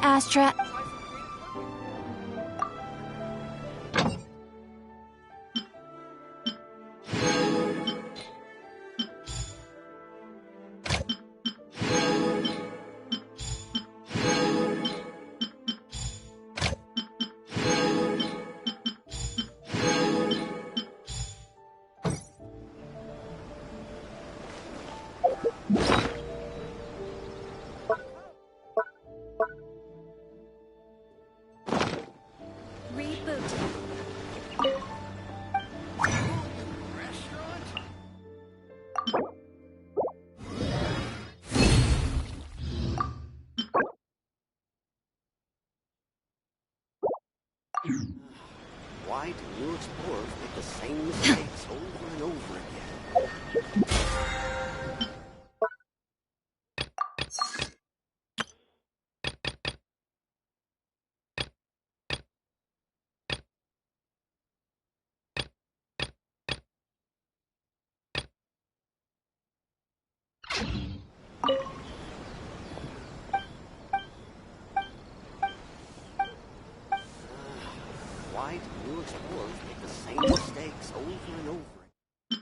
Astra. Why do new explorers make the same mistakes over and over again? Why do new explorers make the same mistakes over and over again?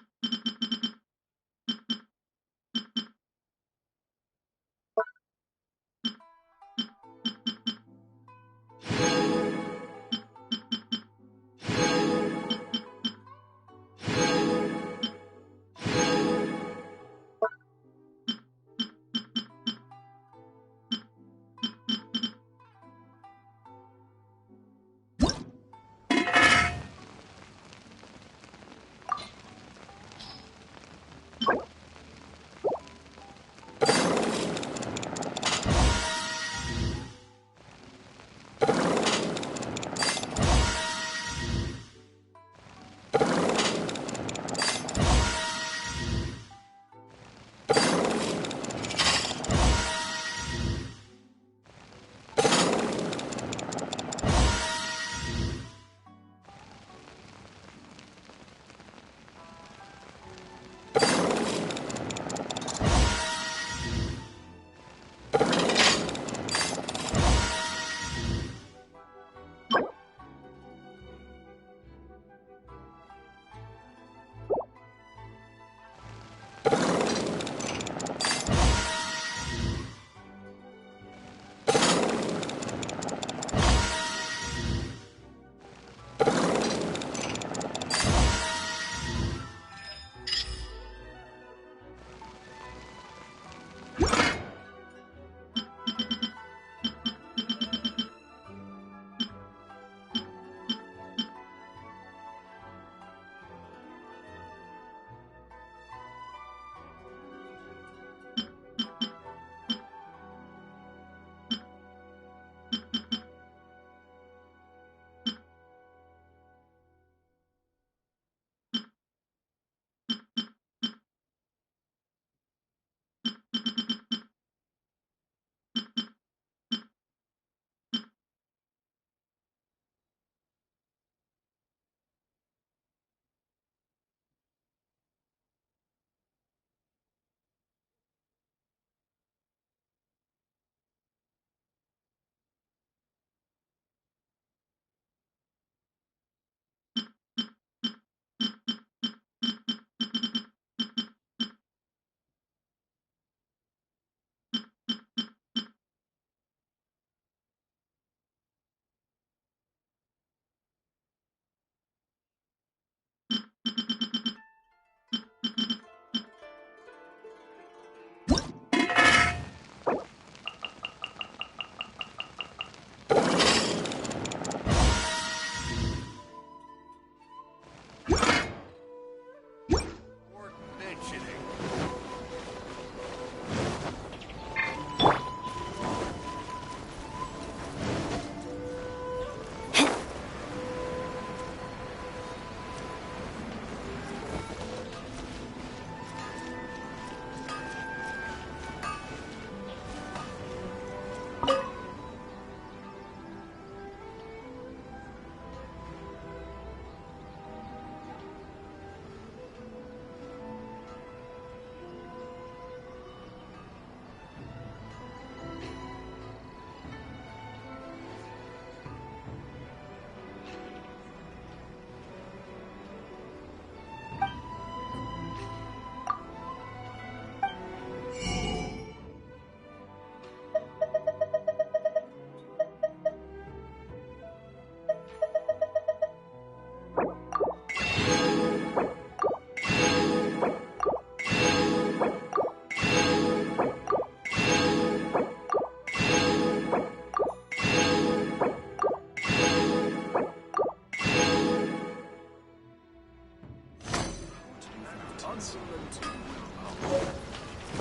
mountains.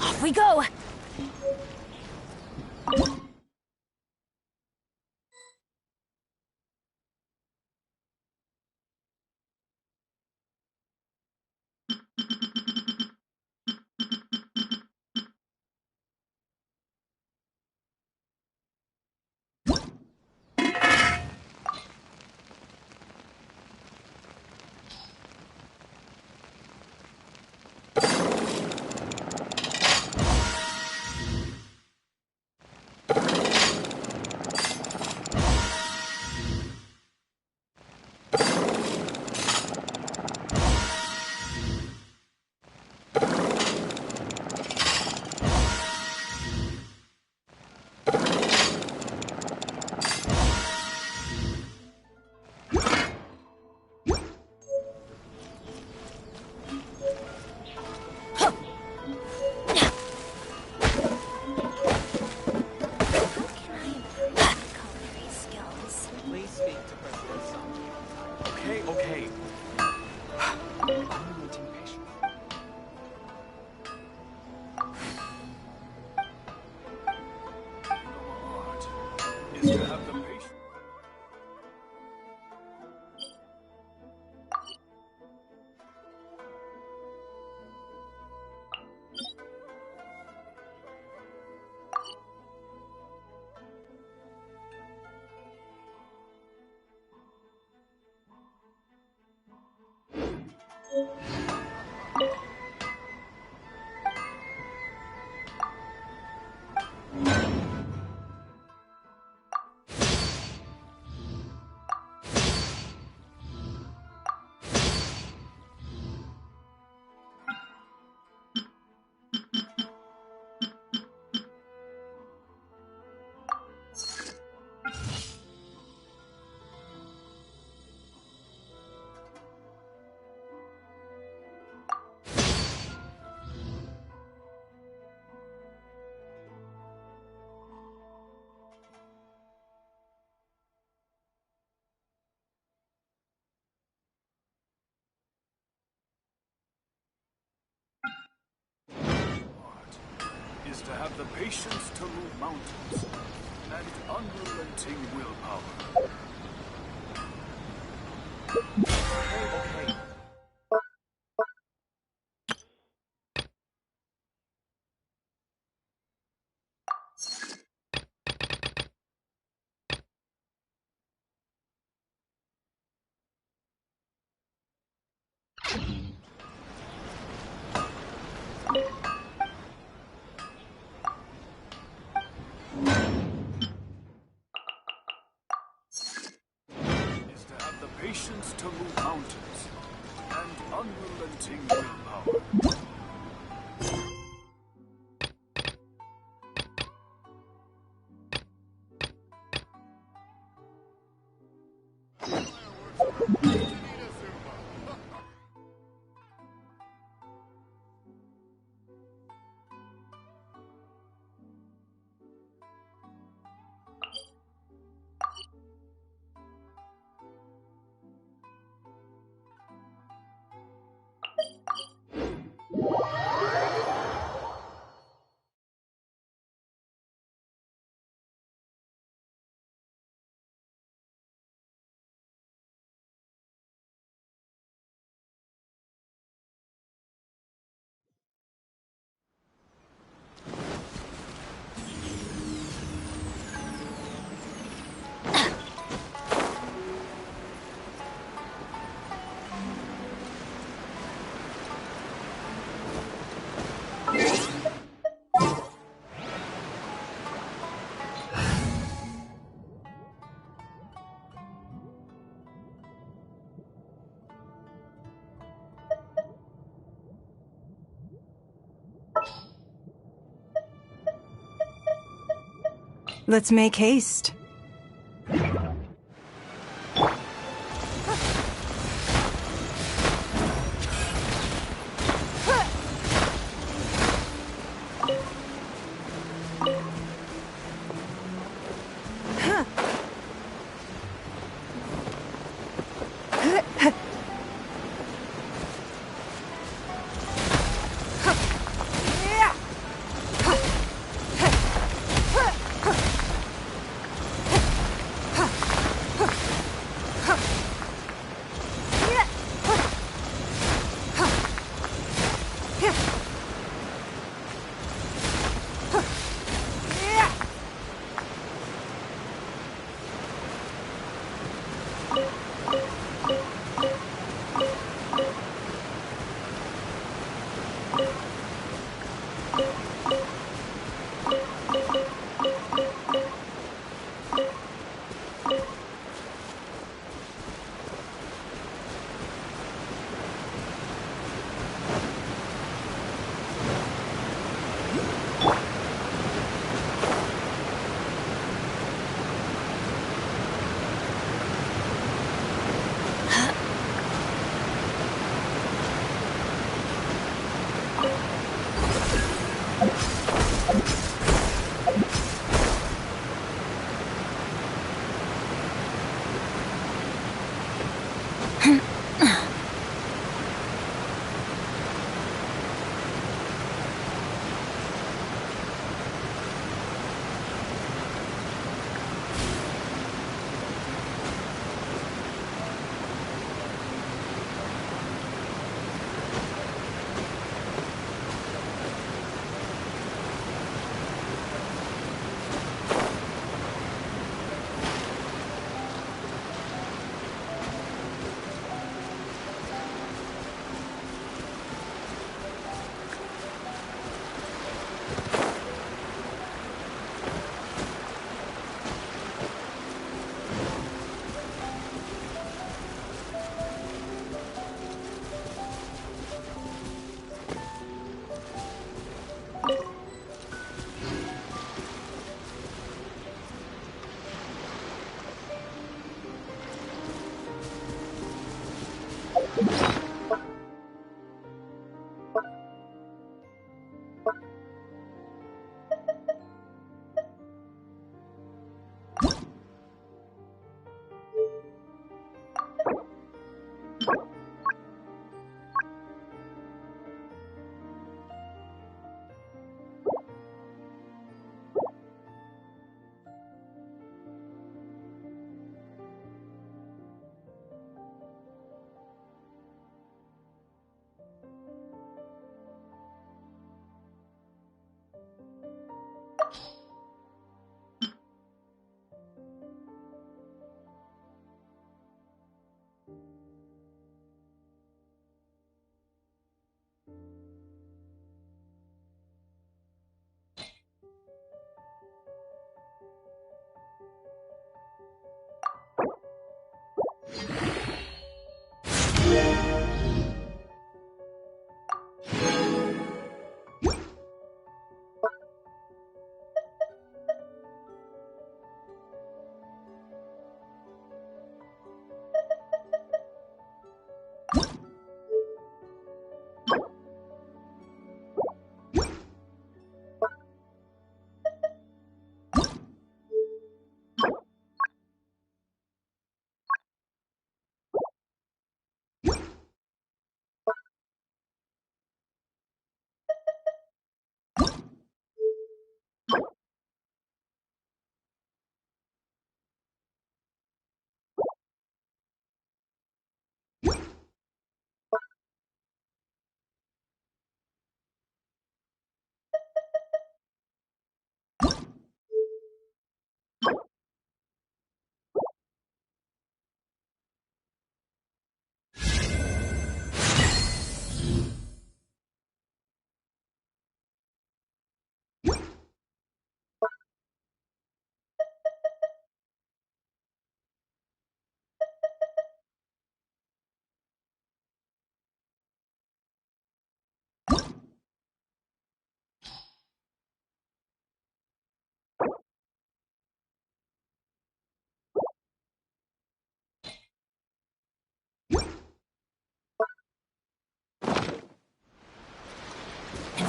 Off we go! Okay. Unrelenting patience. Art is to have the patience. Is to have the patience to move mountains and unrelenting willpower. Okay. Is to have the patience to move mountains and unrelenting willpower. Let's make haste.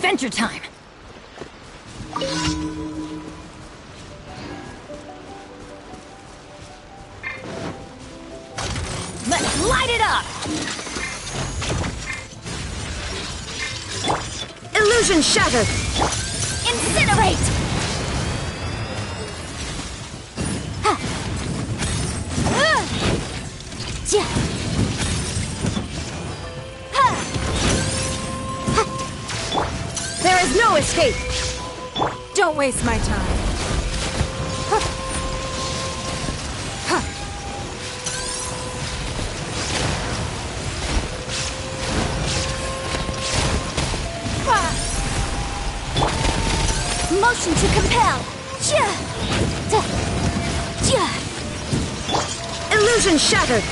adventure time! Let's light it up! Illusion shattered! Incinerate! There is no escape! Don't waste my time. Motion to compel! Illusion shattered!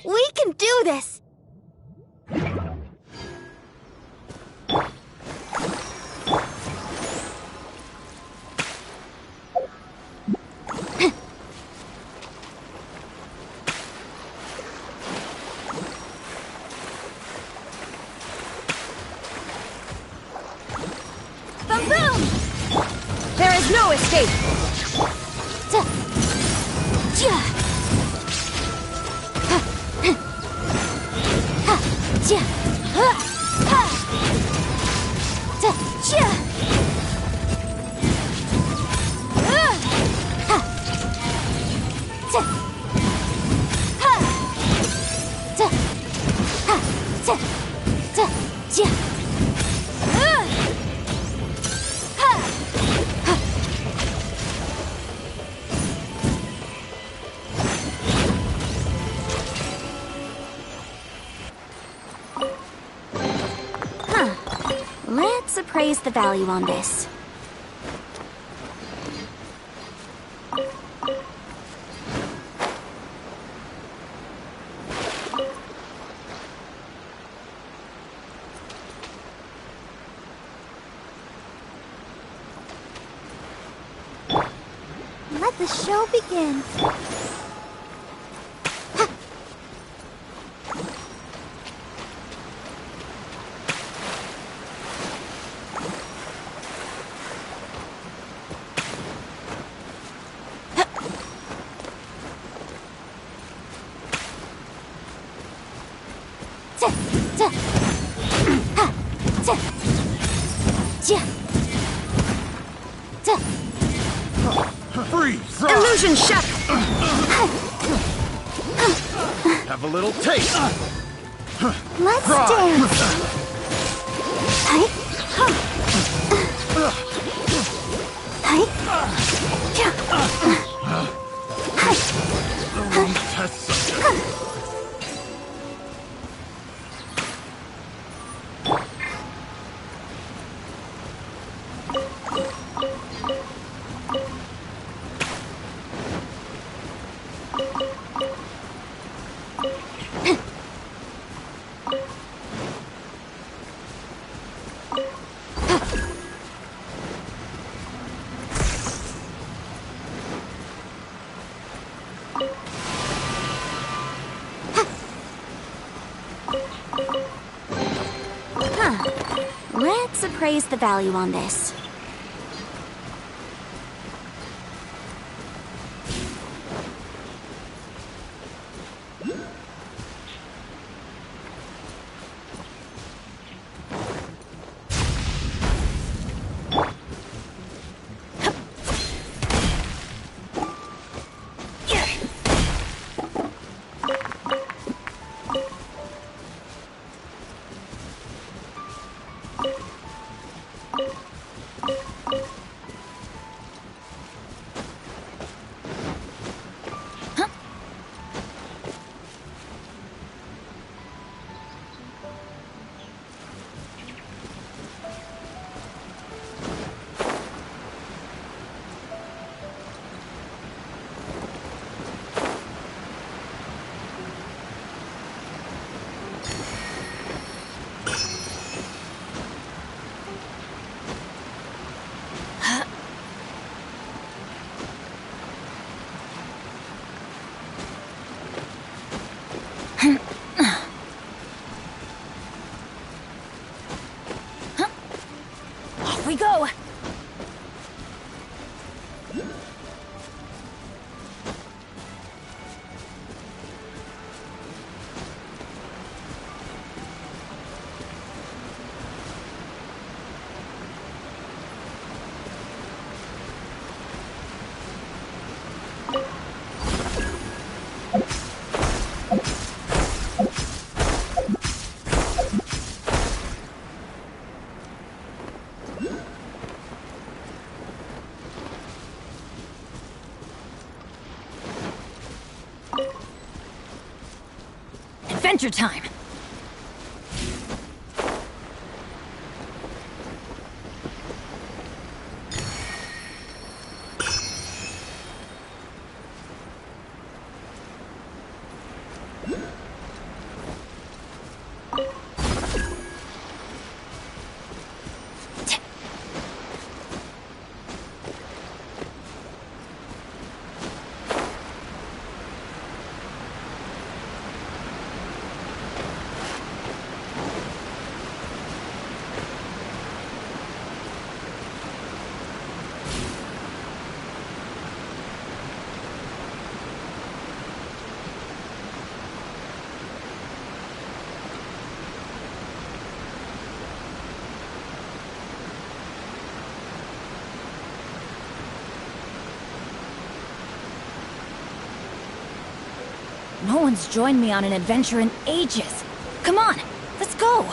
We can do this! Boom! There is no escape! Let's appraise the value on this. Let the show begin. Freeze! Illusion shattered! Have a little taste! Let's dance! That's something. Let's appraise the value on this. Off we go! Adventure time! No one's joined me on an adventure in ages. Come on, let's go!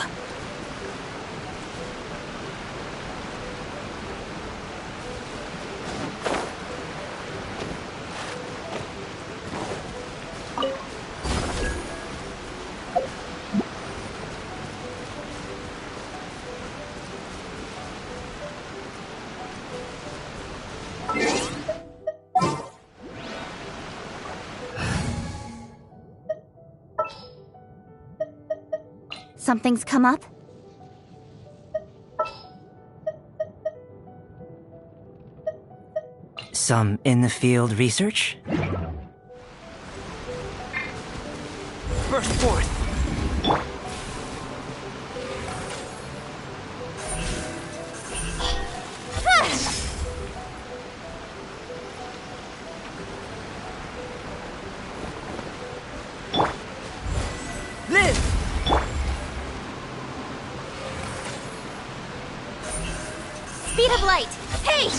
Something's come up? Some in-the-field research? Burst forth! Live! Speed of light! Hey!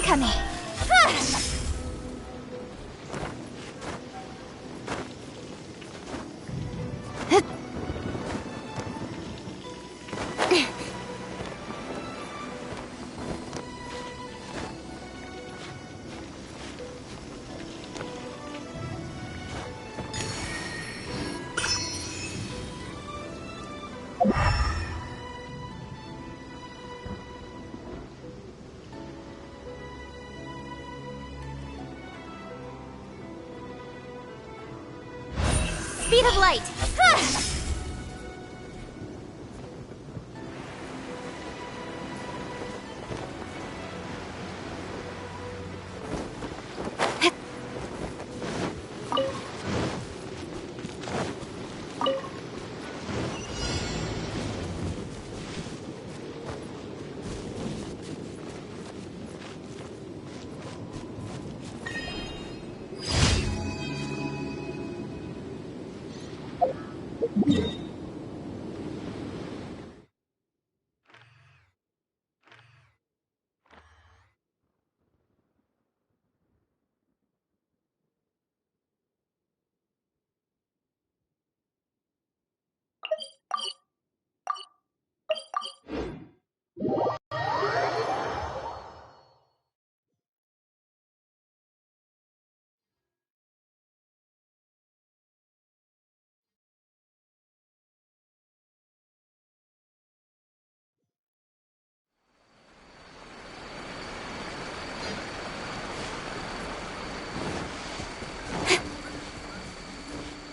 Incoming! Speed of light!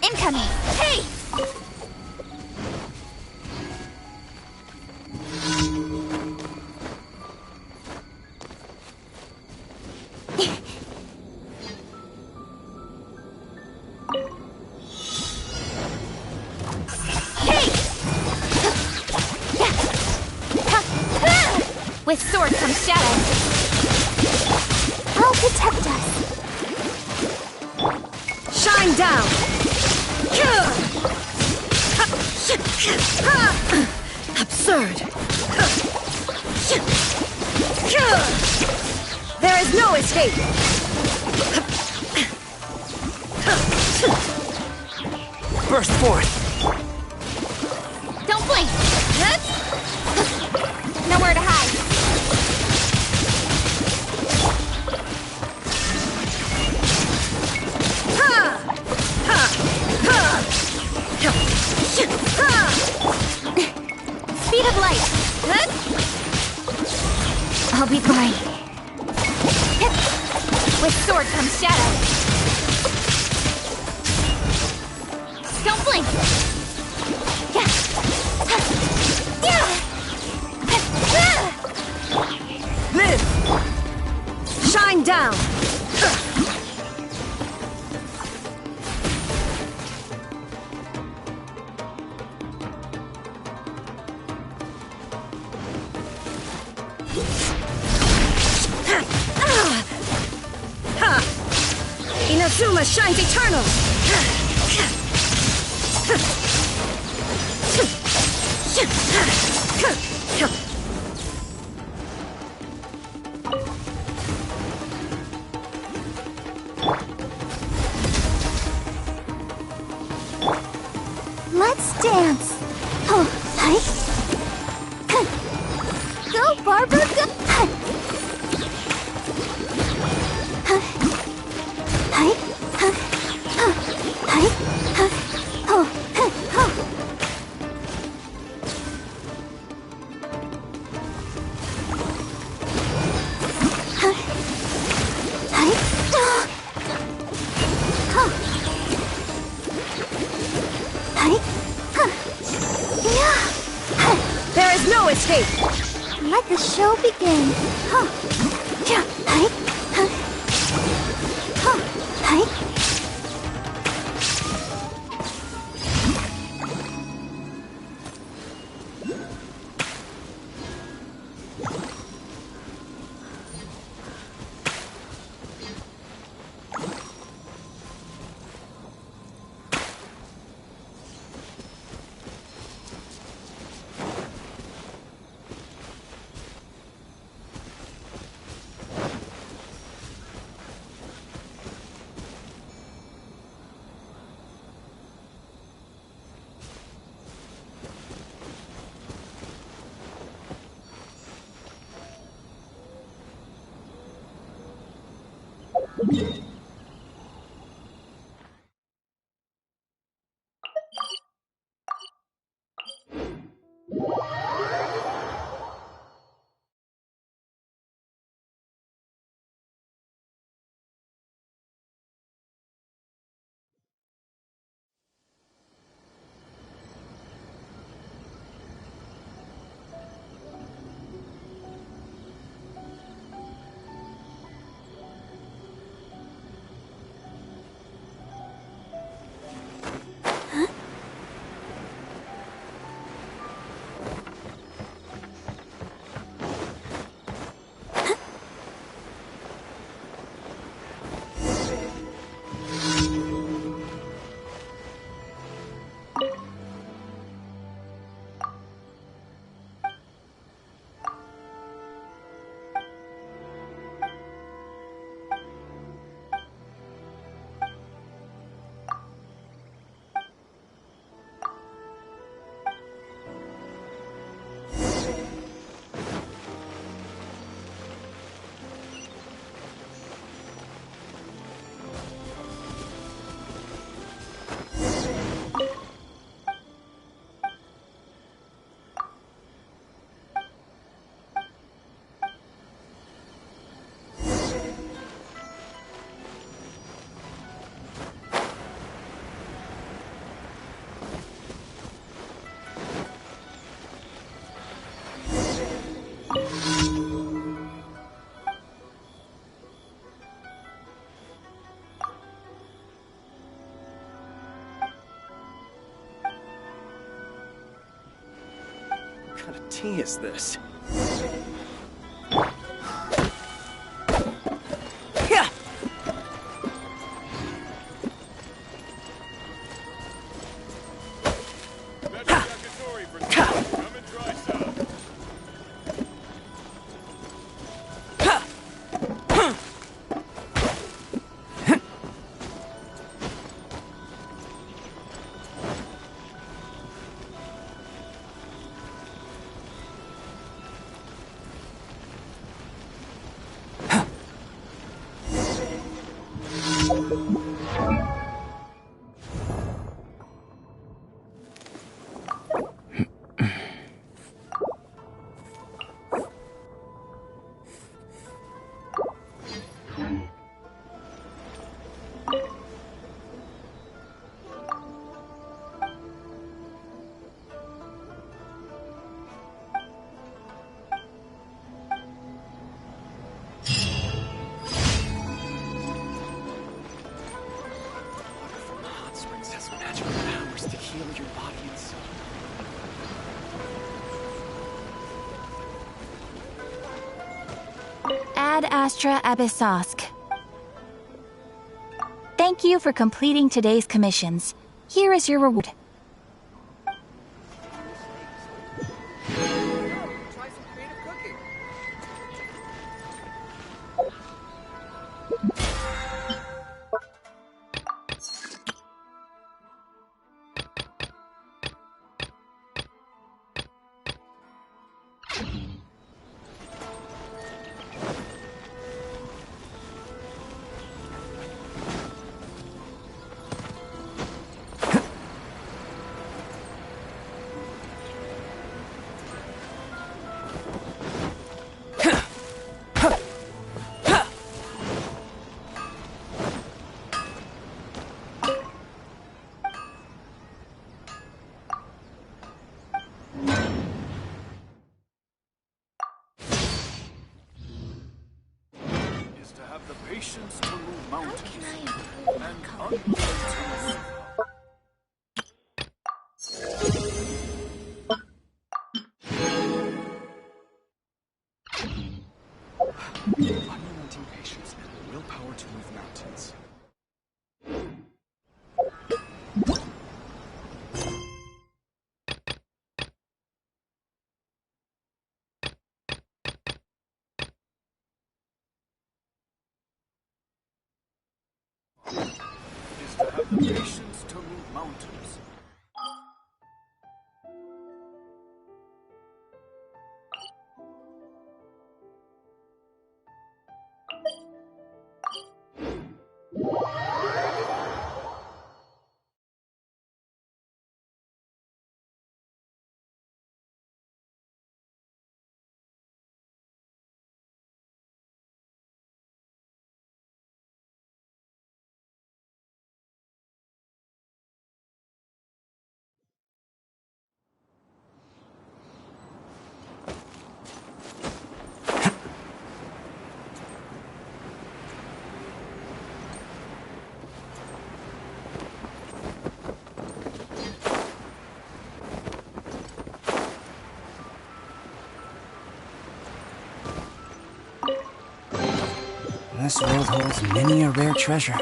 Incoming! Hey! With sword comes shadow. I'll protect us. Shine down! Absurd! There is no escape! Burst forth! Don't blink! Nowhere to hide. Speed of light. I'll be fine. With sword comes shadow. Don't blink. Live! Shine down! Inazuma shines eternal! Let's dance. Oh, hi. Go, Barbara, go. Hi. Hi. Hi. Oh, oh. There is no escape! Let the show begin. Huh. Yeah. Hi. Huh. Huh. Hi. What kind of tea is this? Yeah! Come and try some. Hot springs has magical powers to heal your body and soul. Ad Astra Abyssosk. Thank you for completing today's commissions. Here is your reward. Try some creative cooking. Is to have the patience to move mountains Can I improve my and color? unrelenting will. Unrelenting patience and willpower to move mountains. Is to have the patience to move mountains. This world holds many a rare treasure.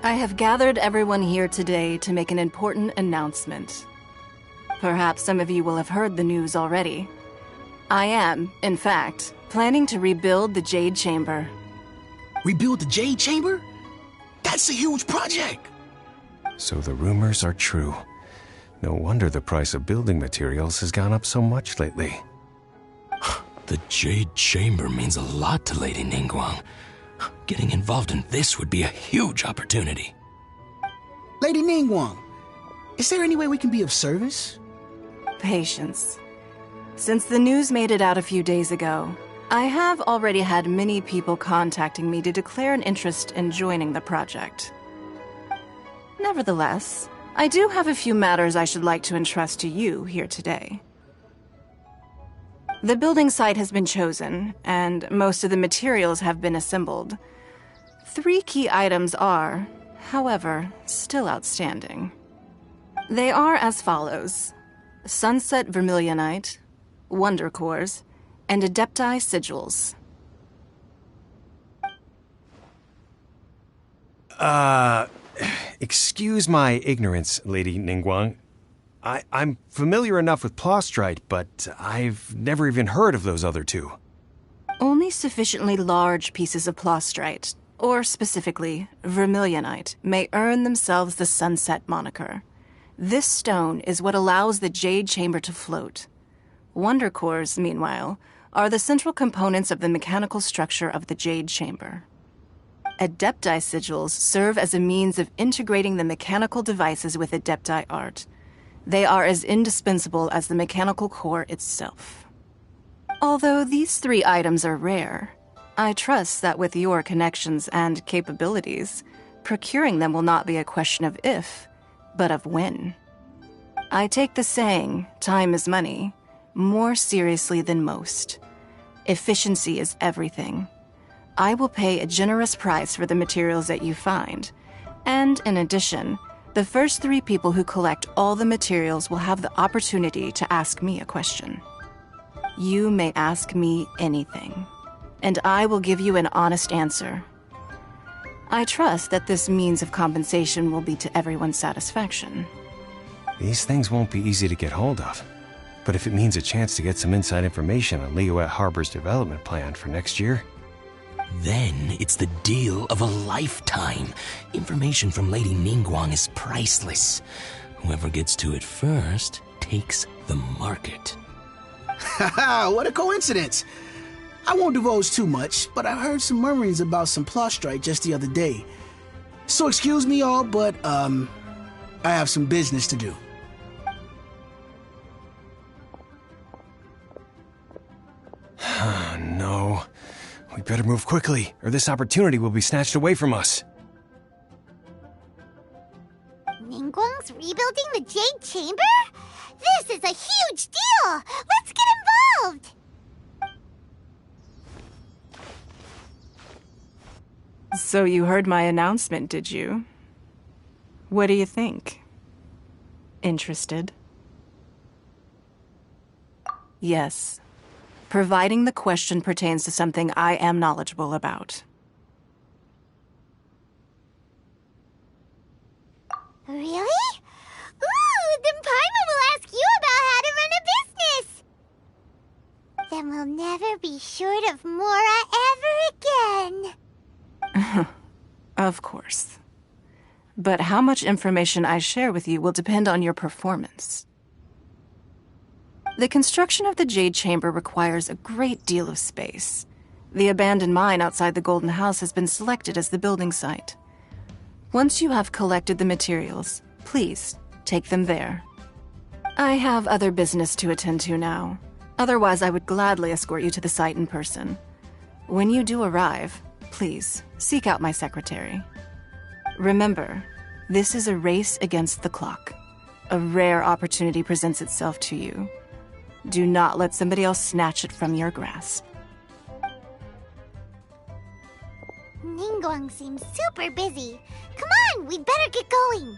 I have gathered everyone here today to make an important announcement. Perhaps some of you will have heard the news already. I am, in fact, planning to rebuild the Jade Chamber. Rebuild the Jade Chamber? That's a huge project! So the rumors are true. No wonder the price of building materials has gone up so much lately. The Jade Chamber means a lot to Lady Ningguang. Getting involved in this would be a huge opportunity. Lady Ningguang, is there any way we can be of service? Patience. Since the news made it out a few days ago, I have already had many people contacting me to declare an interest in joining the project. Nevertheless, I do have a few matters I should like to entrust to you here today. The building site has been chosen, and most of the materials have been assembled. 3 key items are, however, still outstanding. They are as follows: Sunset Vermilionite, Wonder Cores, and Adepti Sigils. Excuse my ignorance, Lady Ningguang. I'm familiar enough with Plostrite, but I've never even heard of those other 2. Only sufficiently large pieces of Plostrite, or specifically Vermilionite, may earn themselves the Sunset moniker. This stone is what allows the Jade Chamber to float. Wonder Cores, meanwhile, are the central components of the mechanical structure of the Jade Chamber. Adepti Sigils serve as a means of integrating the mechanical devices with Adepti art. They are as indispensable as the mechanical core itself. Although these 3 items are rare, I trust that with your connections and capabilities, procuring them will not be a question of if, but of when. I take the saying, time is money, more seriously than most. Efficiency is everything. I will pay a generous price for the materials that you find, and in addition, the first 3 people who collect all the materials will have the opportunity to ask me a question. You may ask me anything, and I will give you an honest answer. I trust that this means of compensation will be to everyone's satisfaction. These things won't be easy to get hold of. But if it means a chance to get some inside information on Liyuet Harbor's development plan for next year... Then it's the deal of a lifetime. Information from Lady Ningguang is priceless. Whoever gets to it first takes the market. Haha, what a coincidence! I won't divulge too much, but I heard some murmurings about some Plostrite just the other day. So excuse me all, but, I have some business to do. No. We better move quickly, or this opportunity will be snatched away from us. Ningguang's rebuilding the Jade Chamber? This is a huge deal! Let's get involved! So you heard my announcement, did you? What do you think? Interested? Yes. Providing the question pertains to something I am knowledgeable about. Really? Ooh, then Paimon will ask you about how to run a business! Then we'll never be short of Mora ever again. Of course. But how much information I share with you will depend on your performance. The construction of the Jade Chamber requires a great deal of space. The abandoned mine outside the Golden House has been selected as the building site. Once you have collected the materials, please take them there. I have other business to attend to now. Otherwise, I would gladly escort you to the site in person. When you do arrive, please seek out my secretary. Remember, this is a race against the clock. A rare opportunity presents itself to you. Do not let somebody else snatch it from your grasp. Ningguang seems super busy. Come on, we'd better get going.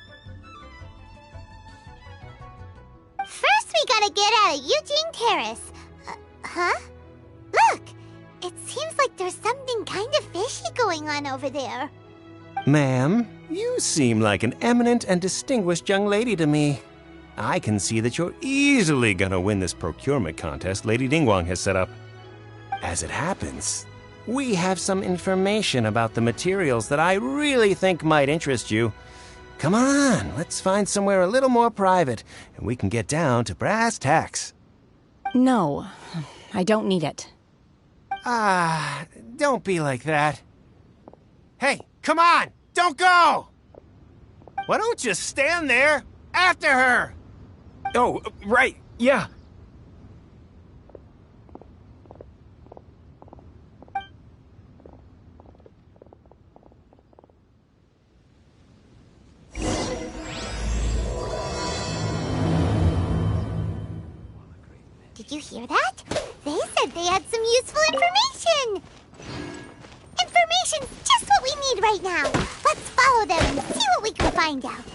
First, we gotta get out of Eugene Terrace. Huh? Look! It seems like there's something kind of fishy going on over there. Ma'am, you seem like an eminent and distinguished young lady to me. I can see that you're easily gonna win this procurement contest Lady Ningguang has set up. As it happens, we have some information about the materials that I really think might interest you. Come on, let's find somewhere a little more private, and we can get down to brass tacks. No, I don't need it. Don't be like that. Hey, come on! Don't go! Why don't you stand there after her? Oh, right, yeah. Did you hear that? They said they had some useful information! Information's just what we need right now! Let's follow them and see what we can find out.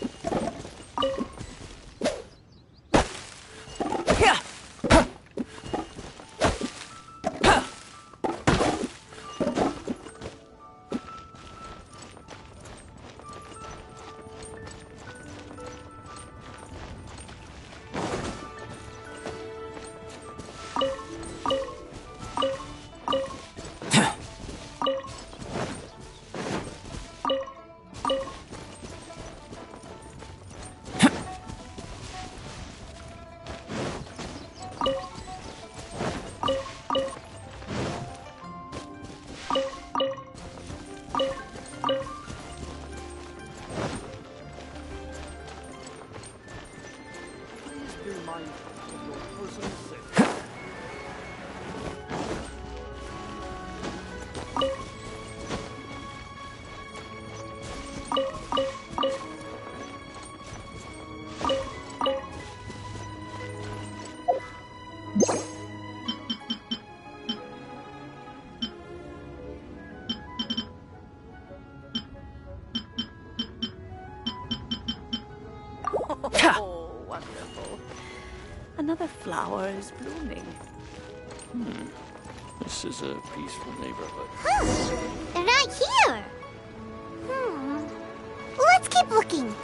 Oh, wonderful. Another flower is blooming. This is a peaceful neighborhood. They're not here! Let's keep looking.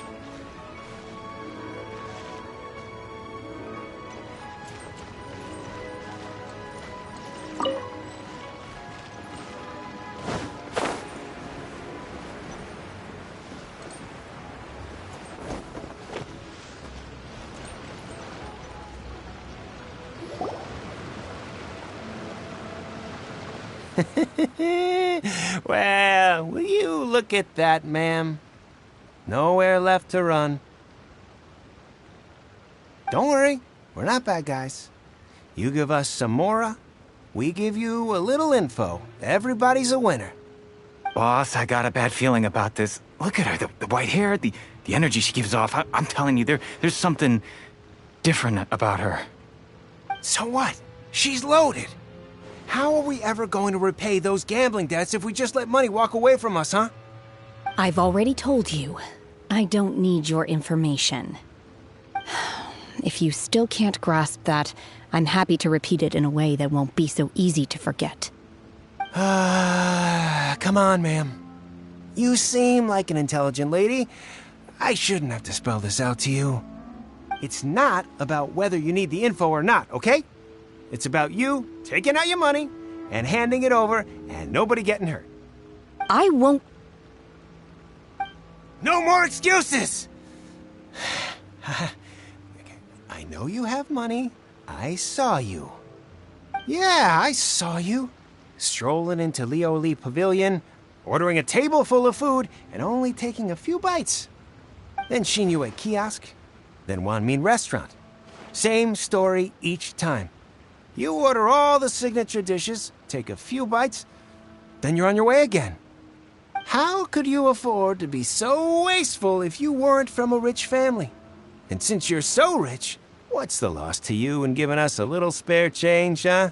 Well, will you look at that, ma'am? Nowhere left to run. Don't worry, we're not bad guys. You give us some mora, we give you a little info. Everybody's a winner. Boss, I got a bad feeling about this. Look at her, the white hair, the energy she gives off. I'm telling you, there's something different about her. So what? She's loaded. How are we ever going to repay those gambling debts if we just let money walk away from us, huh? I've already told you, I don't need your information. If you still can't grasp that, I'm happy to repeat it in a way that won't be so easy to forget. Come on, ma'am. You seem like an intelligent lady. I shouldn't have to spell this out to you. It's not about whether you need the info or not, okay? It's about you taking out your money and handing it over and nobody getting hurt. I won't... No more excuses! I know you have money. I saw you. Yeah, I saw you. Strolling into Leo Lee Pavilion, ordering a table full of food, and only taking a few bites. Then Shin Yue Kiosk, then Wanmin Restaurant. Same story each time. You order all the signature dishes, take a few bites, then you're on your way again. How could you afford to be so wasteful if you weren't from a rich family? And since you're so rich, what's the loss to you in giving us a little spare change, huh?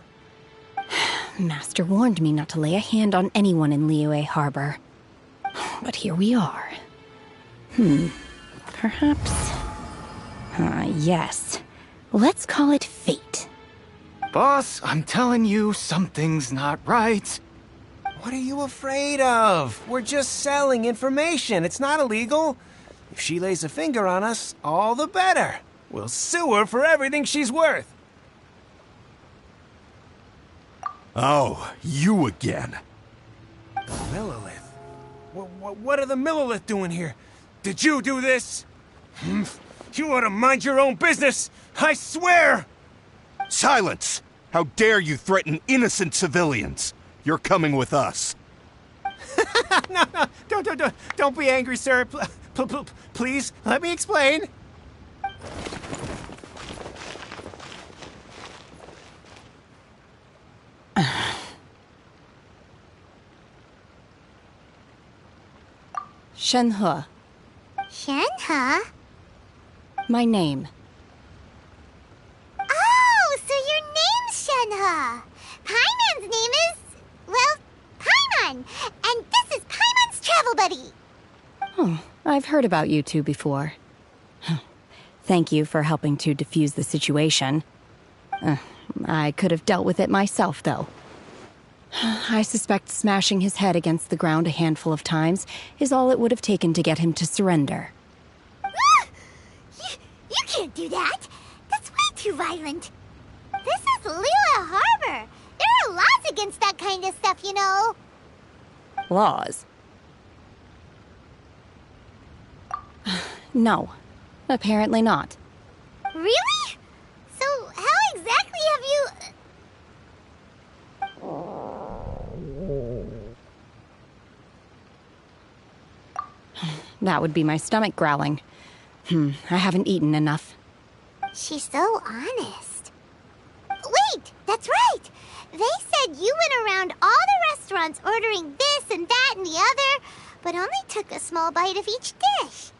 Master warned me not to lay a hand on anyone in Liyue Harbor. But here we are. Perhaps... yes. Let's call it fate. Boss, I'm telling you, something's not right. What are you afraid of? We're just selling information. It's not illegal. If she lays a finger on us, all the better. We'll sue her for everything she's worth. Oh, you again. Millilith? What are the Millilith doing here? Did you do this? You ought to mind your own business! I swear! Silence! How dare you threaten innocent civilians? You're coming with us. No, don't be angry, sir. Please, let me explain. Shenhe. Shenhe? My name. Oh, so your name's Shenhe. Paimon's name is, well, Paimon. And this is Paimon's travel buddy. Oh, I've heard about you two before. Thank you for helping to defuse the situation. I could have dealt with it myself, though. I suspect smashing his head against the ground a handful of times is all it would have taken to get him to surrender. You can't do that. That's way too violent. This is Liyue Harbor. There are laws against that kind of stuff, you know. Laws? No, apparently not. Really? So how exactly have you... That would be my stomach growling. I haven't eaten enough. She's so honest. Wait, that's right. They said you went around all the restaurants ordering this and that and the other, but only took a small bite of each dish.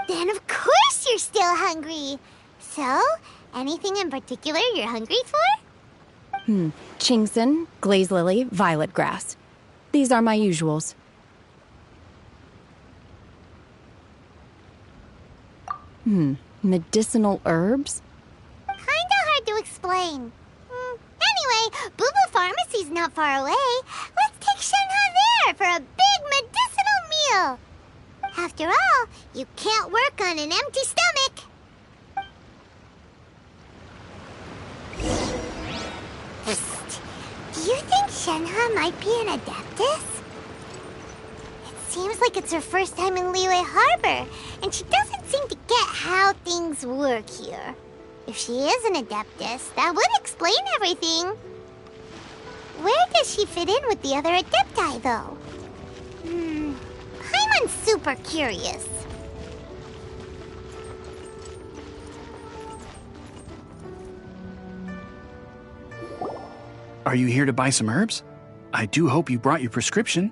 Then of course you're still hungry. So, anything in particular you're hungry for? Chingson, glaze lily, violet grass. These are my usuals. Medicinal herbs? Kinda hard to explain. Anyway, Boo Pharmacy's not far away. Let's take Shenhe there for a big medicinal meal. After all, you can't work on an empty stomach. Psst. Do you think Shenhe might be an Adeptus? It seems like it's her first time in Liyue Harbor, and she doesn't seem to get how things work here. If she is an Adeptus, that would explain everything. Where does she fit in with the other Adepti, though? Paimon's super curious. Are you here to buy some herbs? I do hope you brought your prescription.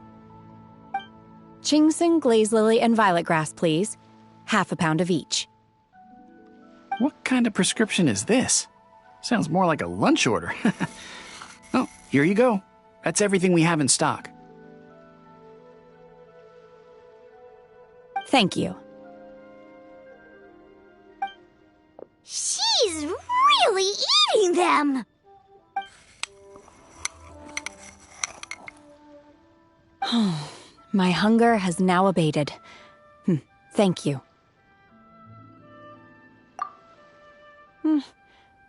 Chingson, glaze lily, and violet grass, please. Half a pound of each. What kind of prescription is this? Sounds more like a lunch order. Oh, here you go. That's everything we have in stock. Thank you. She's really eating them! My hunger has now abated. Thank you.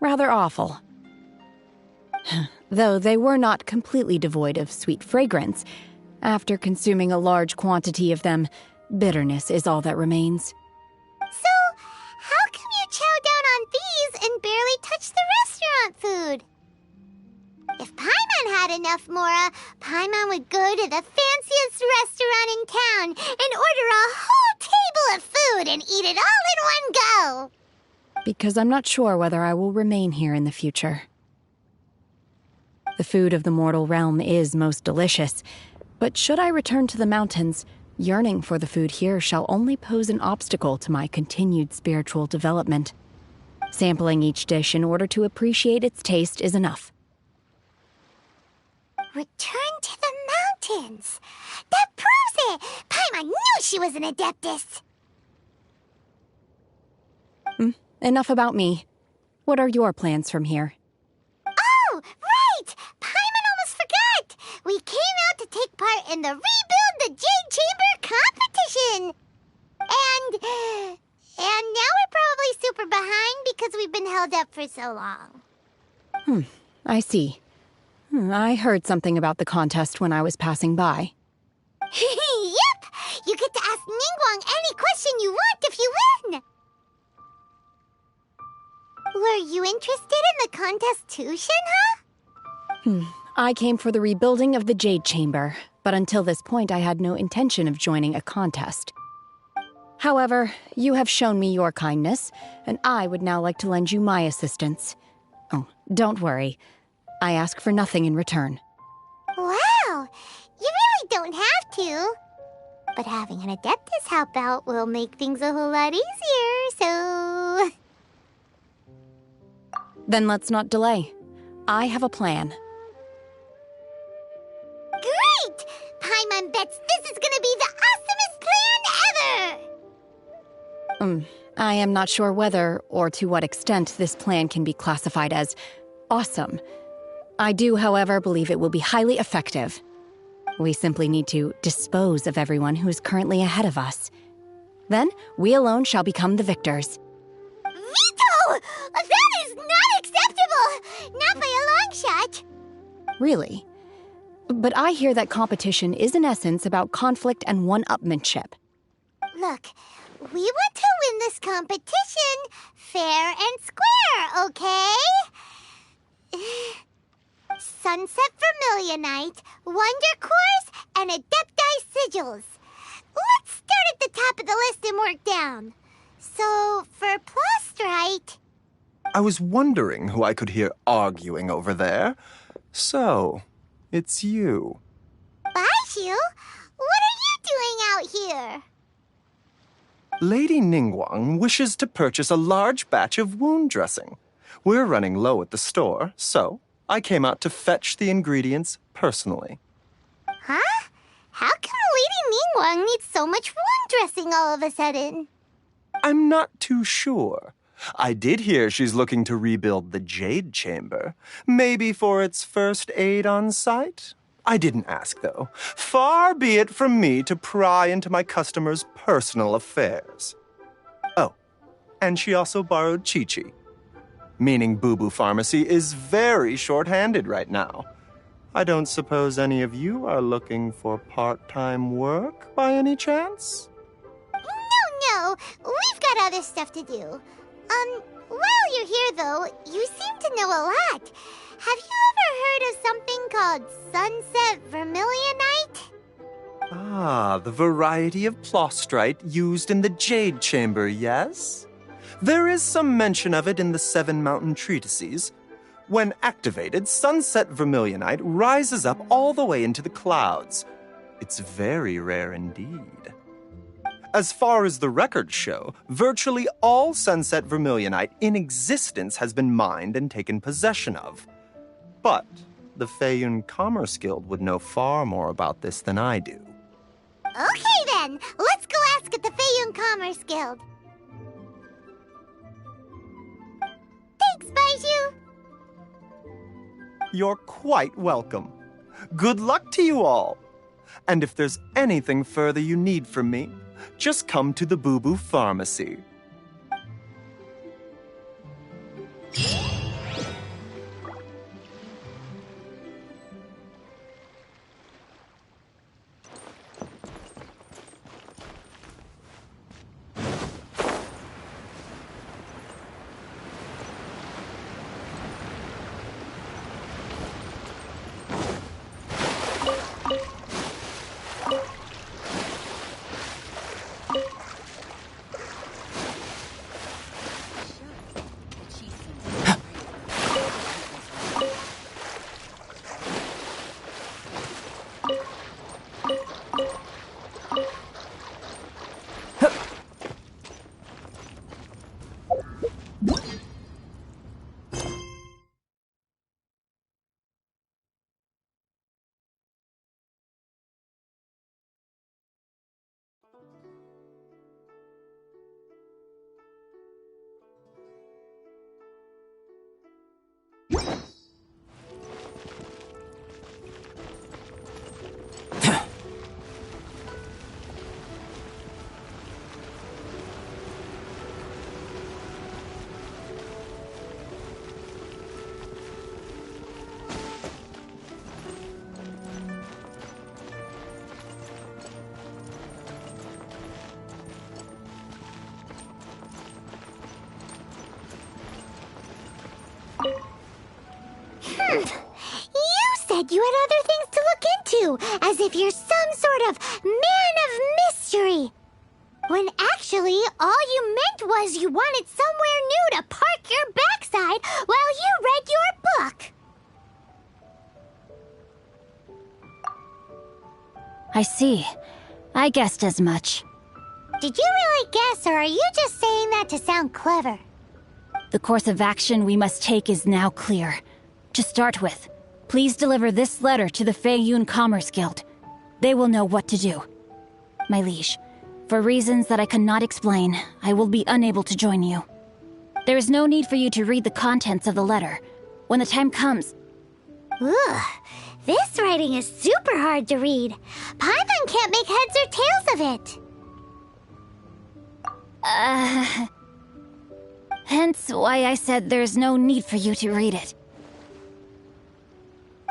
Rather awful. Though they were not completely devoid of sweet fragrance, after consuming a large quantity of them, bitterness is all that remains. So, how come you chow down on these and barely touch the restaurant food? If Paimon had enough Mora, Paimon would go to the fanciest restaurant in town and order a whole table of food and eat it all in one go. because I'm not sure whether I will remain here in the future. The food of the mortal realm is most delicious, but should I return to the mountains, yearning for the food here shall only pose an obstacle to my continued spiritual development. Sampling each dish in order to appreciate its taste is enough. Return to the mountains! That proves it! Paimon knew she was an Adeptus! Enough about me. What are your plans from here? Oh, right! Paimon almost forgot! We came out to take part in the Rebuild the Jade Chamber competition! And now we're probably super behind because we've been held up for so long. I see. I heard something about the contest when I was passing by. Yep! You get to ask Ningguang any question you want if you win! Were you interested in the contest too, Shenhe? I came for the rebuilding of the Jade Chamber, but until this point I had no intention of joining a contest. However, you have shown me your kindness, and I would now like to lend you my assistance. Oh, don't worry. I ask for nothing in return. Wow! You really don't have to. But having an Adeptus help out will make things a whole lot easier, so... Then let's not delay. I have a plan. Great! Paimon bets this is gonna be the awesomest plan ever! I am not sure whether or to what extent this plan can be classified as awesome. I do, however, believe it will be highly effective. We simply need to dispose of everyone who is currently ahead of us. Then, we alone shall become the victors. Veto! That is not acceptable! Not by a long shot! Really? But I hear that competition is in essence about conflict and one-upmanship. Look, we want to win this competition fair and square, okay? Sunset Vermilionite, Wonder Cores, and Adepti Sigils. Let's start at the top of the list and work down. So, for Plostrite... I was wondering who I could hear arguing over there. So, it's you. Baishu? What are you doing out here? Lady Ningguang wishes to purchase a large batch of wound dressing. We're running low at the store, so I came out to fetch the ingredients personally. Huh? How come Lady Ningguang needs so much wound dressing all of a sudden? I'm not too sure. I did hear she's looking to rebuild the Jade Chamber. Maybe for its first aid on site? I didn't ask, though. Far be it from me to pry into my customers' personal affairs. Oh, and she also borrowed Chi-Chi. Meaning Boo Boo Pharmacy is very short-handed right now. I don't suppose any of you are looking for part-time work by any chance? No, we've got other stuff to do. While you're here, though, you seem to know a lot. Have you ever heard of something called Sunset Vermilionite? Ah, the variety of Plostrite used in the Jade Chamber, yes? There is some mention of it in the Seven Mountain Treatises. When activated, Sunset Vermilionite rises up all the way into the clouds. It's very rare indeed. As far as the records show, virtually all Sunset Vermilionite in existence has been mined and taken possession of. But the Feiyun Commerce Guild would know far more about this than I do. Okay then, let's go ask at the Feiyun Commerce Guild. Thanks, Baishu. You're quite welcome. Good luck to you all. And if there's anything further you need from me, just come to the Boo Boo Pharmacy. You said you had other things to look into, as if you're some sort of man of mystery. When actually, all you meant was you wanted somewhere new to park your backside while you read your book. I see. I guessed as much. Did you really guess, or are you just saying that to sound clever? The course of action we must take is now clear. To start with, please deliver this letter to the Feiyun Commerce Guild. They will know what to do. My liege, for reasons that I cannot explain, I will be unable to join you. There is no need for you to read the contents of the letter. When the time comes... Ugh, this writing is super hard to read. Paimon can't make heads or tails of it. Hence why I said there's no need for you to read it.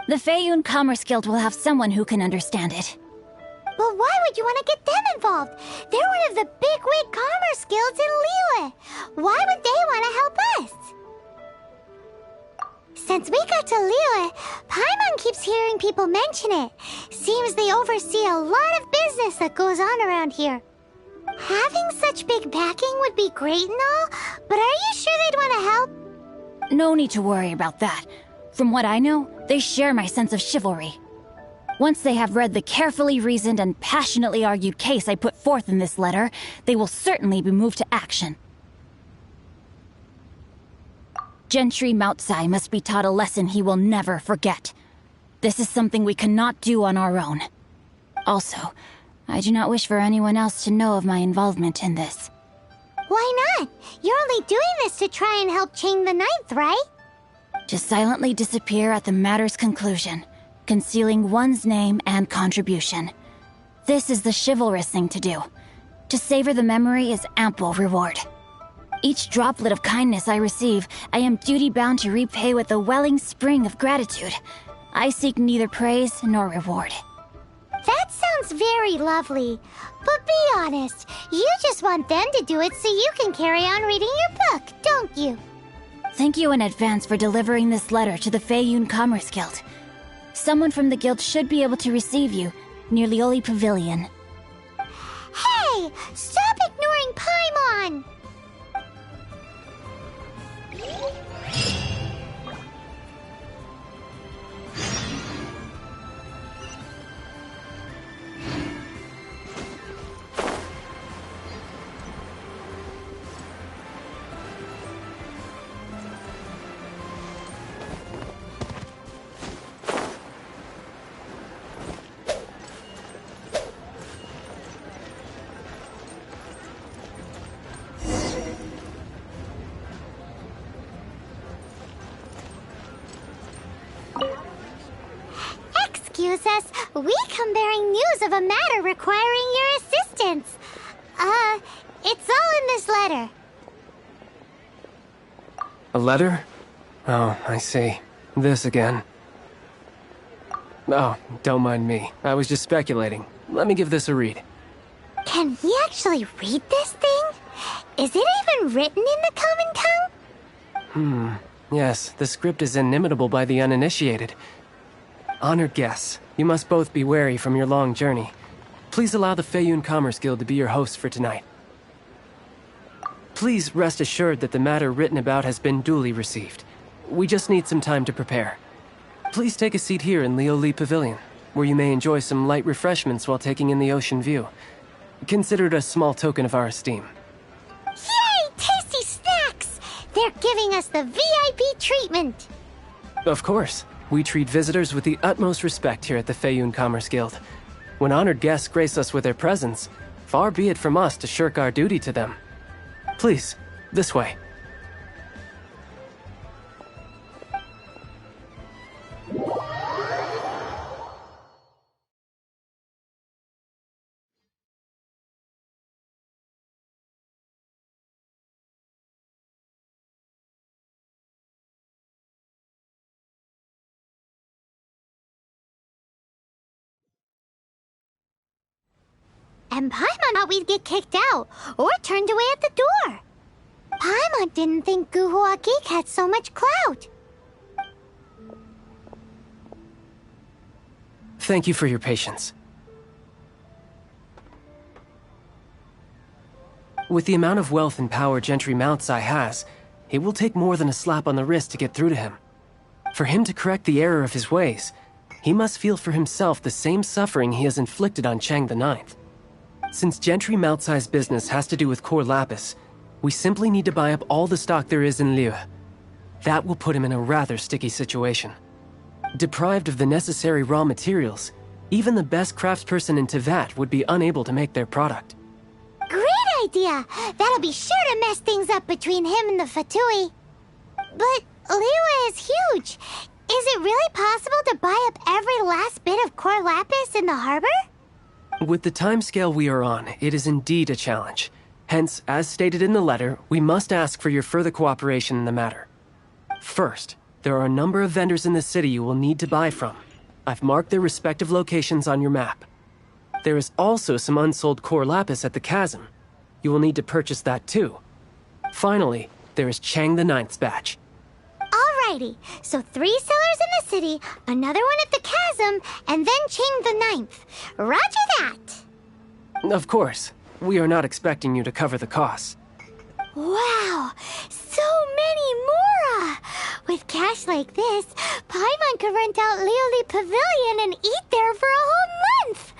The Feiyun Commerce Guild will have someone who can understand it. But why would you want to get them involved? They're one of the bigwig commerce guilds in Liyue. Why would they want to help us? Since we got to Liyue, Paimon keeps hearing people mention it. Seems they oversee a lot of business that goes on around here. Having such big backing would be great and all, but are you sure they'd want to help? No need to worry about that. From what I know, they share my sense of chivalry. Once they have read the carefully reasoned and passionately argued case I put forth in this letter, they will certainly be moved to action. Gentry Moutsai must be taught a lesson he will never forget. This is something we cannot do on our own. Also, I do not wish for anyone else to know of my involvement in this. Why not? You're only doing this to try and help Chang the Ninth, right? To silently disappear at the matter's conclusion, concealing one's name and contribution. This is the chivalrous thing to do. To savor the memory is ample reward. Each droplet of kindness I receive, I am duty-bound to repay with a welling spring of gratitude. I seek neither praise nor reward. That sounds very lovely. But be honest, you just want them to do it so you can carry on reading your book, don't you? Thank you in advance for delivering this letter to the Feiyun Commerce Guild. Someone from the guild should be able to receive you near Lioli Pavilion. Hey! Stop ignoring Paimon! Excuse us, we come bearing news of a matter requiring your assistance. It's all in this letter. A letter? Oh, I see. This again. Oh, don't mind me. I was just speculating. Let me give this a read. Can we actually read this thing? Is it even written in the common tongue? Yes, the script is inimitable by the uninitiated. Honored guests, you must both be wary from your long journey. Please allow the Feiyun Commerce Guild to be your host for tonight. Please rest assured that the matter written about has been duly received. We just need some time to prepare. Please take a seat here in Lioli Pavilion, where you may enjoy some light refreshments while taking in the ocean view. Consider it a small token of our esteem. Yay! Tasty snacks! They're giving us the VIP treatment! Of course. We treat visitors with the utmost respect here at the Feiyun Commerce Guild. When honored guests grace us with their presence, far be it from us to shirk our duty to them. Please, this way. And Paimon thought we'd get kicked out, or turned away at the door. Paimon didn't think Guhua Geek had so much clout. Thank you for your patience. With the amount of wealth and power Gentry Mountsi has, it will take more than a slap on the wrist to get through to him. For him to correct the error of his ways, he must feel for himself the same suffering he has inflicted on Chang the Ninth. Since Gentry Mountai's business has to do with core lapis, we simply need to buy up all the stock there is in Liu. That will put him in a rather sticky situation. Deprived of the necessary raw materials, even the best craftsperson in Tevat would be unable to make their product. Great idea! That'll be sure to mess things up between him and the Fatui. But Liu is huge. Is it really possible to buy up every last bit of core lapis in the harbor? With the timescale we are on, it is indeed a challenge. Hence, as stated in the letter, we must ask for your further cooperation in the matter. First, there are a number of vendors in the city you will need to buy from. I've marked their respective locations on your map. There is also some unsold core lapis at the chasm. You will need to purchase that too. Finally, there is Chang the Ninth's batch. Alrighty, so 3 sellers in the city, another one at the chasm, and then Chang the Ninth. Roger that! Of course, we are not expecting you to cover the costs. Wow, so many Mora! With cash like this, Paimon could rent out Lioli Pavilion and eat there for a whole month!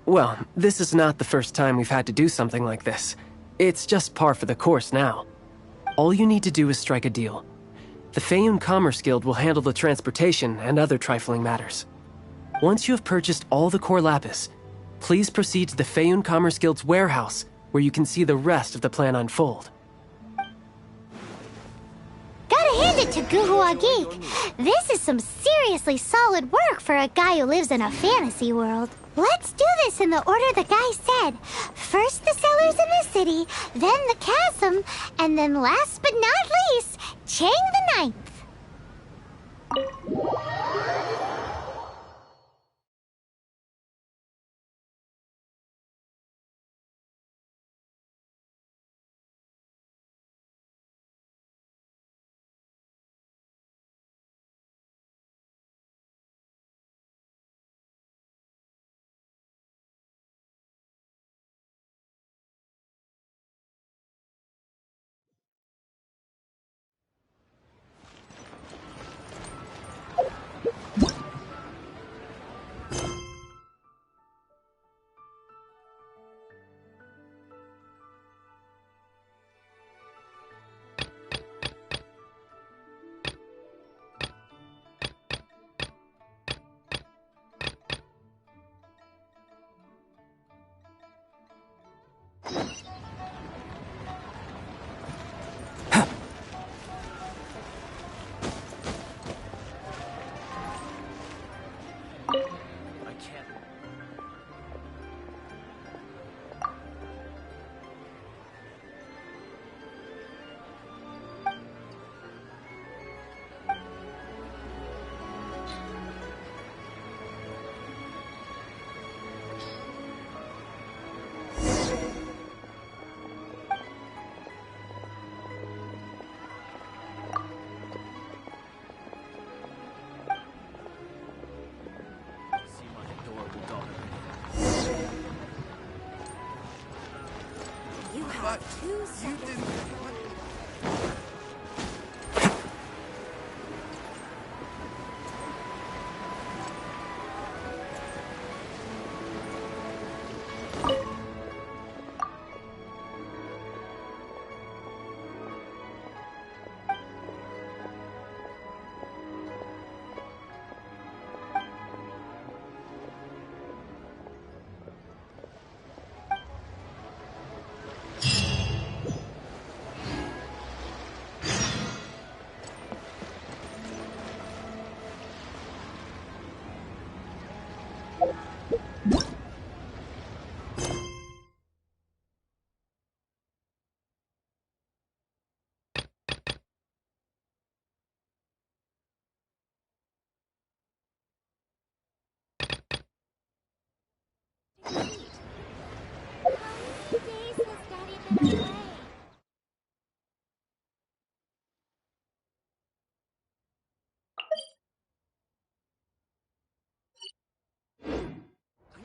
Well, this is not the first time we've had to do something like this. It's just par for the course now. All you need to do is strike a deal. The Feiyun Commerce Guild will handle the transportation and other trifling matters. Once you have purchased all the core lapis, please proceed to the Feiyun Commerce Guild's warehouse, where you can see the rest of the plan unfold. Gotta hand it to Guhua Geek. This is some seriously solid work for a guy who lives in a fantasy world. Let's do this in the order the guy said. First the sellers in the city, then the chasm, and then last but not least, Chang the Ninth.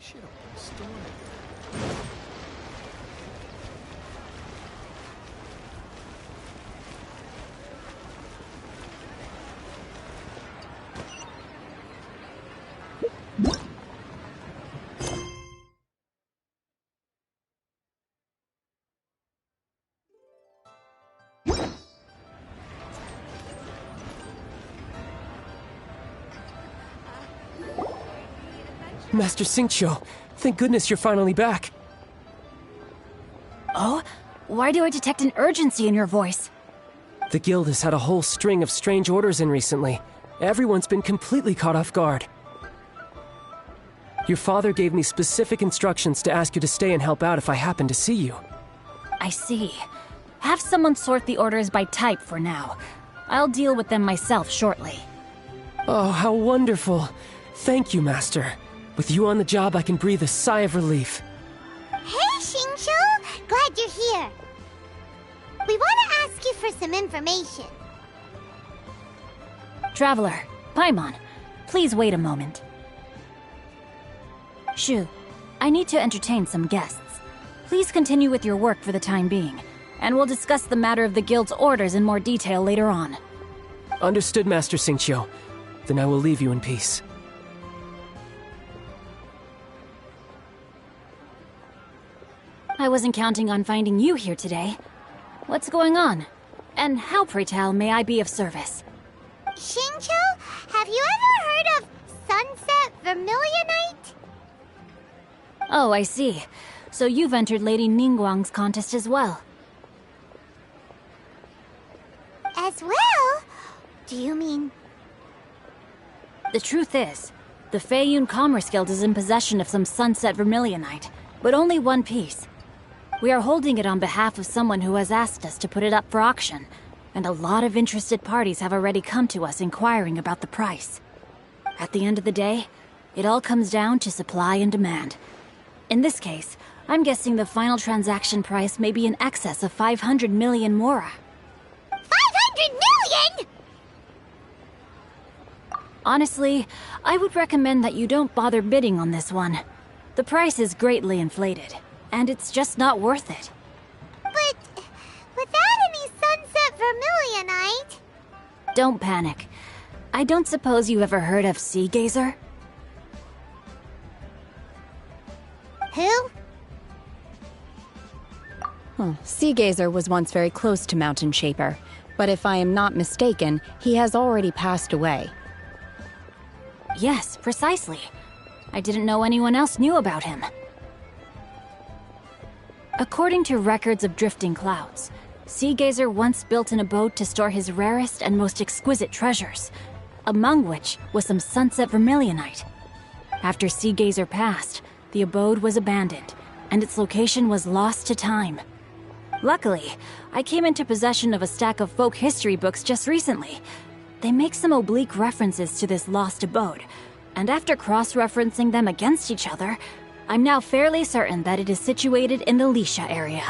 Should open a store again. Master Xingqiu, thank goodness you're finally back. Oh? Why do I detect an urgency in your voice? The guild has had a whole string of strange orders in recently. Everyone's been completely caught off guard. Your father gave me specific instructions to ask you to stay and help out if I happen to see you. I see. Have someone sort the orders by type for now. I'll deal with them myself shortly. Oh, how wonderful. Thank you, Master. With you on the job, I can breathe a sigh of relief. Hey, Xingqiu! Glad you're here. We want to ask you for some information. Traveler, Paimon, please wait a moment. Shu, I need to entertain some guests. Please continue with your work for the time being, and we'll discuss the matter of the guild's orders in more detail later on. Understood, Master Xingqiu. Then I will leave you in peace. I wasn't counting on finding you here today. What's going on? And how, pray tell, may I be of service? Xingqiu, have you ever heard of Sunset Vermilionite? Oh, I see. So you've entered Lady Ningguang's contest as well. As well? Do you mean... The truth is, the Feiyun Commerce Guild is in possession of some Sunset Vermilionite, but only one piece. We are holding it on behalf of someone who has asked us to put it up for auction, and a lot of interested parties have already come to us inquiring about the price. At the end of the day, it all comes down to supply and demand. In this case, I'm guessing the final transaction price may be in excess of 500 million mora. 500 million?! Honestly, I would recommend that you don't bother bidding on this one. The price is greatly inflated, and it's just not worth it. But without any Sunset Vermilionite... Don't panic. I don't suppose you ever heard of Sea Gazer? Who? Sea Gazer was once very close to Mountain Shaper, but if I am not mistaken, he has already passed away. Yes, precisely. I didn't know anyone else knew about him. According to records of drifting clouds, Sea Gazer once built an abode to store his rarest and most exquisite treasures, among which was some Sunset Vermilionite. After Sea Gazer passed, the abode was abandoned, and its location was lost to time. Luckily, I came into possession of a stack of folk history books just recently. They make some oblique references to this lost abode, and after cross-referencing them against each other, I'm now fairly certain that it is situated in the Lisha area.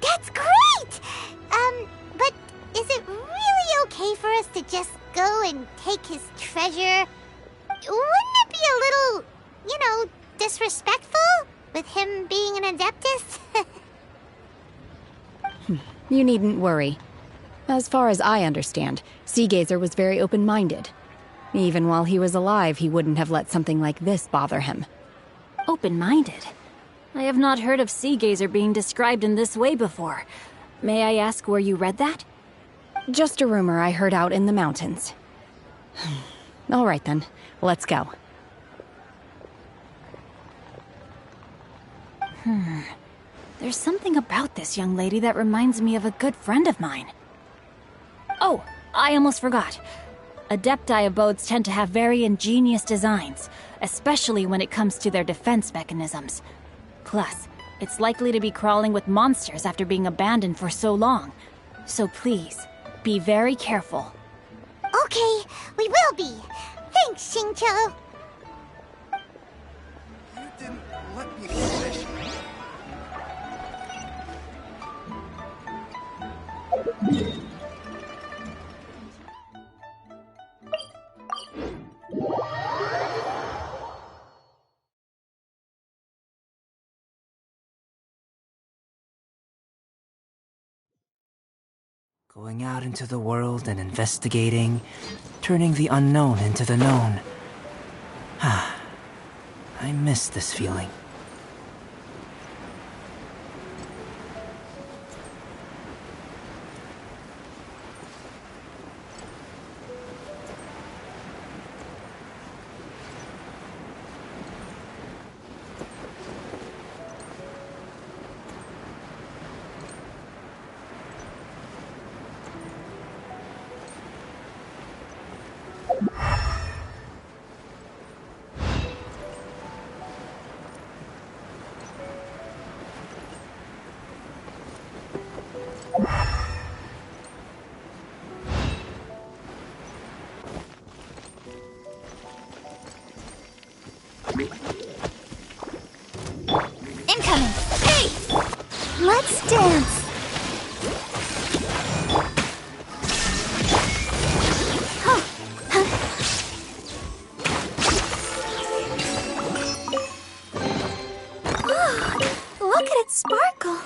That's great! But is it really okay for us to just go and take his treasure? Wouldn't it be a little, disrespectful with him being an Adeptus? You needn't worry. As far as I understand, Sea Gazer was very open-minded. Even while he was alive, he wouldn't have let something like this bother him. Open-minded? I have not heard of Sea Gazer being described in this way before. May I ask where you read that? Just a rumor I heard out in the mountains. All right then, let's go. There's something about this young lady that reminds me of a good friend of mine. Oh, I almost forgot. Adepti abodes tend to have very ingenious designs, especially when it comes to their defense mechanisms. Plus, it's likely to be crawling with monsters after being abandoned for so long. So please, be very careful. Okay, we will be. Thanks, Xingqiu. You didn't let me finish. Going out into the world and investigating, turning the unknown into the known. I miss this feeling. Incoming! Hey! Let's dance! Oh, look at it sparkle!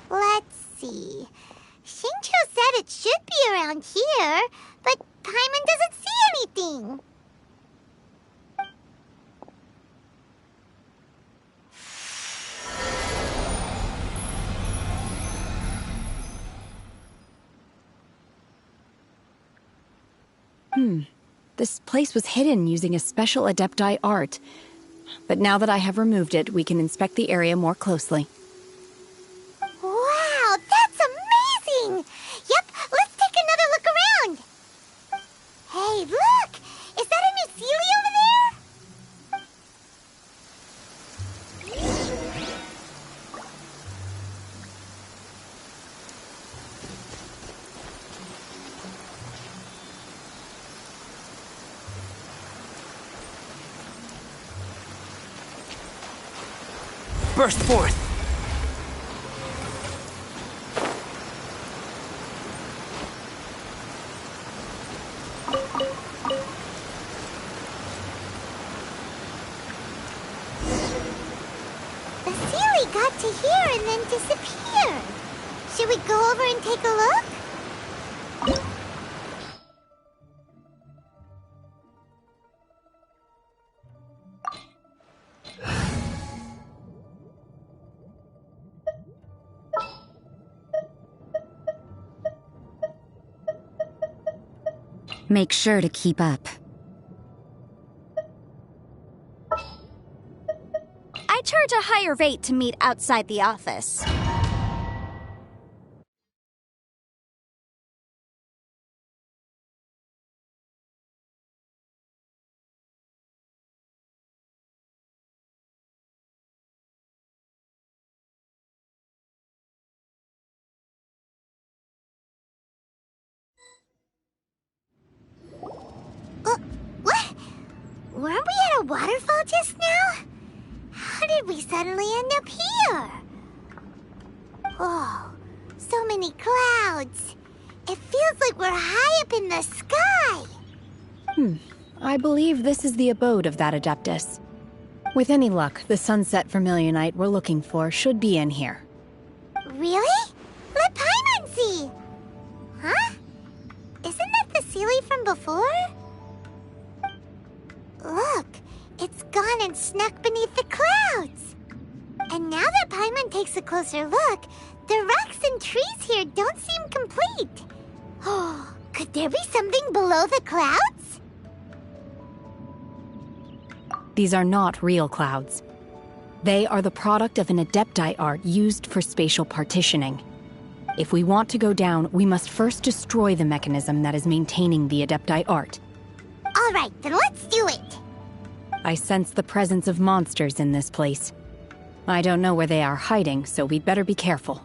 Let's see. Shincho said it should be around here, but Paimon doesn't see anything. This place was hidden using a special Adepti art. But now that I have removed it, we can inspect the area more closely. Wow, that's amazing! Yep, let's take another look around. Hey, look! Is that a new Sealy over there? Burst forth! The Sealy got to here and then disappeared. Should we go over and take a look? Make sure to keep up. I charge a higher rate to meet outside the office. What? Weren't we at a waterfall just now? How did we suddenly end up here? Whoa, so many clouds. It feels like we're high up in the sky. I believe this is the abode of that Adeptus. With any luck, the sunset vermilionite we're looking for should be in here. Really? Let Paimon see. Huh? Isn't that the Sealy from before? Look, it's gone and snuck beneath the clouds. And now that Paimon takes a closer look, the rocks and trees here don't seem complete. Oh, could there be something below the clouds? These are not real clouds. They are the product of an Adepti art used for spatial partitioning. If we want to go down, we must first destroy the mechanism that is maintaining the Adepti art. All right, then let's do it. I sense the presence of monsters in this place. I don't know where they are hiding, so we'd better be careful.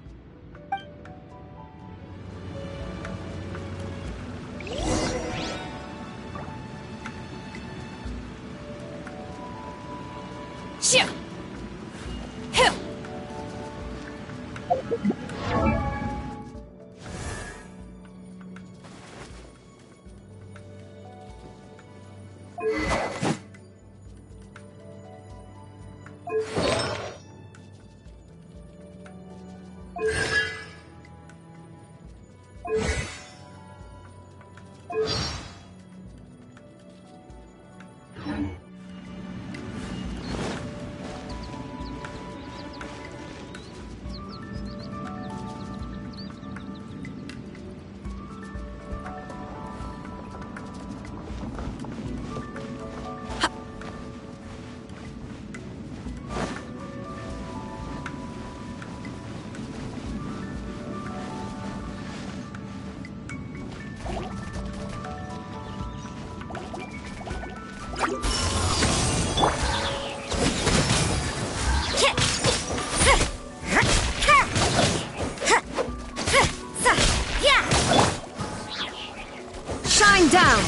Shine down!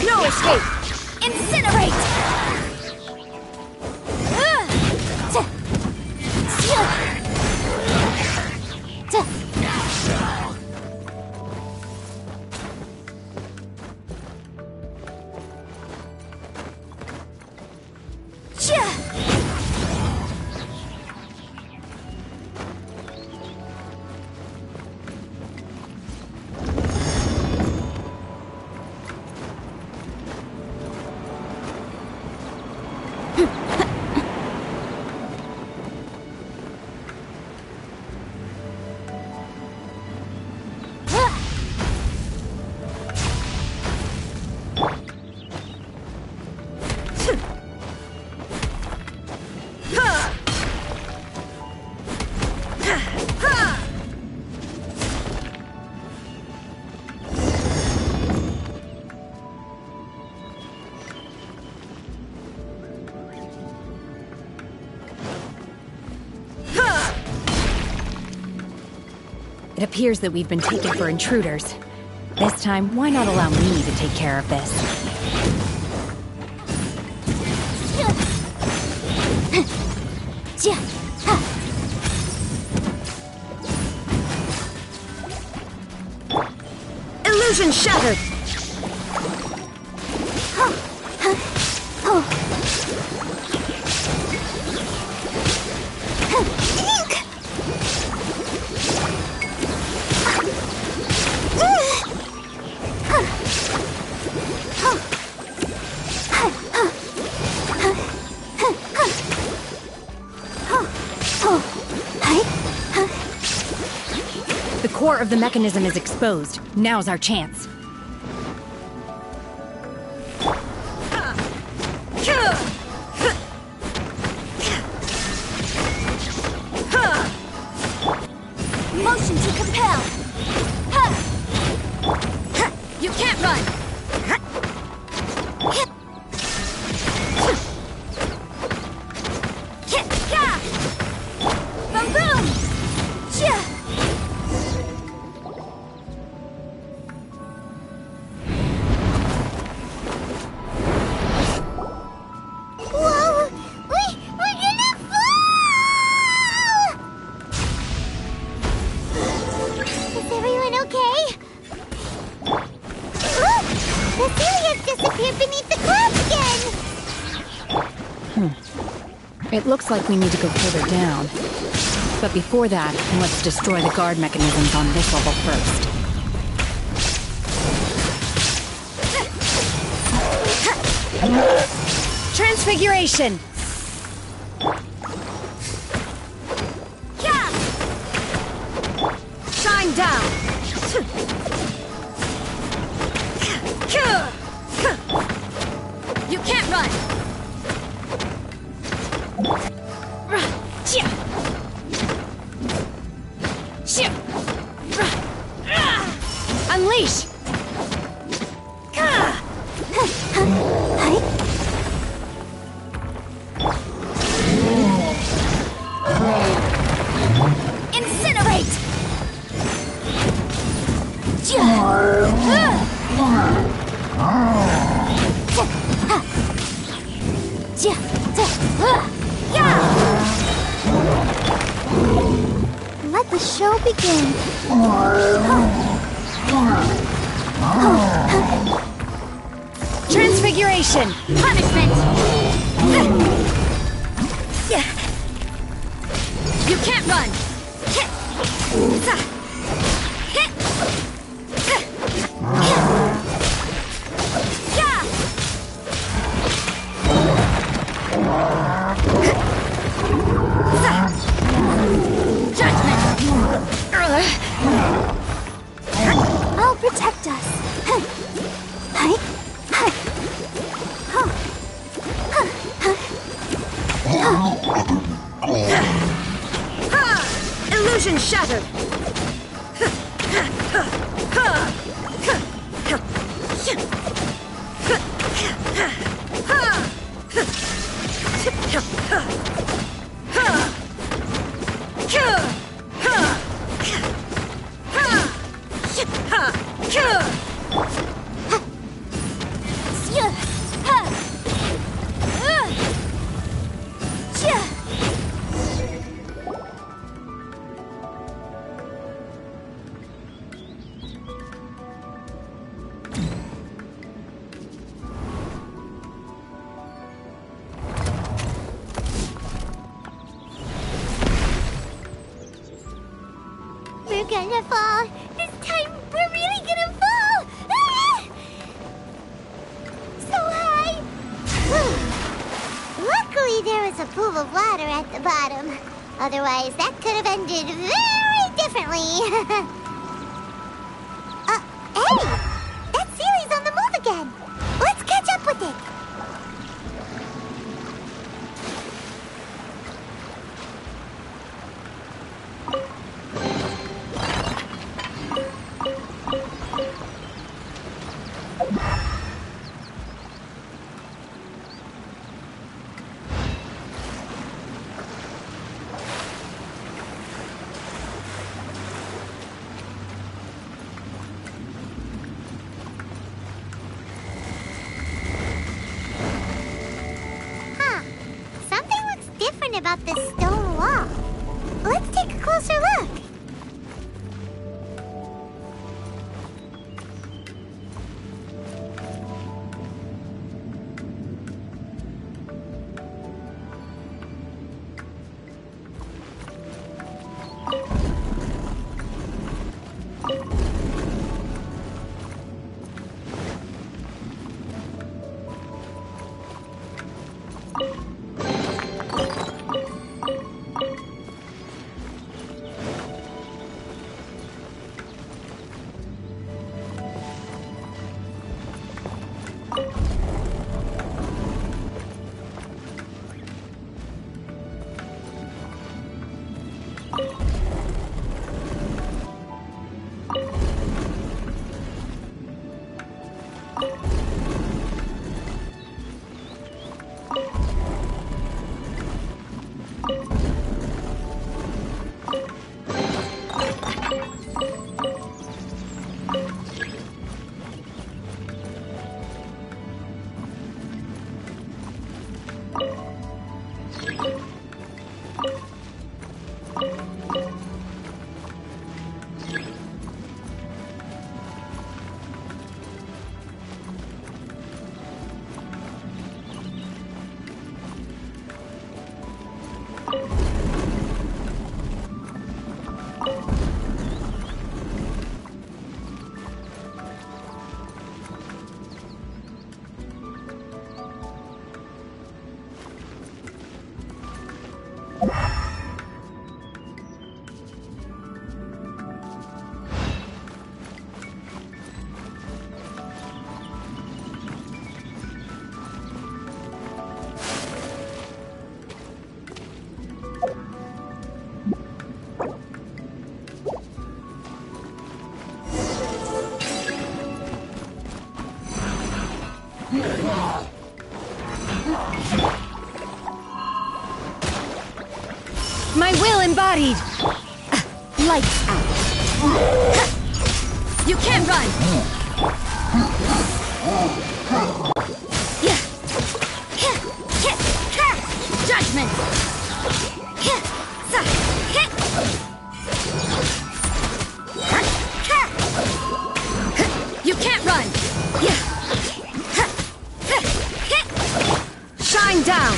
No escape! Incinerate! It appears that we've been taken for intruders. This time, why not allow me to take care of this? Illusion shattered! The core of the mechanism is exposed. Now's our chance. Motion to compel! You can't run! Boom boom! Whoa! We're gonna fall! Is everyone okay? Look! The Celia's disappeared beneath the clouds again! It looks like we need to go further down. But before that, I must destroy the guard mechanisms on this level first. Transfiguration! Shine down! You can't run! Unleash! Incinerate! Let the show begin. Transfiguration! Punishment! You can't run! I'll protect us. Illusion shattered! We're gonna fall. This time, we're really gonna fall. Ah! So high. Luckily, there was a pool of water at the bottom. Otherwise, that could have ended very differently. Hey! That Sealy's on the move again. Let's catch up with it. About this stone wall. Let's take a closer look. My will embodied! Lights out. You can't run! Judgment! You can't run! Shine down!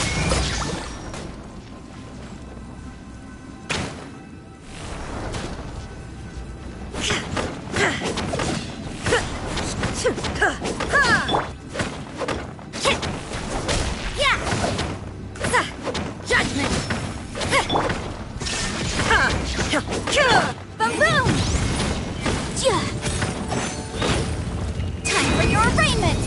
Judgment! Boom! Time for your arraignment!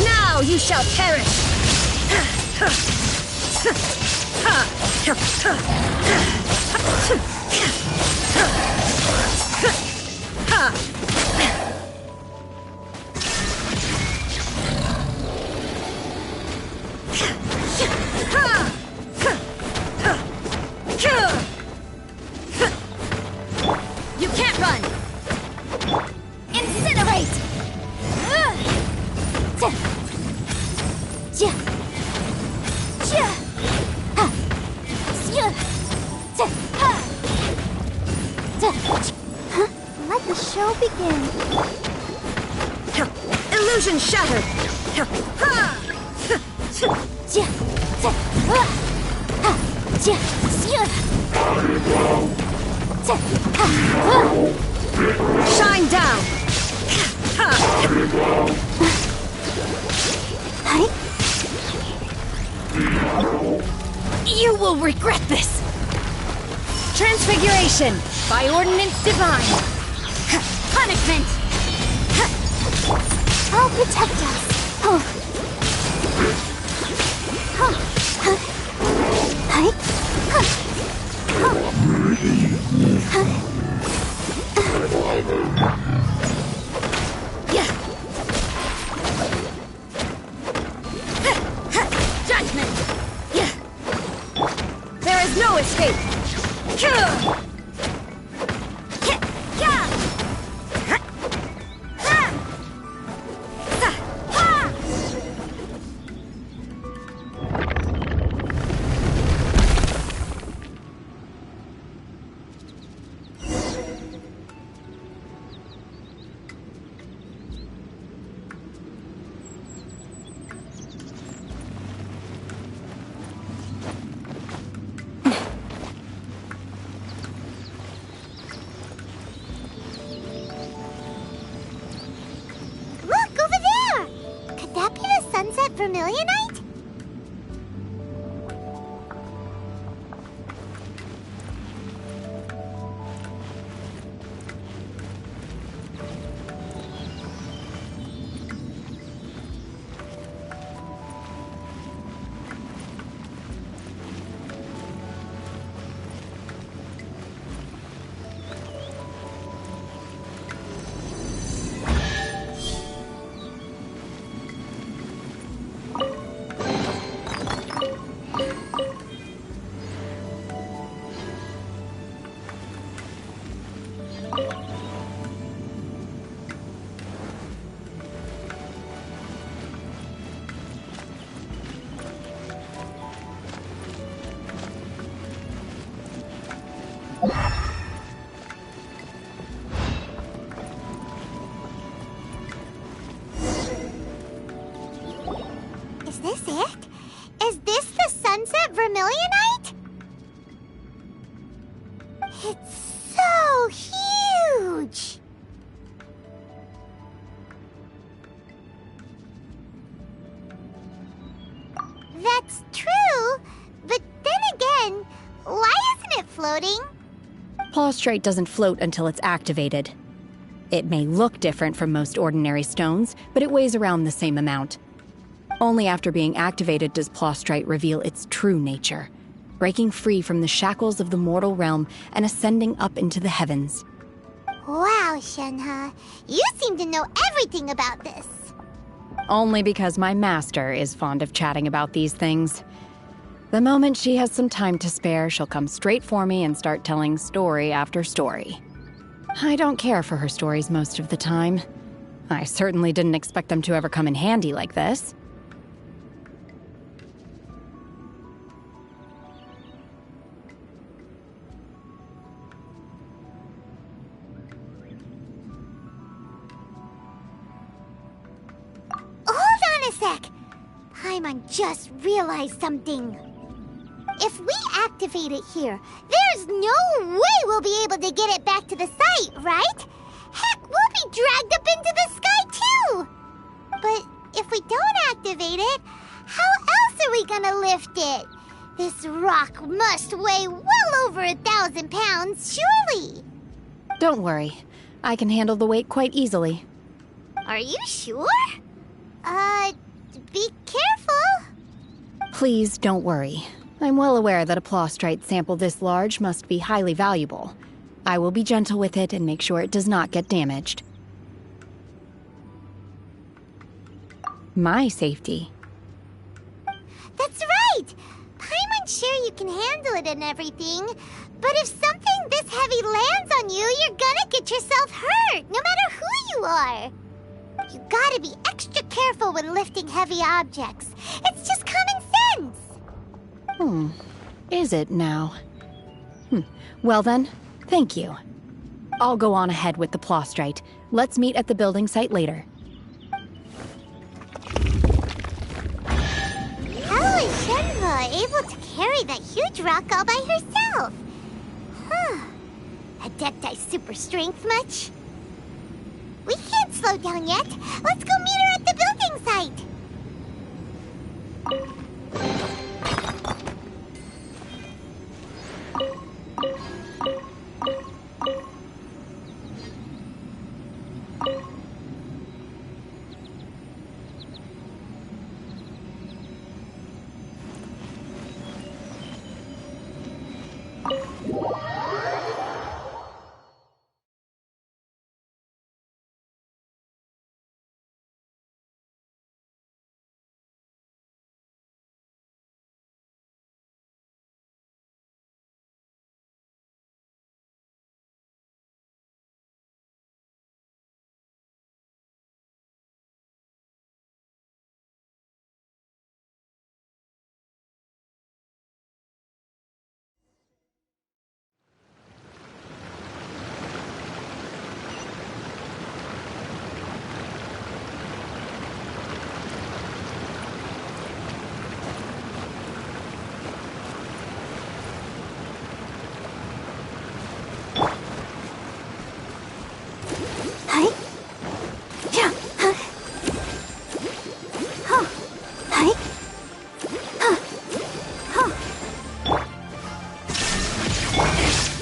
Now you shall perish! You can't run! Incinerate! Let the show begin. Illusion shattered! Shine down! You will regret this! Transfiguration by ordinance divine! Punishment! I'll protect us. Judgment! There is no escape! Look, over there! Could that be the sunset vermilionite? Is this it? Is this the sunset vermilionite? It's so huge! That's true, but then again, why isn't it floating? Plaustrite doesn't float until it's activated. It may look different from most ordinary stones, but it weighs around the same amount. Only after being activated does Plostrite reveal its true nature, breaking free from the shackles of the mortal realm and ascending up into the heavens. Wow, Shenhe. You seem to know everything about this. Only because my master is fond of chatting about these things. The moment she has some time to spare, she'll come straight for me and start telling story after story. I don't care for her stories most of the time. I certainly didn't expect them to ever come in handy like this. Hold on a sec! Paimon just realized something. If we activate it here, there's no way we'll be able to get it back to the site, right? Heck, we'll be dragged up into the sky too! But if we don't activate it, how else are we gonna lift it? This rock must weigh well over 1,000 pounds, surely! Don't worry. I can handle the weight quite easily. Are you sure? Be careful! Please don't worry. I'm well aware that a Plostrite sample this large must be highly valuable. I will be gentle with it and make sure it does not get damaged. My safety. That's right! Paimon's sure you can handle it and everything, but if something this heavy lands on you, you're gonna get yourself hurt, no matter who you are. You gotta be extra careful when lifting heavy objects. It's just common sense. Is it now? Well then, thank you. I'll go on ahead with the Plostrite. Let's meet at the building site later. How is Shenhe able to carry that huge rock all by herself? Adepti super strength much? We can't slow down yet. Let's go meet her at the building site.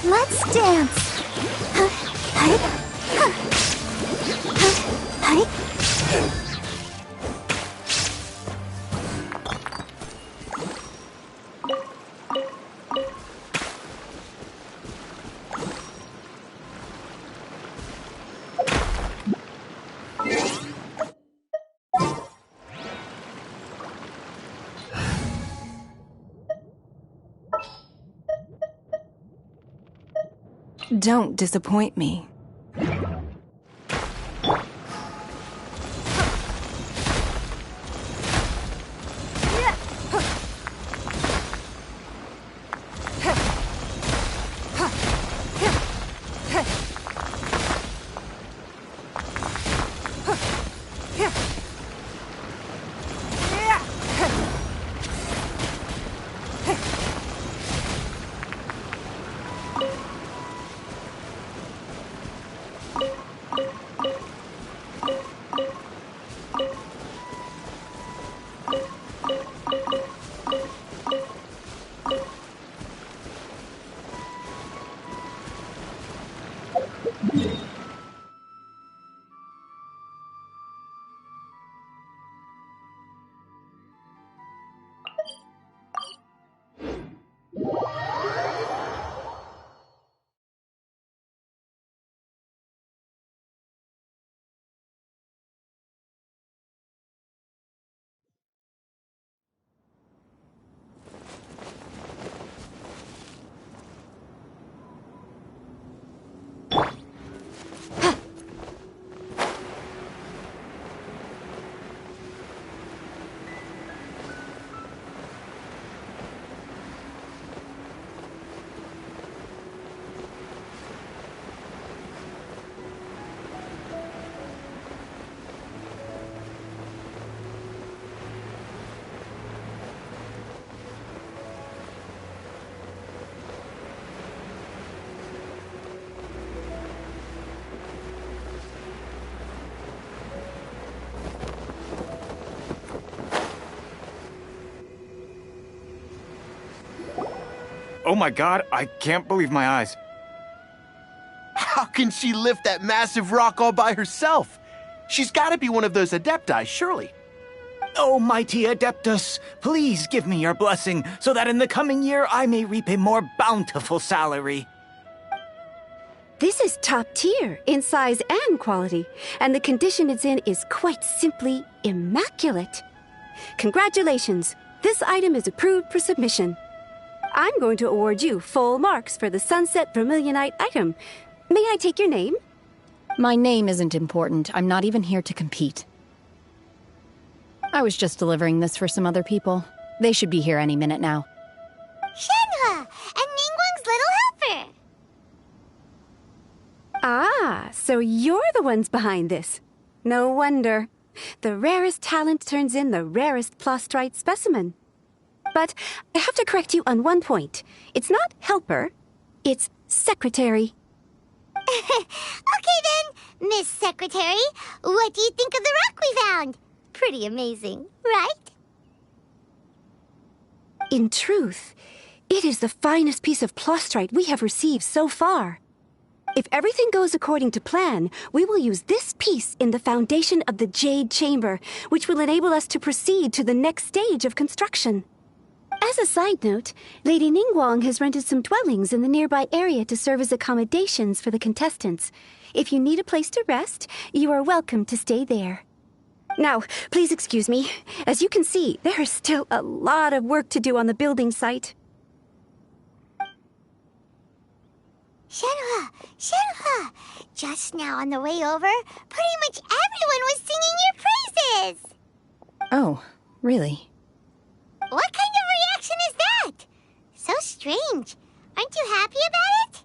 Let's dance. Don't disappoint me. Oh my god, I can't believe my eyes. How can she lift that massive rock all by herself? She's got to be one of those adepti, surely. Oh, mighty Adeptus, please give me your blessing so that in the coming year I may reap a more bountiful salary. This is top tier in size and quality, and the condition it's in is quite simply immaculate. Congratulations, this item is approved for submission. I'm going to award you full marks for the Sunset Vermilionite item. May I take your name? My name isn't important. I'm not even here to compete. I was just delivering this for some other people. They should be here any minute now. Shenhua, and Ningguang's little helper. Ah, so you're the ones behind this. No wonder. The rarest talent turns in the rarest Plostrite specimen. But I have to correct you on one point. It's not helper, it's secretary. Okay then, Miss Secretary, what do you think of the rock we found? Pretty amazing, right? In truth, it is the finest piece of Plostrite we have received so far. If everything goes according to plan, we will use this piece in the foundation of the Jade Chamber, which will enable us to proceed to the next stage of construction. As a side note, Lady Ningguang has rented some dwellings in the nearby area to serve as accommodations for the contestants. If you need a place to rest, you are welcome to stay there. Now, please excuse me. As you can see, there is still a lot of work to do on the building site. Shenhua, just now on the way over, pretty much everyone was singing your praises. Oh, really? What kind of reaction is that? So strange. Aren't you happy about it?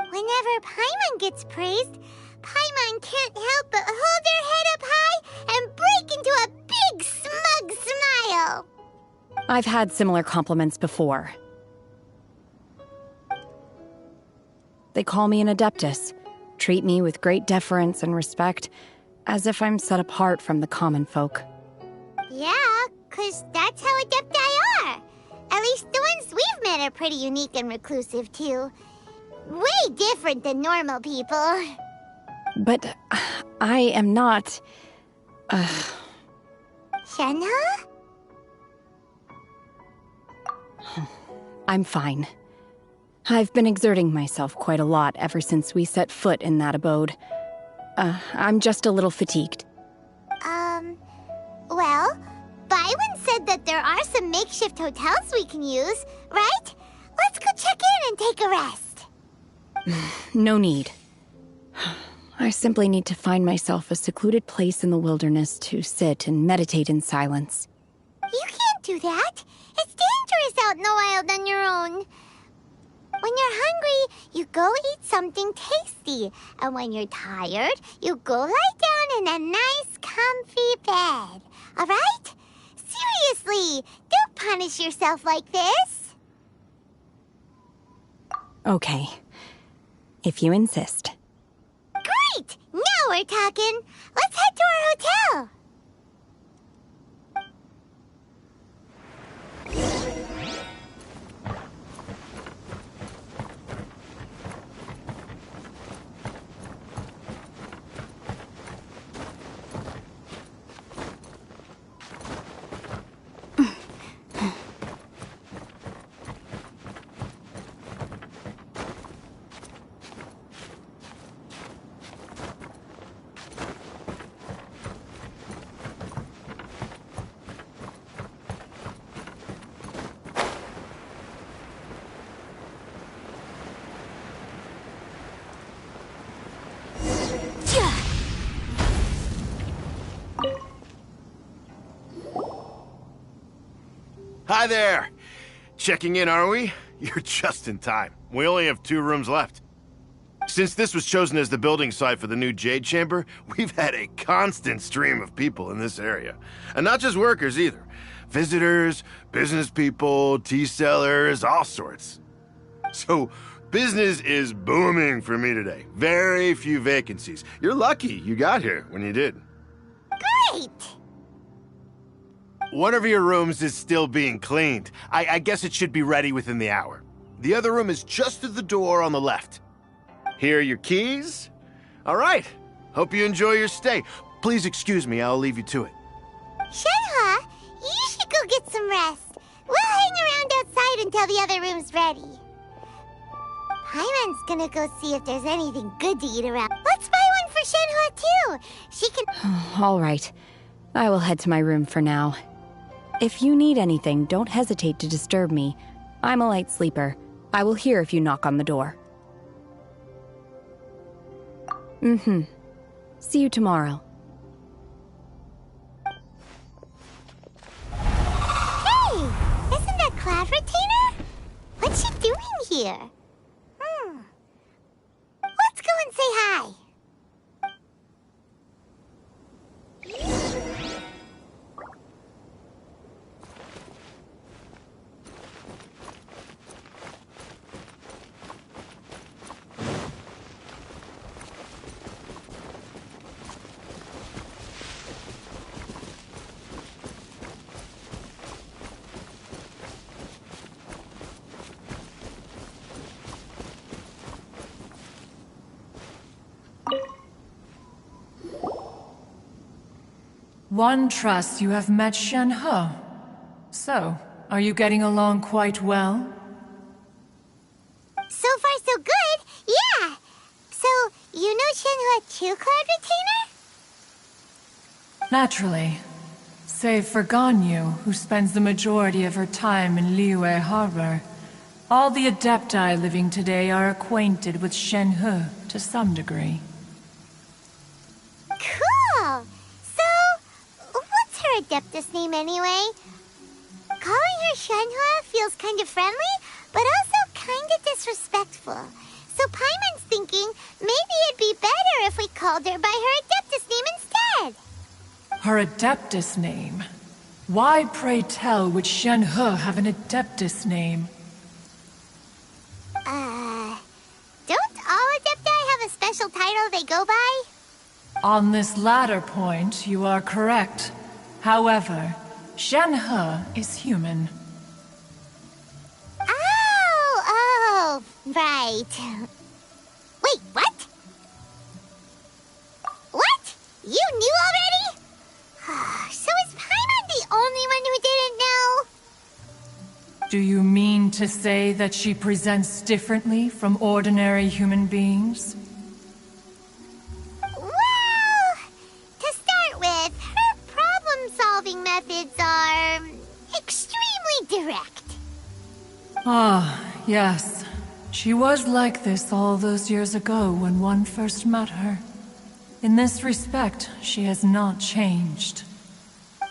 Whenever Paimon gets praised, Paimon can't help but hold her head up high and break into a big smug smile. I've had similar compliments before. They call me an Adeptus, treat me with great deference and respect, as if I'm set apart from the common folk. Yeah, 'cause that's how Adepti are. At least the ones we've met are pretty unique and reclusive, too. Way different than normal people. But I am not... Shenhua? I'm fine. I've been exerting myself quite a lot ever since we set foot in that abode. I'm just a little fatigued. Well, Byron said that there are some makeshift hotels we can use, right? Let's go check in and take a rest. No need. I simply need to find myself a secluded place in the wilderness to sit and meditate in silence. You can't do that. It's dangerous out in the wild on your own. When you're hungry, you go eat something tasty. And when you're tired, you go lie down in a nice, comfy bed. All right? Seriously, don't punish yourself like this. Okay. If you insist. Great! Now we're talking. Let's head to our hotel. Hi there! Checking in, are we? You're just in time. We only have 2 rooms left. Since this was chosen as the building site for the new Jade Chamber, we've had a constant stream of people in this area. And not just workers either. Visitors, business people, tea sellers, all sorts. So, business is booming for me today. Very few vacancies. You're lucky you got here when you did. Great! One of your rooms is still being cleaned. I guess it should be ready within the hour. The other room is just through the door on the left. Here are your keys. All right. Hope you enjoy your stay. Please excuse me, I'll leave you to it. Shenhua, you should go get some rest. We'll hang around outside until the other room's ready. Paimon's gonna go see if there's anything good to eat around. Let's buy one for Shenhua too. She can... All right. I will head to my room for now. If you need anything, don't hesitate to disturb me. I'm a light sleeper. I will hear if you knock on the door. See you tomorrow. Hey! Isn't that Cloud Retainer? What's she doing here? Let's go and say hi. One trusts you have met Shenhe. So, are you getting along quite well? So far, so good. Yeah. So, you know Shenhua too, Cloud Retainer? Naturally. Save for Ganyu, who spends the majority of her time in Liyue Harbor. All the Adepti living today are acquainted with Shenhe to some degree. Cool. So, what's her Adeptus name anyway? Calling her Shenhua feels kind of friendly, but also kind of disrespectful. So Paimon's thinking maybe it'd be better if we called her by her Adeptus name instead. Her Adeptus name? Why, pray tell, would Shenhe have an Adeptus name? Don't all Adepti have a special title they go by? On this latter point, you are correct. However, Shenhe is human. Oh, right. Wait, what? What? You knew already? So is Paimon the only one who didn't know? Do you mean to say that she presents differently from ordinary human beings? Well, to start with, her problem-solving methods are extremely direct. Ah, yes. She was like this all those years ago when one first met her. In this respect, she has not changed.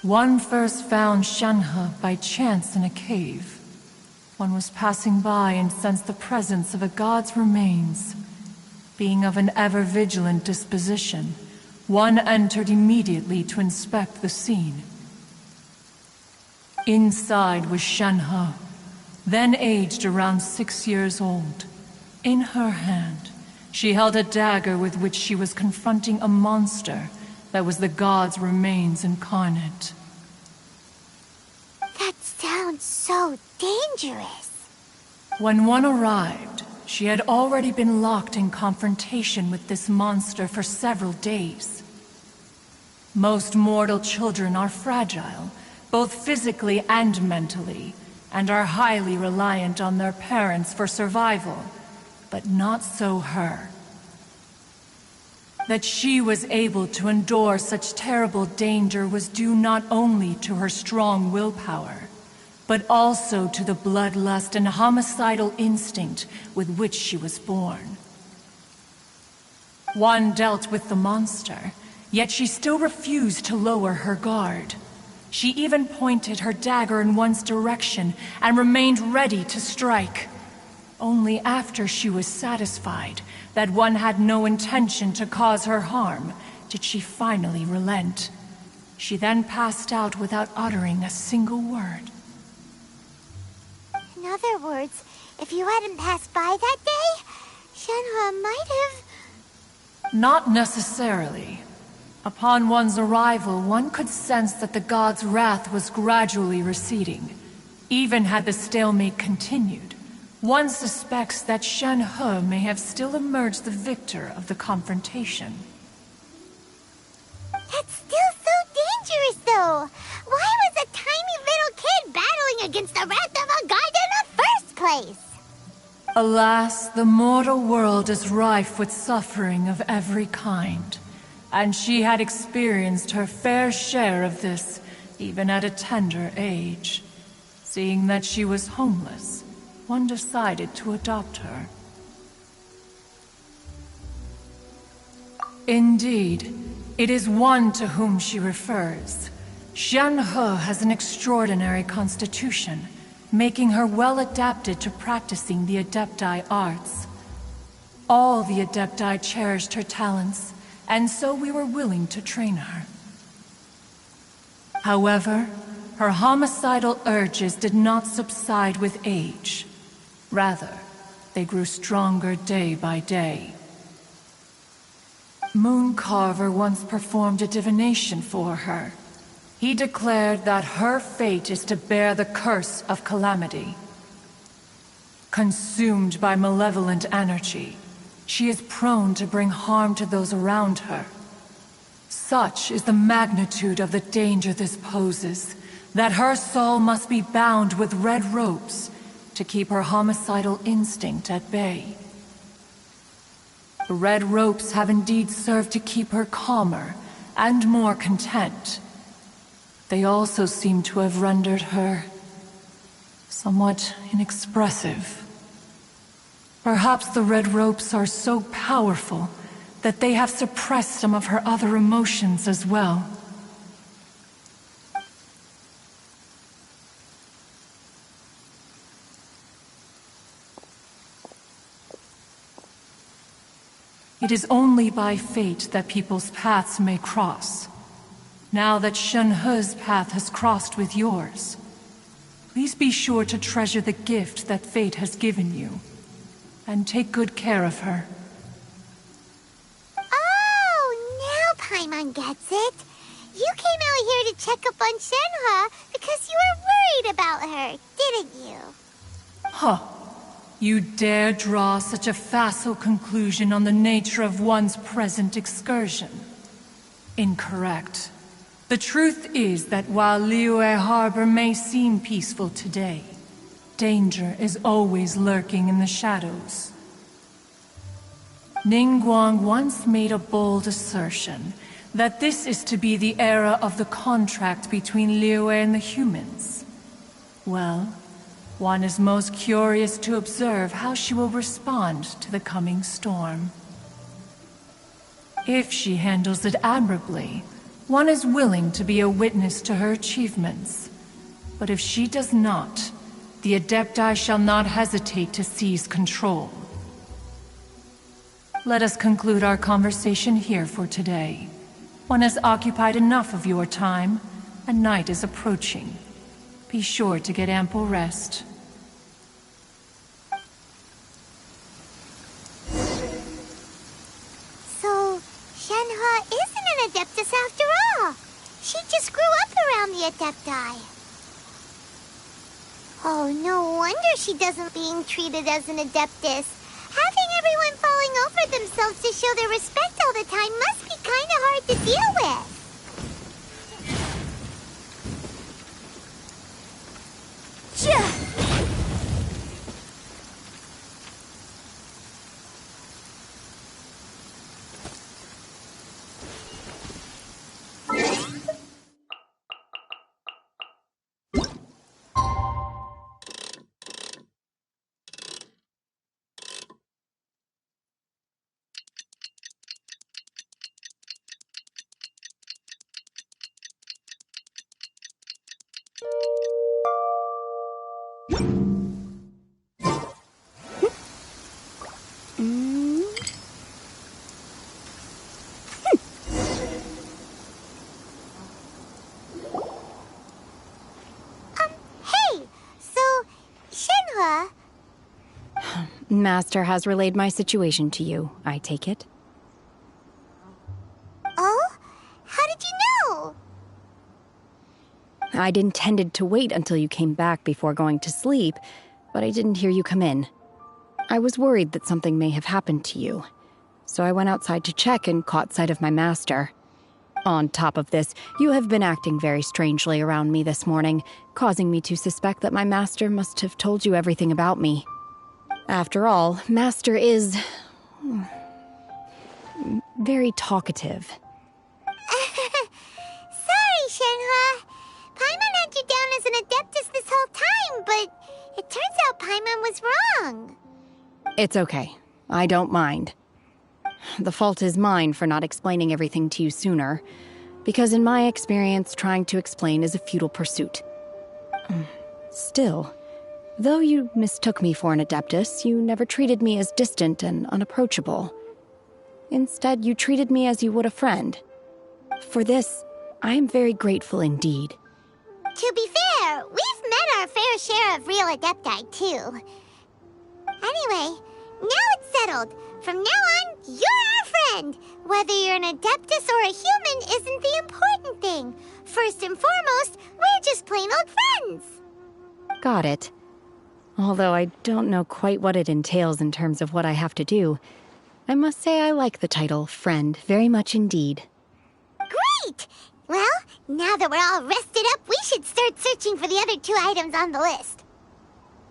One first found Shenhe by chance in a cave. One was passing by and sensed the presence of a god's remains. Being of an ever-vigilant disposition, one entered immediately to inspect the scene. Inside was Shenhe, then aged around 6 years old. In her hand, she held a dagger with which she was confronting a monster that was the god's remains incarnate. That sounds so dangerous. When one arrived, she had already been locked in confrontation with this monster for several days. Most mortal children are fragile, both physically and mentally, and are highly reliant on their parents for survival. But not so her. That she was able to endure such terrible danger was due not only to her strong willpower, but also to the bloodlust and homicidal instinct with which she was born. One dealt with the monster, yet she still refused to lower her guard. She even pointed her dagger in one's direction and remained ready to strike. Only after she was satisfied that one had no intention to cause her harm did she finally relent. She then passed out without uttering a single word. In other words, if you hadn't passed by that day, Shenhua might have... Not necessarily. Upon one's arrival, one could sense that the god's wrath was gradually receding. Even had the stalemate continued, one suspects that Shen He may have still emerged the victor of the confrontation. That's still so dangerous, though. Why was a tiny little kid battling against the wrath of a god in the first place? Alas, the mortal world is rife with suffering of every kind. And she had experienced her fair share of this, even at a tender age. Seeing that she was homeless, one decided to adopt her. Indeed, it is one to whom she refers. Shen He has an extraordinary constitution, making her well adapted to practicing the Adepti arts. All the Adepti cherished her talents, and so we were willing to train her. However, her homicidal urges did not subside with age. Rather, they grew stronger day by day. Mooncarver once performed a divination for her. He declared that her fate is to bear the curse of calamity. Consumed by malevolent energy, she is prone to bring harm to those around her. Such is the magnitude of the danger this poses, that her soul must be bound with red ropes to keep her homicidal instinct at bay. The red ropes have indeed served to keep her calmer and more content. They also seem to have rendered her somewhat inexpressive. Perhaps the red ropes are so powerful that they have suppressed some of her other emotions as well. It is only by fate that people's paths may cross. Now that Shen He's path has crossed with yours, please be sure to treasure the gift that fate has given you, and take good care of her. Oh, now Paimon gets it. You came out here to check up on Shenhe because you were worried about her, didn't you? Huh. You dare draw such a facile conclusion on the nature of one's present excursion? Incorrect. The truth is that while Liyue Harbor may seem peaceful today, danger is always lurking in the shadows. Ningguang once made a bold assertion that this is to be the era of the contract between Liyue and the humans. Well, one is most curious to observe how she will respond to the coming storm. If she handles it admirably, one is willing to be a witness to her achievements. But if she does not, the Adepti shall not hesitate to seize control. Let us conclude our conversation here for today. One has occupied enough of your time, and night is approaching. Be sure to get ample rest. So, Shenhe isn't an Adeptus after all. She just grew up around the Adepti. Oh, no wonder she doesn't being treated as an Adeptus. Having everyone falling over themselves to show their respect all the time must be kinda hard to deal with. Hey, so, Shenhe... Master has relayed my situation to you, I take it. Oh? I'd intended to wait until you came back before going to sleep, but I didn't hear you come in. I was worried that something may have happened to you, so I went outside to check and caught sight of my master. On top of this, you have been acting very strangely around me this morning, causing me to suspect that my master must have told you everything about me. After all, Master is very talkative. Sorry, Shenhua. Paimon had you down as an Adeptus this whole time, but it turns out Paimon was wrong. It's okay. I don't mind. The fault is mine for not explaining everything to you sooner, because in my experience, trying to explain is a futile pursuit. Still, though you mistook me for an Adeptus, you never treated me as distant and unapproachable. Instead, you treated me as you would a friend. For this, I am very grateful indeed. To be fair, we've met our fair share of real Adepti, too. Anyway, now it's settled. From now on, you're our friend. Whether you're an Adeptus or a human isn't the important thing. First and foremost, we're just plain old friends. Got it. Although I don't know quite what it entails in terms of what I have to do, I must say I like the title Friend very much indeed. Great! Well, now that we're all rested up, we should start searching for the other 2 items on the list.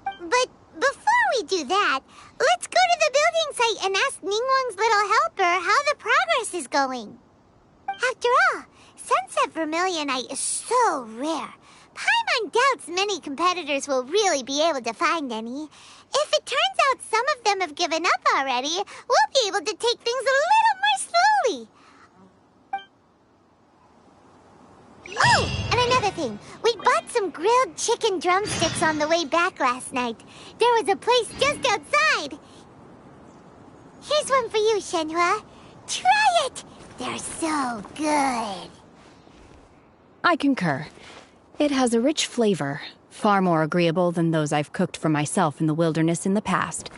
But before we do that, let's go to the building site and ask Ningguang's little helper how the progress is going. After all, Sunset Vermilionite is so rare. Paimon doubts many competitors will really be able to find any. If it turns out some of them have given up already, we'll be able to take things a little more slowly. Oh, and another thing. We bought some grilled chicken drumsticks on the way back last night. There was a place just outside. Here's one for you, Shenhua. Try it! They're so good. I concur. It has a rich flavor, far more agreeable than those I've cooked for myself in the wilderness in the past.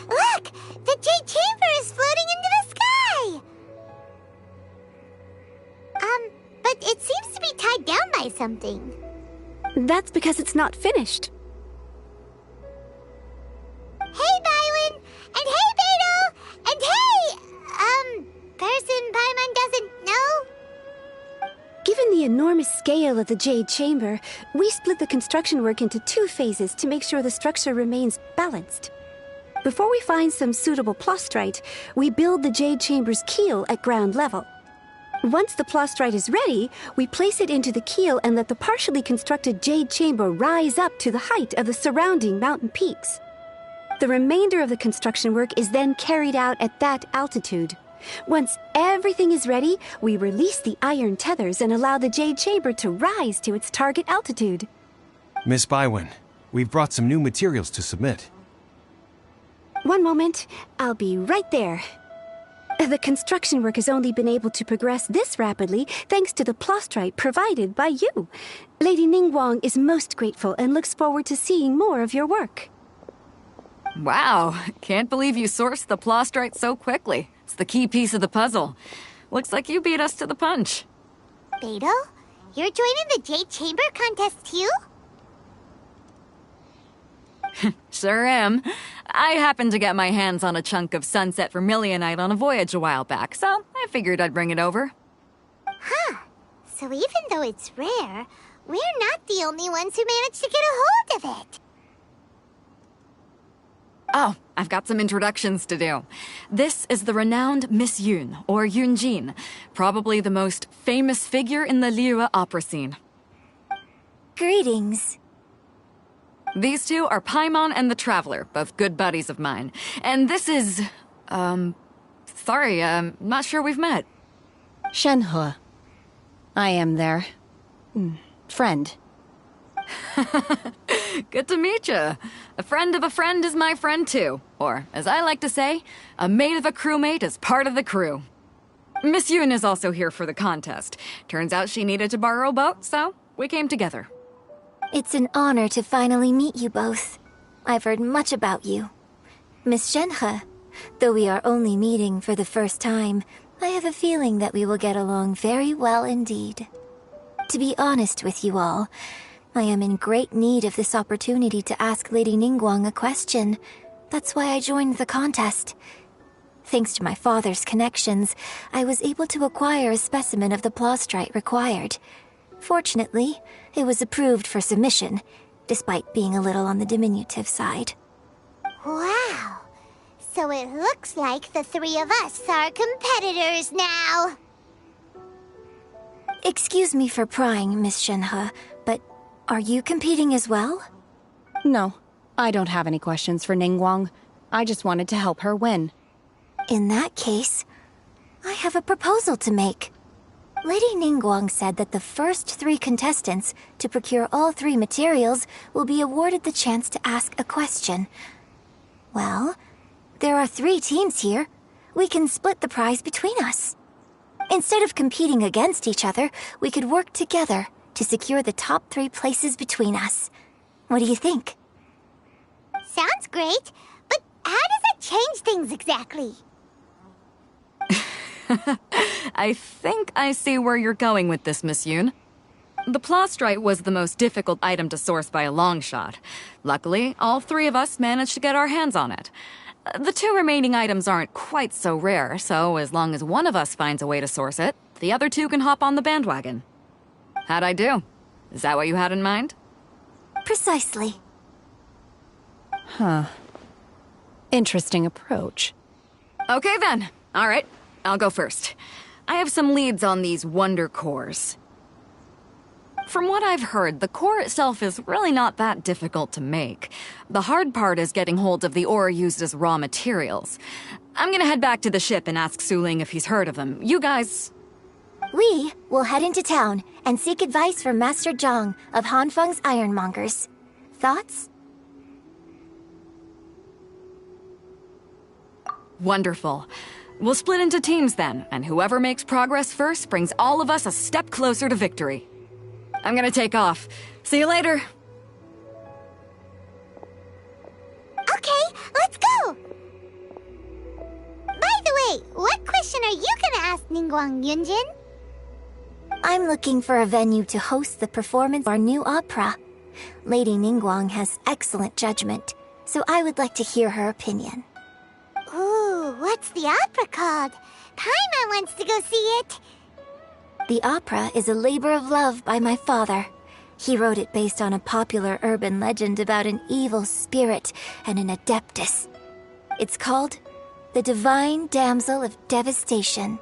Look! The Jade Chamber is floating into the sky! But it seems to be tied down by something. That's because it's not finished. Hey, Bywin! And hey, Beidou! And hey, person Paimon doesn't know? Given the enormous scale of the Jade Chamber, we split the construction work into 2 phases to make sure the structure remains balanced. Before we find some suitable plastrite, we build the Jade Chamber's keel at ground level. Once the plastrite is ready, we place it into the keel and let the partially constructed Jade Chamber rise up to the height of the surrounding mountain peaks. The remainder of the construction work is then carried out at that altitude. Once everything is ready, we release the iron tethers and allow the Jade Chamber to rise to its target altitude. Miss Bywin, we've brought some new materials to submit. One moment, I'll be right there. The construction work has only been able to progress this rapidly thanks to the plastrite provided by you. Lady Ningguang is most grateful and looks forward to seeing more of your work. Wow, can't believe you sourced the plastrite so quickly. It's the key piece of the puzzle. Looks like you beat us to the punch. Beidou, you're joining the Jade Chamber contest too? Sure am. I happened to get my hands on a chunk of Sunset Vermilionite on a voyage a while back, so I figured I'd bring it over. Huh. So even though it's rare, we're not the only ones who managed to get a hold of it. Oh, I've got some introductions to do. This is the renowned Miss Yun, or Yunjin, probably the most famous figure in the Liyue opera scene. Greetings. These 2 are Paimon and the Traveler, both good buddies of mine. And this is, Sorry, not sure we've met. Shenhe. I am their friend. Good to meet you. A friend of a friend is my friend too. Or, as I like to say, a mate of a crewmate is part of the crew. Miss Yoon is also here for the contest. Turns out she needed to borrow a boat, so we came together. It's an honor to finally meet you both. I've heard much about you. Miss Shenhe, though we are only meeting for the first time, I have a feeling that we will get along very well indeed. To be honest with you all, I am in great need of this opportunity to ask Lady Ningguang a question. That's why I joined the contest. Thanks to my father's connections, I was able to acquire a specimen of the plostrite required. Fortunately, it was approved for submission, despite being a little on the diminutive side. Wow. So it looks like the three of us are competitors now. Excuse me for prying, Miss Shenhe, but are you competing as well? No, I don't have any questions for Ningguang. I just wanted to help her win. In that case, I have a proposal to make. Lady Ningguang said that the first 3 contestants to procure all 3 materials will be awarded the chance to ask a question. Well, there are 3 teams here. We can split the prize between us. Instead of competing against each other, we could work together to secure the top 3 places between us. What do you think? Sounds great, but how does it change things exactly? I think I see where you're going with this, Miss Yoon. The plostrite was the most difficult item to source by a long shot. Luckily, all 3 of us managed to get our hands on it. The 2 remaining items aren't quite so rare, so as long as one of us finds a way to source it, the other 2 can hop on the bandwagon. How'd I do? Is that what you had in mind? Precisely. Huh. Interesting approach. Okay then. All right. I'll go first. I have some leads on these wonder cores. From what I've heard, the core itself is really not that difficult to make. The hard part is getting hold of the ore used as raw materials. I'm gonna head back to the ship and ask Su Ling if he's heard of them. You guys... We will head into town and seek advice from Master Zhang of Hanfeng's Ironmongers. Thoughts? Wonderful. We'll split into teams then, and whoever makes progress first brings all of us a step closer to victory. I'm gonna take off. See you later. Okay, let's go! By the way, what question are you gonna ask Ningguang, Yunjin? I'm looking for a venue to host the performance of our new opera. Lady Ningguang has excellent judgment, so I would like to hear her opinion. Ooh, what's the opera called? Paimon wants to go see it. The opera is a labor of love by my father. He wrote it based on a popular urban legend about an evil spirit and an adeptus. It's called The Divine Damsel of Devastation.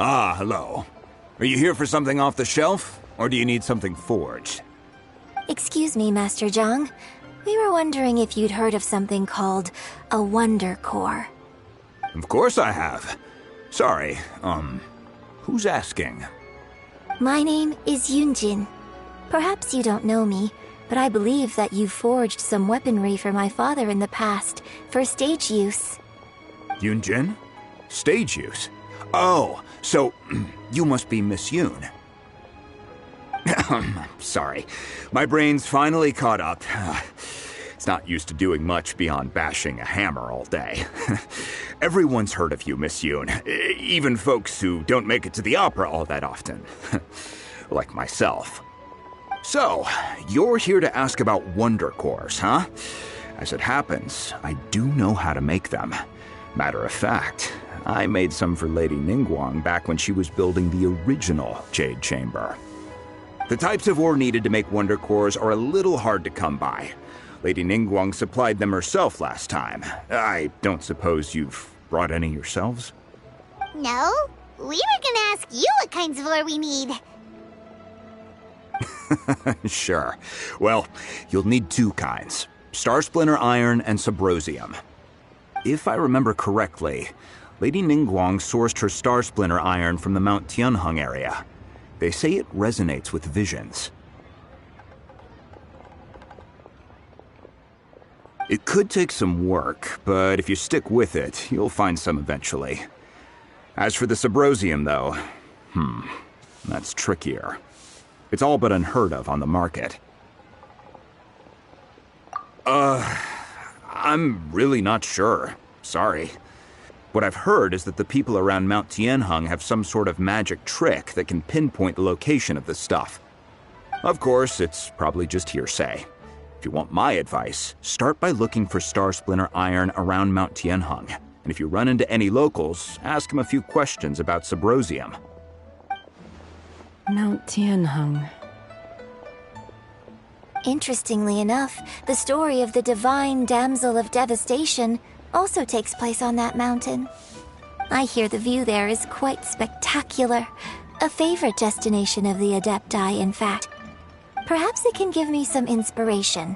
Ah, hello. Are you here for something off the shelf, or do you need something forged? Excuse me, Master Zhang. We were wondering if you'd heard of something called a Wonder Core. Of course I have. Sorry, who's asking? My name is Yunjin. Perhaps you don't know me, but I believe that you forged some weaponry for my father in the past, for stage use. Yunjin? Stage use? Oh, so you must be Miss Yoon. Sorry. My brain's finally caught up. It's not used to doing much beyond bashing a hammer all day. Everyone's heard of you, Miss Yoon. Even folks who don't make it to the opera all that often. Like myself. So, you're here to ask about wonder cores, huh? As it happens, I do know how to make them. Matter of fact, I made some for Lady Ningguang back when she was building the original Jade Chamber. The types of ore needed to make wonder cores are a little hard to come by. Lady Ningguang supplied them herself last time. I don't suppose you've brought any yourselves? No, we were gonna ask you what kinds of ore we need. Sure. Well, you'll need two kinds. Star Splinter Iron and Subrosium. If I remember correctly, Lady Ningguang sourced her Star Splinter Iron from the Mount Tianheng area. They say it resonates with visions. It could take some work, but if you stick with it, you'll find some eventually. As for the Subrosium, though, that's trickier. It's all but unheard of on the market. I'm really not sure. Sorry. What I've heard is that the people around Mount Tianheng have some sort of magic trick that can pinpoint the location of the stuff. Of course, it's probably just hearsay. If you want my advice, start by looking for Star Splinter Iron around Mount Tianheng. And if you run into any locals, ask them a few questions about Subrosium. Mount Tianheng. Interestingly enough, the story of the divine damsel of devastation also takes place on that mountain. I hear the view there is quite spectacular. A favorite destination of the Adepti, in fact. Perhaps it can give me some inspiration.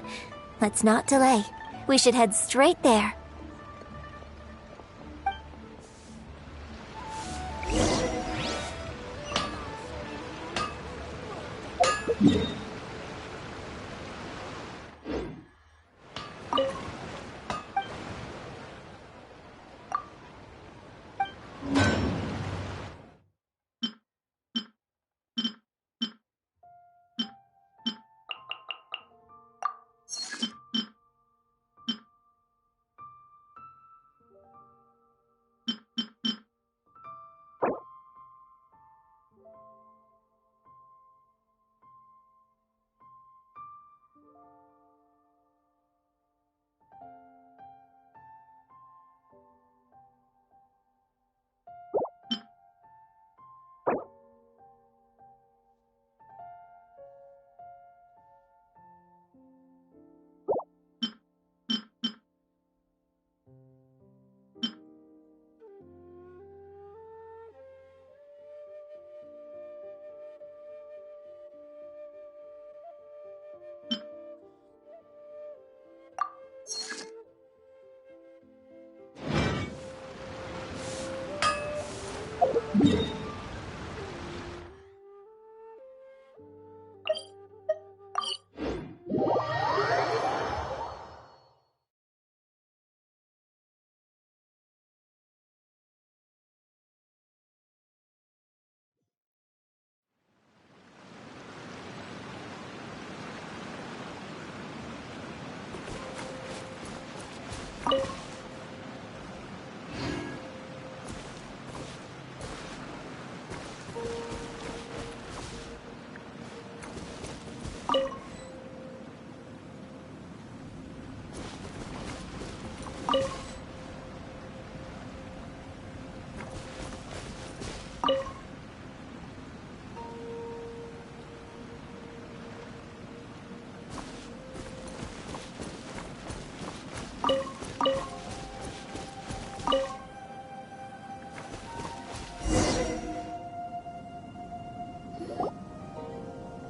Let's not delay. We should head straight there.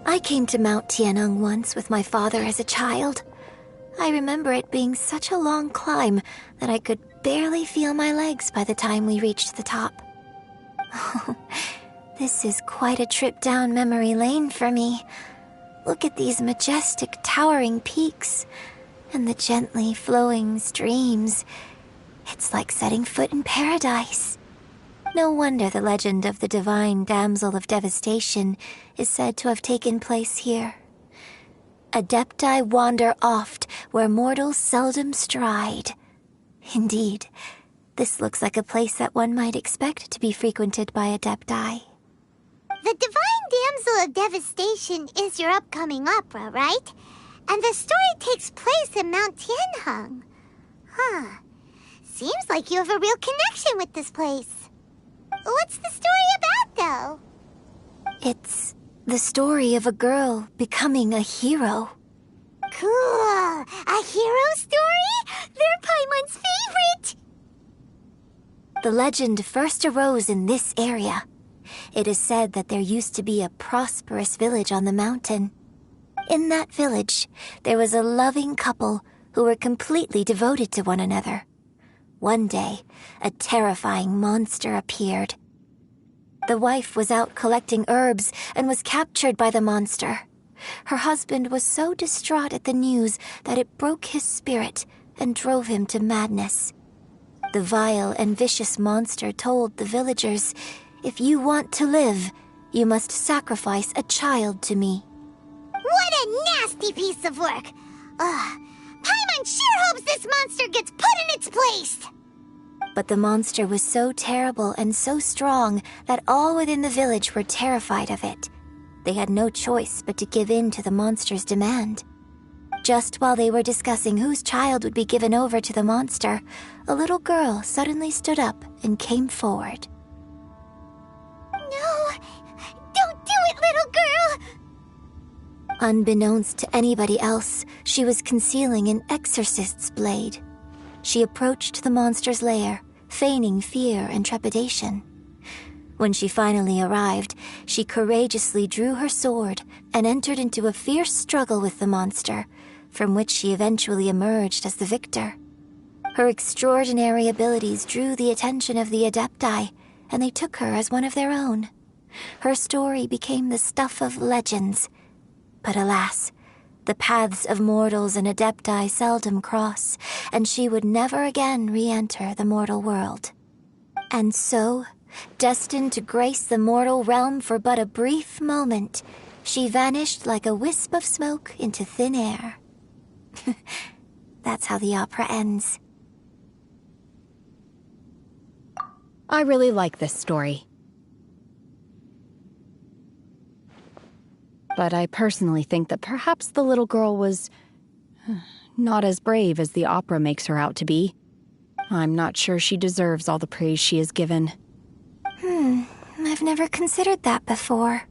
I came to Mount Tianheng once with my father as a child. I remember it being such a long climb that I could barely feel my legs by the time we reached the top. This is quite a trip down memory lane for me. Look at these majestic, towering peaks and the gently flowing streams. It's like setting foot in paradise. No wonder the legend of the divine damsel of devastation is said to have taken place here. Adepti wander oft where mortals seldom stride. Indeed, this looks like a place that one might expect to be frequented by Adepti. The Divine Damsel of Devastation is your upcoming opera, right? And the story takes place in Mount Tianheng. Huh. Seems like you have a real connection with this place. What's the story about, though? It's the story of a girl becoming a hero. Cool! A hero story? They're Paimon's favorite! The legend first arose in this area. It is said that there used to be a prosperous village on the mountain. In that village, there was a loving couple who were completely devoted to one another. One day, a terrifying monster appeared. The wife was out collecting herbs and was captured by the monster. Her husband was so distraught at the news that it broke his spirit and drove him to madness. The vile and vicious monster told the villagers, "If you want to live, you must sacrifice a child to me." What a nasty piece of work! Paimon sure hopes this monster gets put in its place! But the monster was so terrible and so strong that all within the village were terrified of it. They had no choice but to give in to the monster's demand. Just while they were discussing whose child would be given over to the monster, a little girl suddenly stood up and came forward. No! Don't do it, little girl! Unbeknownst to anybody else, she was concealing an exorcist's blade. She approached the monster's lair, feigning fear and trepidation. When she finally arrived, she courageously drew her sword and entered into a fierce struggle with the monster, from which she eventually emerged as the victor. Her extraordinary abilities drew the attention of the Adepti, and they took her as one of their own. Her story became the stuff of legends. But alas, the paths of mortals and Adepti seldom cross, and she would never again re-enter the mortal world. And so, destined to grace the mortal realm for but a brief moment, she vanished like a wisp of smoke into thin air. That's how the opera ends. I really like this story. But I personally think that perhaps the little girl was not as brave as the opera makes her out to be. I'm not sure she deserves all the praise she is given. I've never considered that before.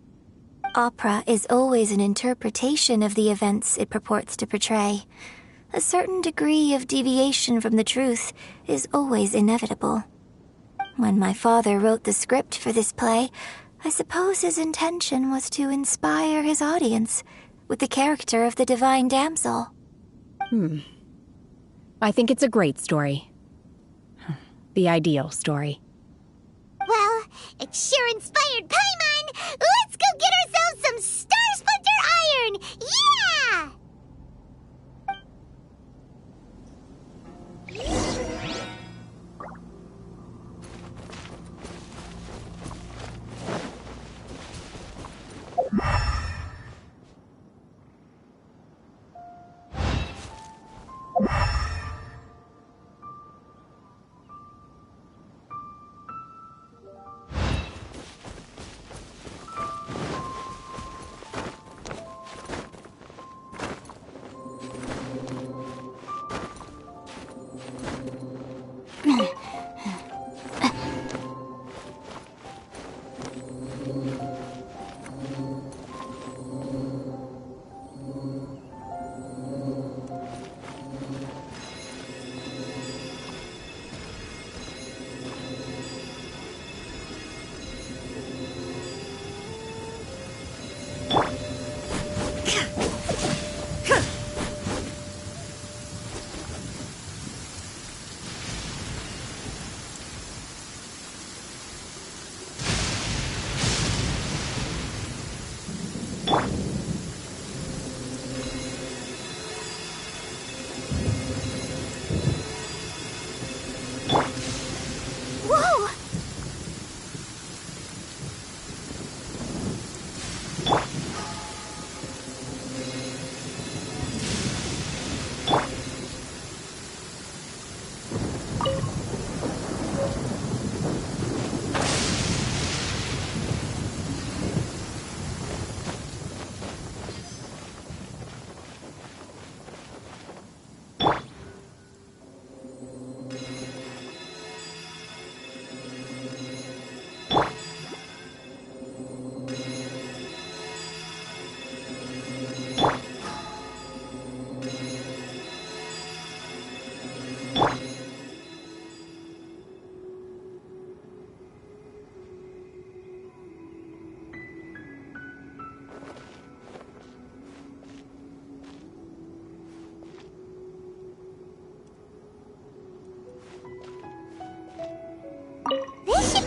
Opera is always an interpretation of the events it purports to portray. A certain degree of deviation from the truth is always inevitable. When my father wrote the script for this play, I suppose his intention was to inspire his audience with the character of the divine damsel. I think it's a great story. The ideal story. Well, it sure inspired Paimon! Let's go get ourselves some Star Splinter Iron! Yeah!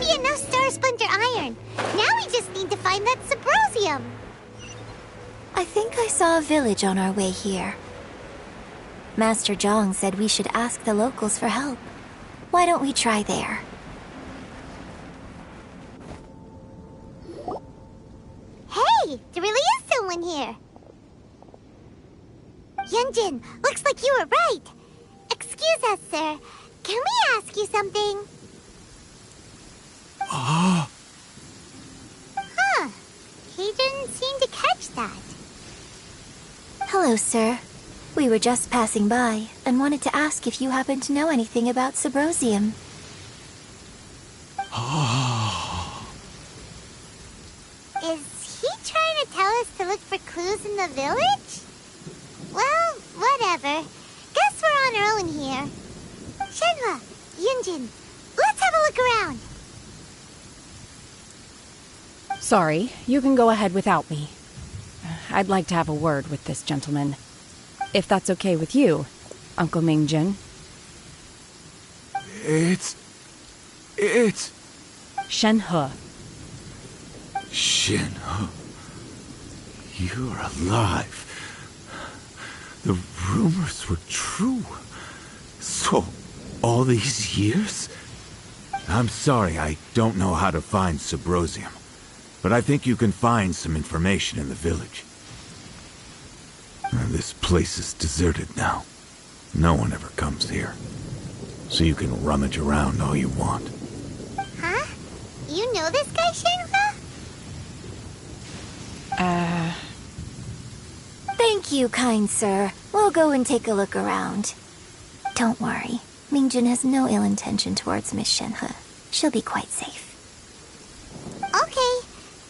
be enough Star Splinter iron. Now we just need to find that Subrosium. I think I saw a village on our way here. Master Zhang said we should ask the locals for help. Why don't we try there? Hey, there really is someone here. Yunjin, looks like you were right. Excuse us, sir. Can we ask you something? Huh. He didn't seem to catch that. Hello, sir. We were just passing by and wanted to ask if you happen to know anything about Subrosium. Is he trying to tell us to look for clues in the village? Well, whatever. Guess we're on our own here. Shenhua, Yunjin, let's have a look around. Sorry, you can go ahead without me. I'd like to have a word with this gentleman. If that's okay with you, Uncle Mingjin. It's... Shenhe. Shenhe. You're alive. The rumors were true. So, all these years? I'm sorry, I don't know how to find Subrosium. But I think you can find some information in the village. This place is deserted now. No one ever comes here. So you can rummage around all you want. Huh? You know this guy, Shenhua? Thank you, kind sir. We'll go and take a look around. Don't worry. Mingjin has no ill intention towards Miss Shenhe. She'll be quite safe. Okay,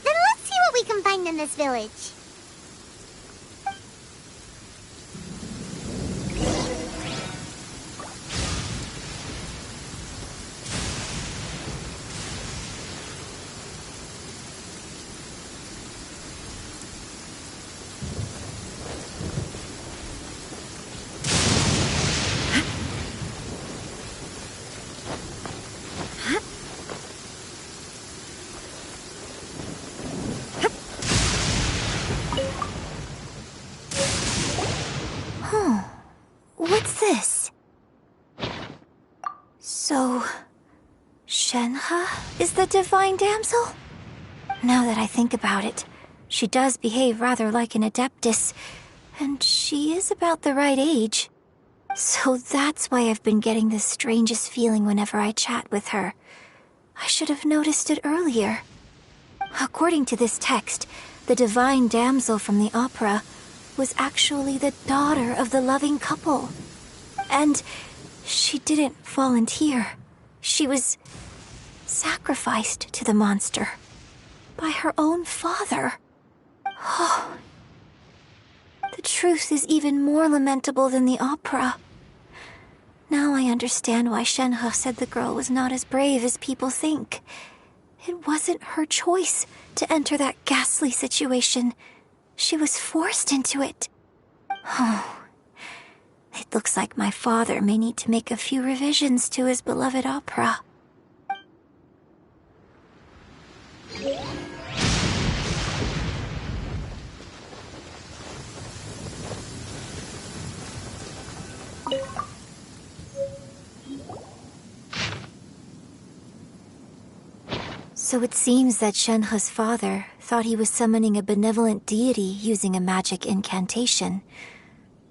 then let's see what we can find in this village. What's this? So, Shenhe is the divine damsel? Now that I think about it, she does behave rather like an adeptus, and she is about the right age. So that's why I've been getting the strangest feeling whenever I chat with her. I should have noticed it earlier. According to this text, the divine damsel from the opera was actually the daughter of the loving couple. And she didn't volunteer. She was sacrificed to the monster by her own father. Oh, the truth is even more lamentable than the opera. Now I understand why Shenhe said the girl was not as brave as people think. It wasn't her choice to enter that ghastly situation. She was forced into it. Oh, it looks like my father may need to make a few revisions to his beloved opera. So it seems that Shenhe's father thought he was summoning a benevolent deity using a magic incantation.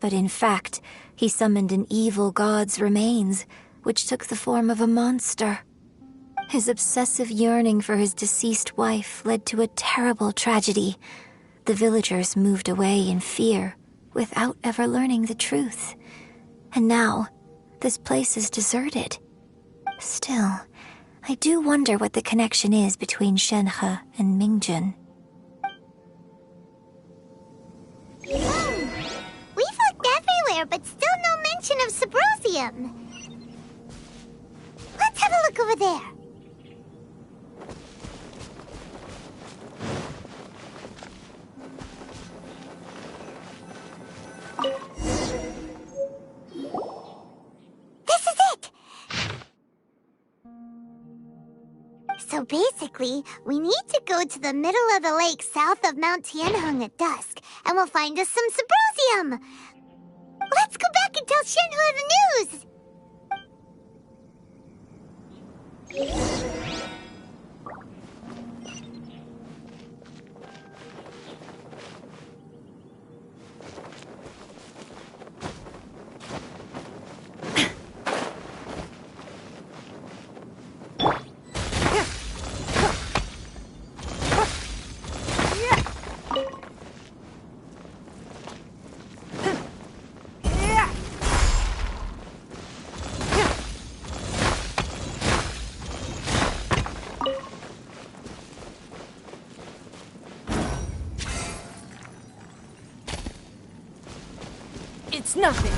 But in fact, he summoned an evil god's remains, which took the form of a monster. His obsessive yearning for his deceased wife led to a terrible tragedy. The villagers moved away in fear, without ever learning the truth. And now, this place is deserted. Still, I do wonder what the connection is between Shenhe and Mingjin. We've looked everywhere, but still no mention of Subrosium. Let's have a look over there. This is it! So basically, we need to go to the middle of the lake south of Mount Tianheng at dusk, and we'll find us some Symposium. Let's go back and tell Shenhua the news! It's nothing.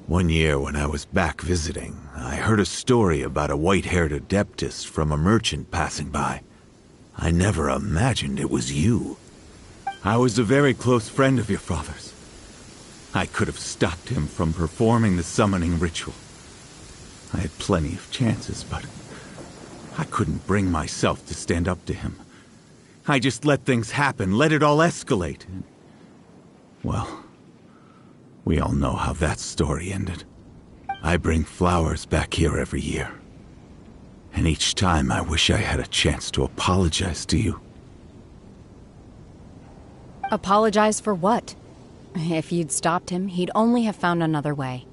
One year when I was back visiting, I heard a story about a white-haired adeptus from a merchant passing by. I never imagined it was you. I was a very close friend of your father's. I could have stopped him from performing the summoning ritual. I had plenty of chances, but I couldn't bring myself to stand up to him. I just let things happen, let it all escalate. Well, we all know how that story ended. I bring flowers back here every year. And each time I wish I had a chance to apologize to you. Apologize for what? If you'd stopped him, he'd only have found another way.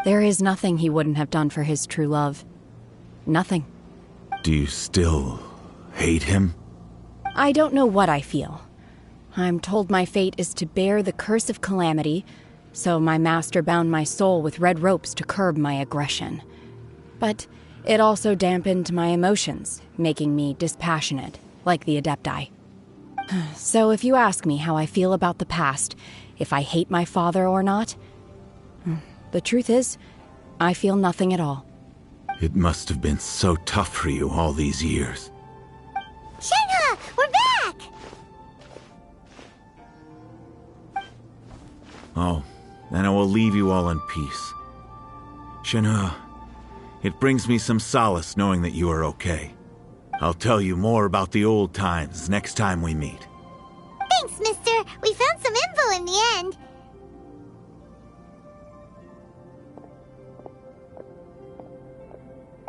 There is nothing he wouldn't have done for his true love. Nothing. Do you still hate him? I don't know what I feel. I'm told my fate is to bear the curse of calamity, so my master bound my soul with red ropes to curb my aggression. But it also dampened my emotions, making me dispassionate, like the Adepti. So if you ask me how I feel about the past, if I hate my father or not, the truth is, I feel nothing at all. It must have been so tough for you all these years. Shenhua, we're back! Oh, then I will leave you all in peace. Shenhua, it brings me some solace knowing that you are okay. I'll tell you more about the old times next time we meet. Thanks, mister. We found some info in the end.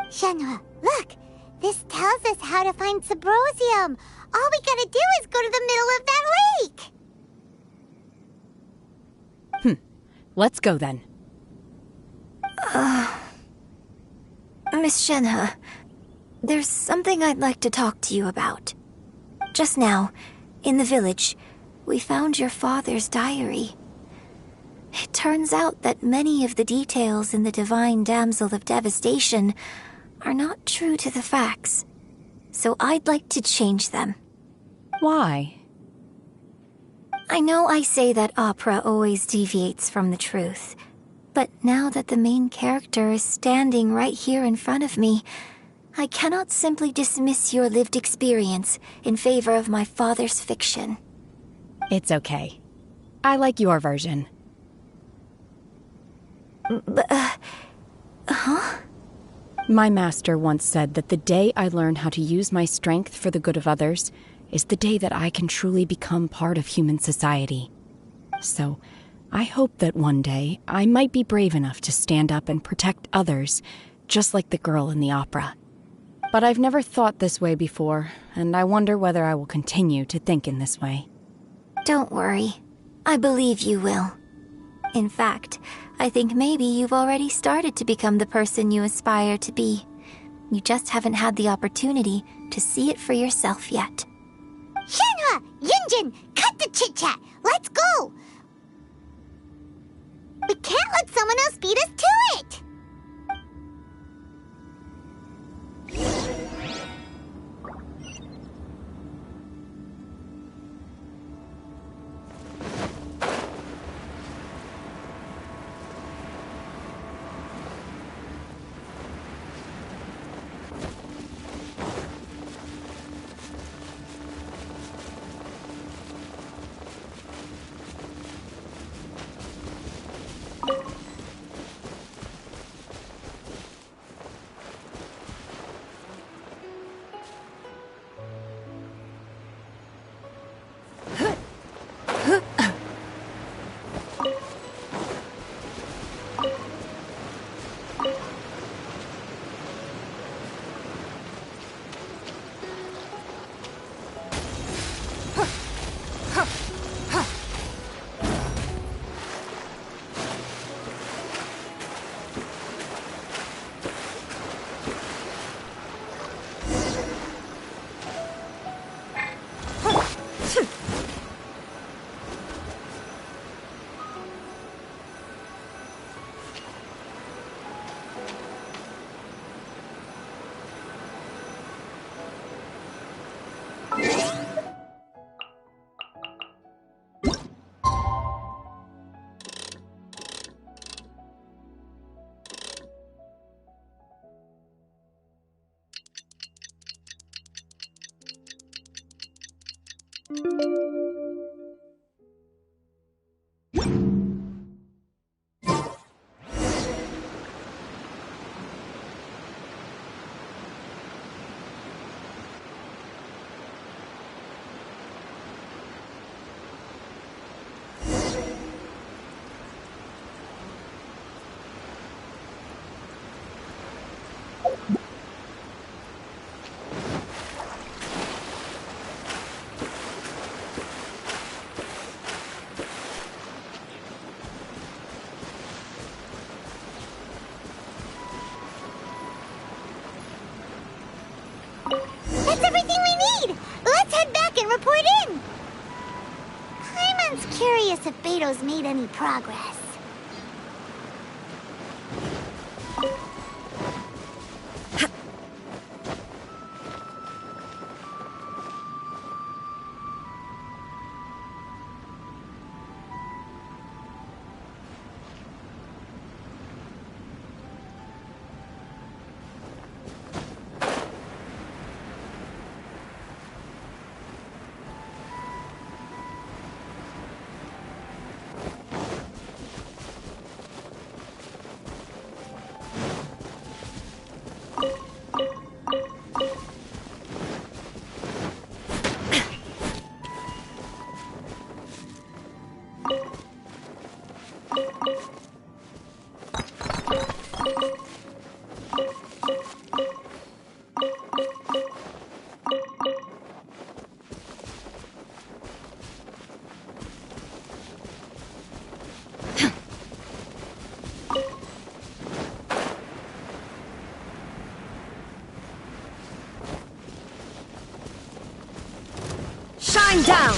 Shenhua, look! This tells us how to find Symposium. All we gotta do is go to the middle of that lake! Let's go then. Miss Shenhe, there's something I'd like to talk to you about. Just now, in the village, we found your father's diary. It turns out that many of the details in the Divine Damsel of Devastation are not true to the facts. So I'd like to change them. Why? I know I say that opera always deviates from the truth, but now that the main character is standing right here in front of me, I cannot simply dismiss your lived experience in favor of my father's fiction. It's okay. I like your version. Huh? My master once said that the day I learn how to use my strength for the good of others is the day that I can truly become part of human society. So, I hope that one day I might be brave enough to stand up and protect others, just like the girl in the opera. But I've never thought this way before, and I wonder whether I will continue to think in this way. Don't worry. I believe you will. In fact, I think maybe you've already started to become the person you aspire to be. You just haven't had the opportunity to see it for yourself yet. Shenhua! Yunjin! Cut the chit-chat! Let's go! We can't let someone else beat us to it! That's everything we need! Let's head back and report in! Paimon's curious if Beto's made any progress. Shine down!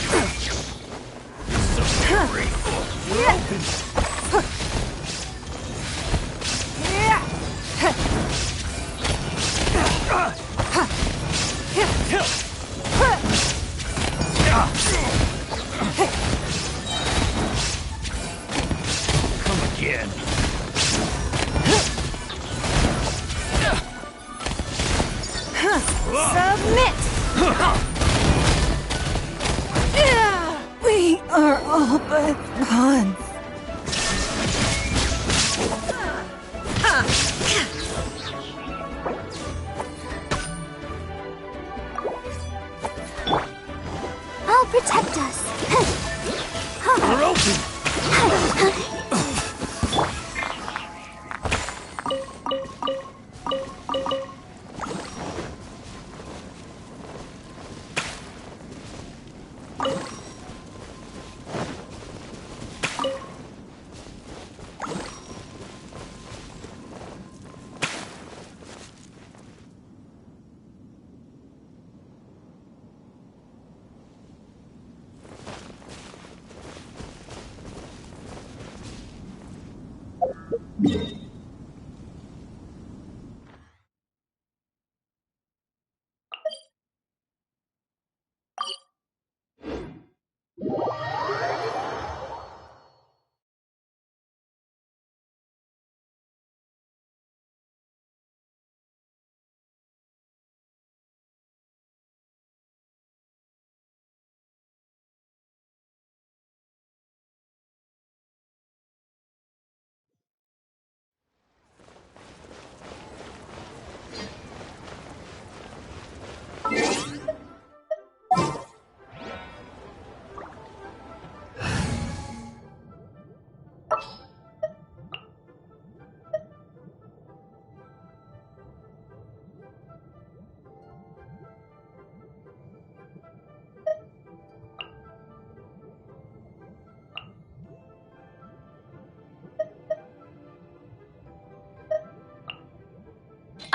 Come again. Submit! We are all but pawns. I'll protect us. We're open!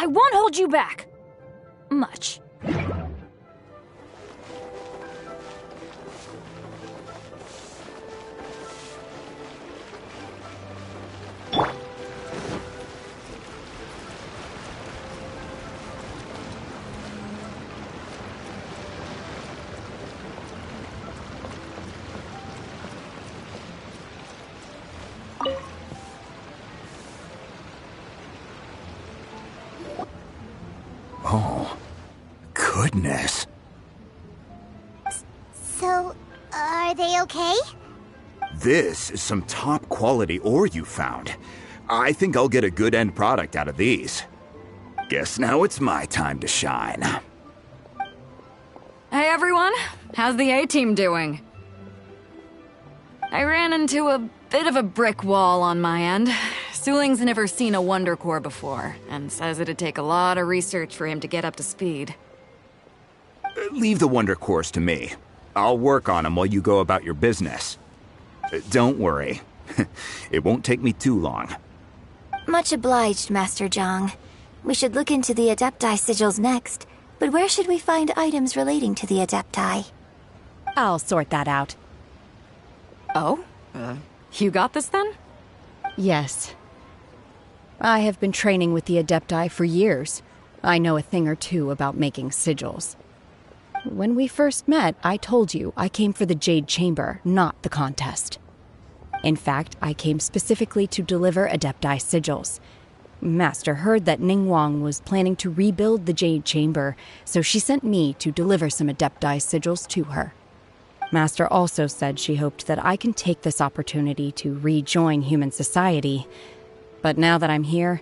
I won't hold you back. Much. Oh, goodness. So, are they okay? This is some top quality ore you found. I think I'll get a good end product out of these. Guess now it's my time to shine. Hey everyone, how's the A-team doing? I ran into a bit of a brick wall on my end. Suling's never seen a Wonder Core before, and says it'd take a lot of research for him to get up to speed. Leave the Wonder Cores to me. I'll work on them while you go about your business. Don't worry. It won't take me too long. Much obliged, Master Zhang. We should look into the Adepti sigils next, but where should we find items relating to the Adepti? I'll sort that out. Oh? You got this then? Yes. I have been training with the Adepti for years. I know a thing or two about making sigils. When we first met, I told you I came for the Jade Chamber, not the contest. In fact, I came specifically to deliver Adepti sigils. Master heard that Ningguang was planning to rebuild the Jade Chamber, so she sent me to deliver some Adepti sigils to her. Master also said she hoped that I can take this opportunity to rejoin human society. But now that I'm here,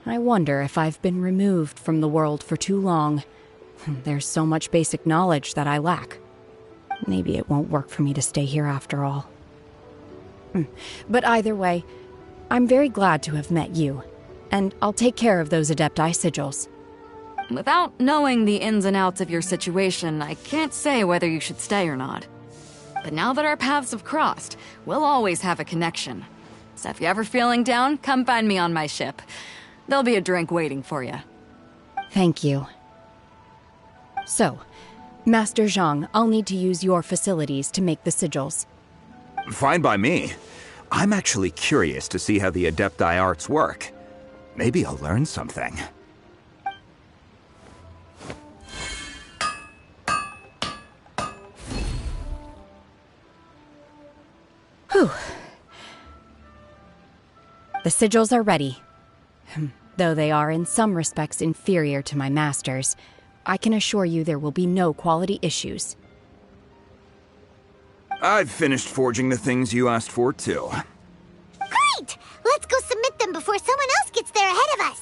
I wonder if I've been removed from the world for too long. There's so much basic knowledge that I lack. Maybe it won't work for me to stay here after all. But either way, I'm very glad to have met you, and I'll take care of those Adepti sigils. Without knowing the ins and outs of your situation, I can't say whether you should stay or not. But now that our paths have crossed, we'll always have a connection. So if you're ever feeling down, come find me on my ship. There'll be a drink waiting for you. Thank you. So, Master Zhang, I'll need to use your facilities to make the sigils. Fine by me. I'm actually curious to see how the Adepti arts work. Maybe I'll learn something. Whew. The sigils are ready. Though they are in some respects inferior to my master's, I can assure you there will be no quality issues. I've finished forging the things you asked for, too. Great! Let's go submit them before someone else gets there ahead of us.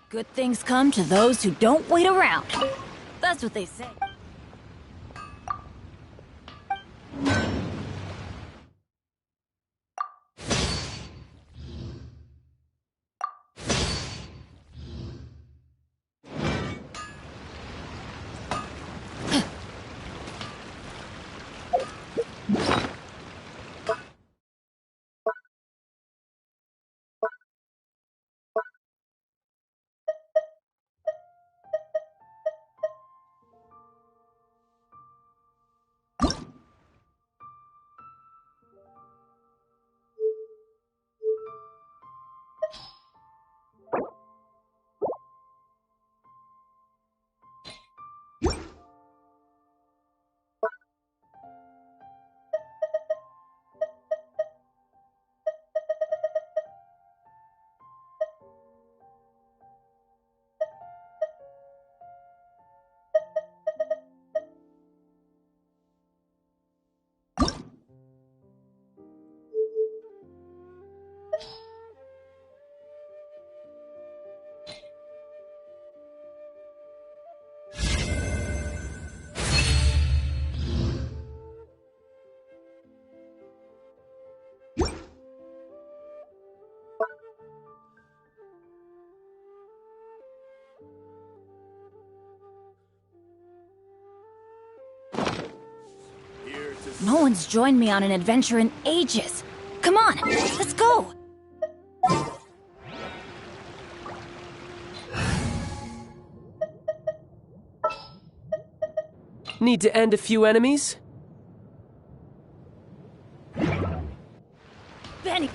Good things come to those who don't wait around. That's what they say. No one's joined me on an adventure in ages. Come on, let's go! Need to end a few enemies? Benny!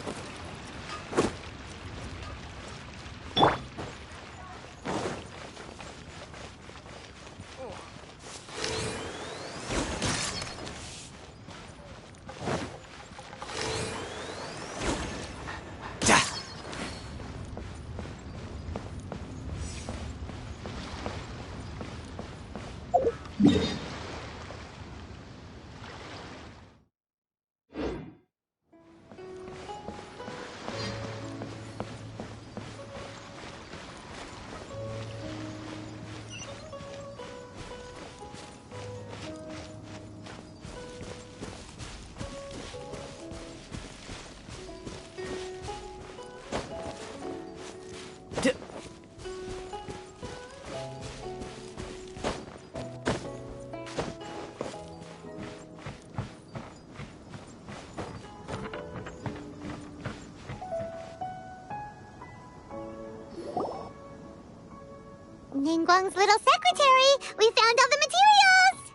Ningguang's little secretary! We found all the materials!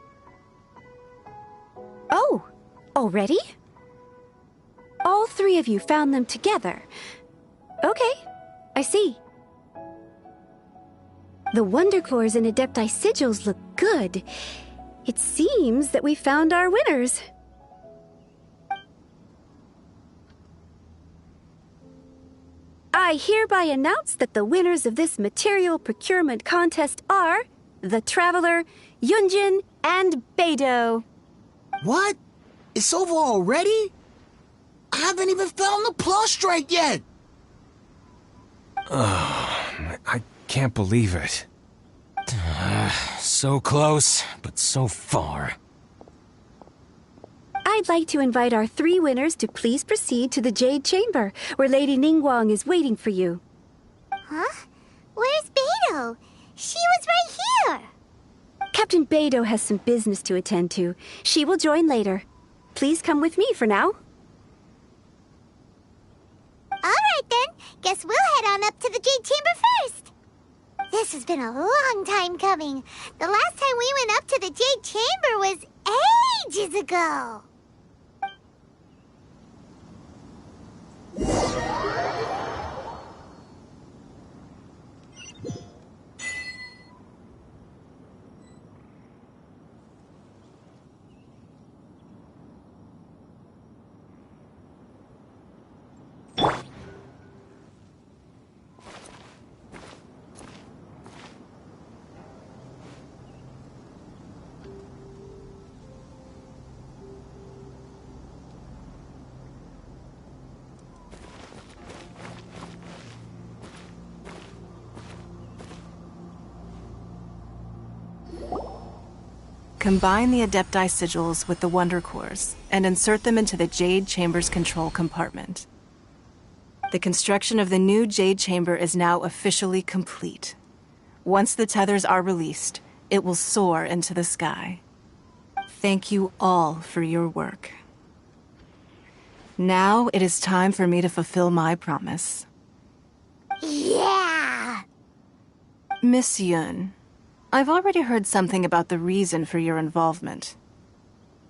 Oh, already? All three of you found them together. Okay, I see. The Wonder Cores and Adepti sigils look good. It seems that we found our winners. I hereby announce that the winners of this material procurement contest are the Traveler, Yunjin, and Beidou. What? It's over already? I haven't even found the Plustrite yet! I can't believe it. So close, but so far. I'd like to invite our three winners to please proceed to the Jade Chamber, where Lady Ningguang is waiting for you. Huh? Where's Beidou? She was right here! Captain Beidou has some business to attend to. She will join later. Please come with me for now. Alright then, guess we'll head on up to the Jade Chamber first. This has been a long time coming. The last time we went up to the Jade Chamber was ages ago. Combine the Adepti sigils with the Wonder Cores and insert them into the Jade Chamber's control compartment. The construction of the new Jade Chamber is now officially complete. Once the tethers are released, it will soar into the sky. Thank you all for your work. Now it is time for me to fulfill my promise. Yeah! Miss Yun, I've already heard something about the reason for your involvement.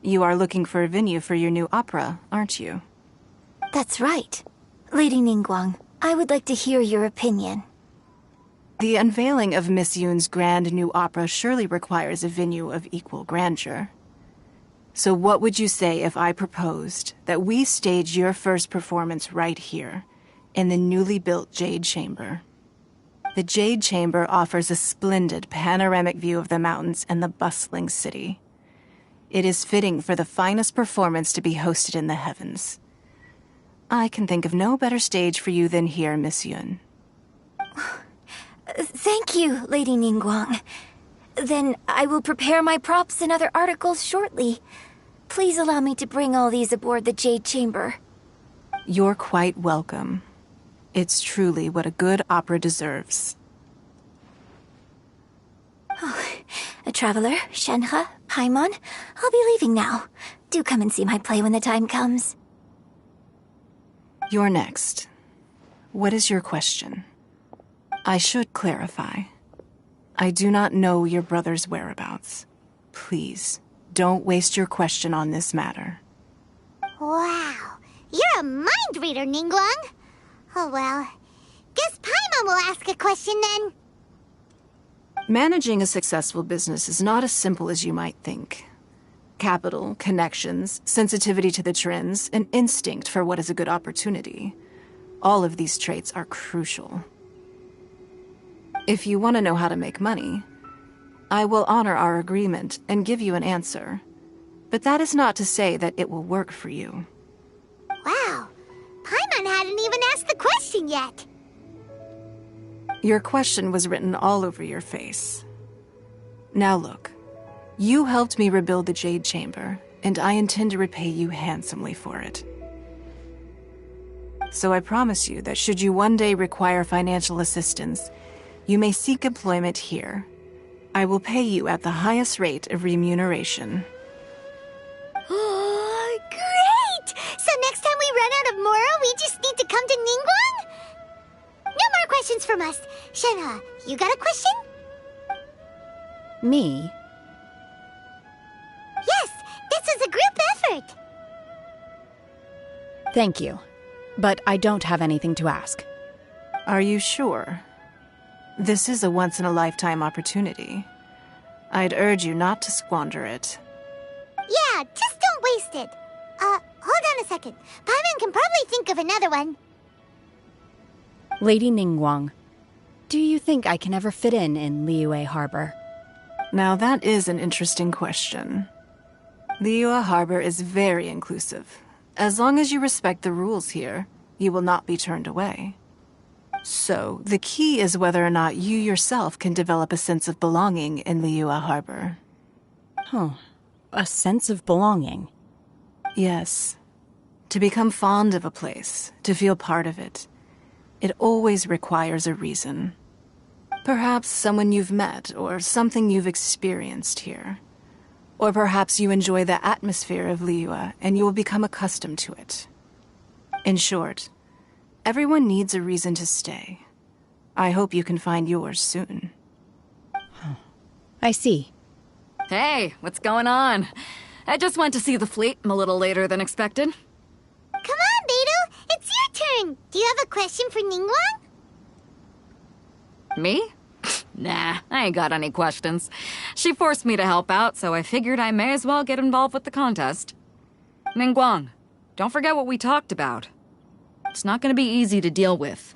You are looking for a venue for your new opera, aren't you? That's right. Lady Ningguang, I would like to hear your opinion. The unveiling of Miss Yun's grand new opera surely requires a venue of equal grandeur. So what would you say if I proposed that we stage your first performance right here, in the newly built Jade Chamber? The Jade Chamber offers a splendid panoramic view of the mountains and the bustling city. It is fitting for the finest performance to be hosted in the heavens. I can think of no better stage for you than here, Miss Yun. Thank you, Lady Ningguang. Then I will prepare my props and other articles shortly. Please allow me to bring all these aboard the Jade Chamber. You're quite welcome. It's truly what a good opera deserves. Oh, a traveler, Shenhe, Paimon, I'll be leaving now. Do come and see my play when the time comes. You're next. What is your question? I should clarify. I do not know your brother's whereabouts. Please, don't waste your question on this matter. Wow, you're a mind reader, Ningguang. Oh well, guess Paimon will ask a question then. Managing a successful business is not as simple as you might think. Capital, connections, sensitivity to the trends, and instinct for what is a good opportunity. All of these traits are crucial. If you want to know how to make money, I will honor our agreement and give you an answer. But that is not to say that it will work for you. Wow, Paimon hadn't even asked the question yet. Your question was written all over your face. Now look, you helped me rebuild the Jade Chamber, and I intend to repay you handsomely for it. So I promise you that should you one day require financial assistance, you may seek employment here. I will pay you at the highest rate of remuneration. Oh, great! So next time we run out of Mora, we just need to come to Ningguang? No more questions from us. Shenhe, you got a question? Me? Yes, this is a group effort. Thank you. But I don't have anything to ask. Are you sure? This is a once-in-a-lifetime opportunity. I'd urge you not to squander it. Yeah, just don't waste it. Hold on a second. Paimon can probably think of another one. Lady Ningguang, do you think I can ever fit in Liyue Harbor? Now that is an interesting question. Liyue Harbor is very inclusive. As long as you respect the rules here, you will not be turned away. So, the key is whether or not you yourself can develop a sense of belonging in Liyue Harbor. Huh. A sense of belonging? Yes. To become fond of a place, to feel part of it, it always requires a reason. Perhaps someone you've met, or something you've experienced here. Or perhaps you enjoy the atmosphere of Liyue, and you will become accustomed to it. In short, everyone needs a reason to stay. I hope you can find yours soon. I see. Hey, what's going on? I just went to see the fleet. I'm a little later than expected. Come on, Beidou. It's your turn. Do you have a question for Ningguang? Me? Nah, I ain't got any questions. She forced me to help out, so I figured I may as well get involved with the contest. Ningguang, don't forget what we talked about. It's not going to be easy to deal with.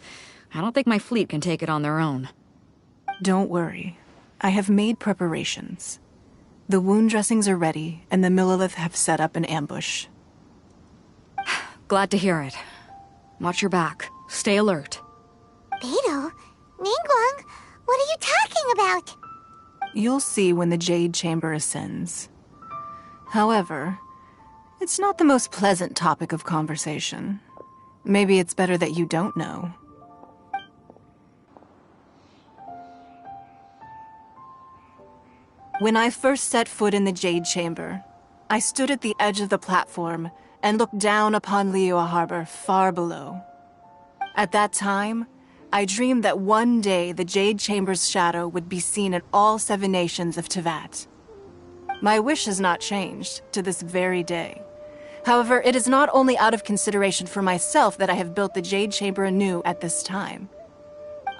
I don't think my fleet can take it on their own. Don't worry. I have made preparations. The wound dressings are ready, and the Millelith have set up an ambush. Glad to hear it. Watch your back. Stay alert. Beidou? Ningguang? What are you talking about? You'll see when the Jade Chamber ascends. However, it's not the most pleasant topic of conversation. Maybe it's better that you don't know. When I first set foot in the Jade Chamber, I stood at the edge of the platform and looked down upon Liyue Harbor far below. At that time, I dreamed that one day the Jade Chamber's shadow would be seen in all 7 nations of Teyvat. My wish has not changed to this very day. However, it is not only out of consideration for myself that I have built the Jade Chamber anew at this time.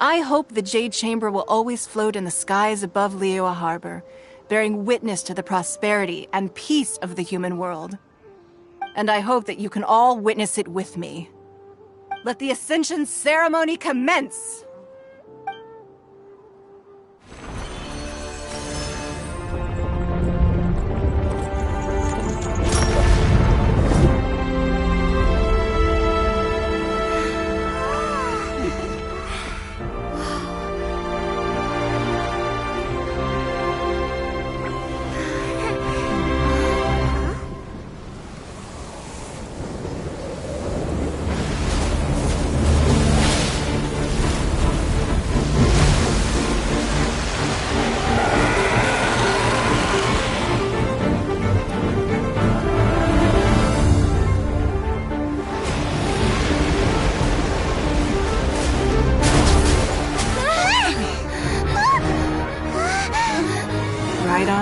I hope the Jade Chamber will always float in the skies above Liyue Harbor, bearing witness to the prosperity and peace of the human world. And I hope that you can all witness it with me. Let the Ascension ceremony commence!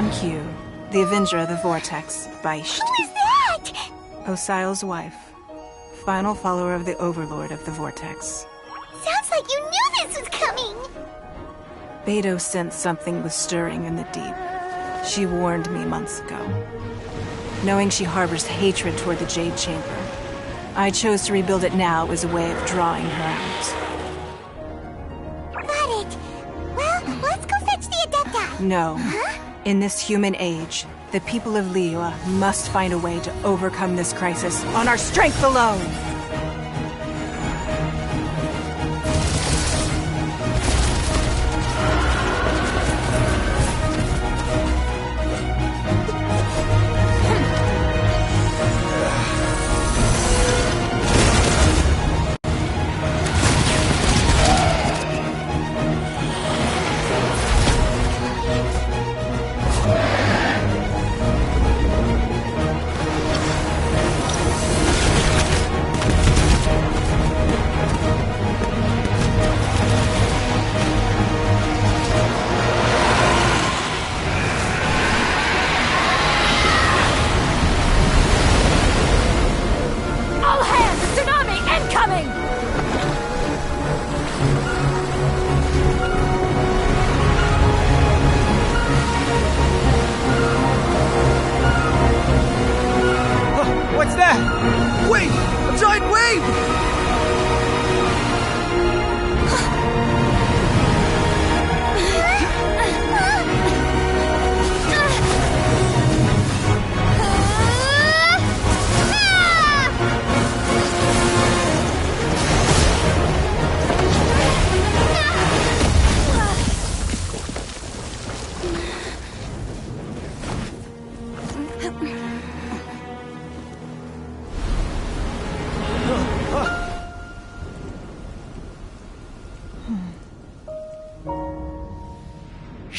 Q, the Avenger of the Vortex, Beisht. Who is that? Osial's wife. Final follower of the Overlord of the Vortex. Sounds like you knew this was coming! Beidou sensed something was stirring in the deep. She warned me months ago. Knowing she harbors hatred toward the Jade Chamber, I chose to rebuild it now as a way of drawing her out. Got it. Well, let's go fetch the Adepta. No. Huh? In this human age, the people of Liyue must find a way to overcome this crisis on our strength alone! What's that? Wait! A giant wave!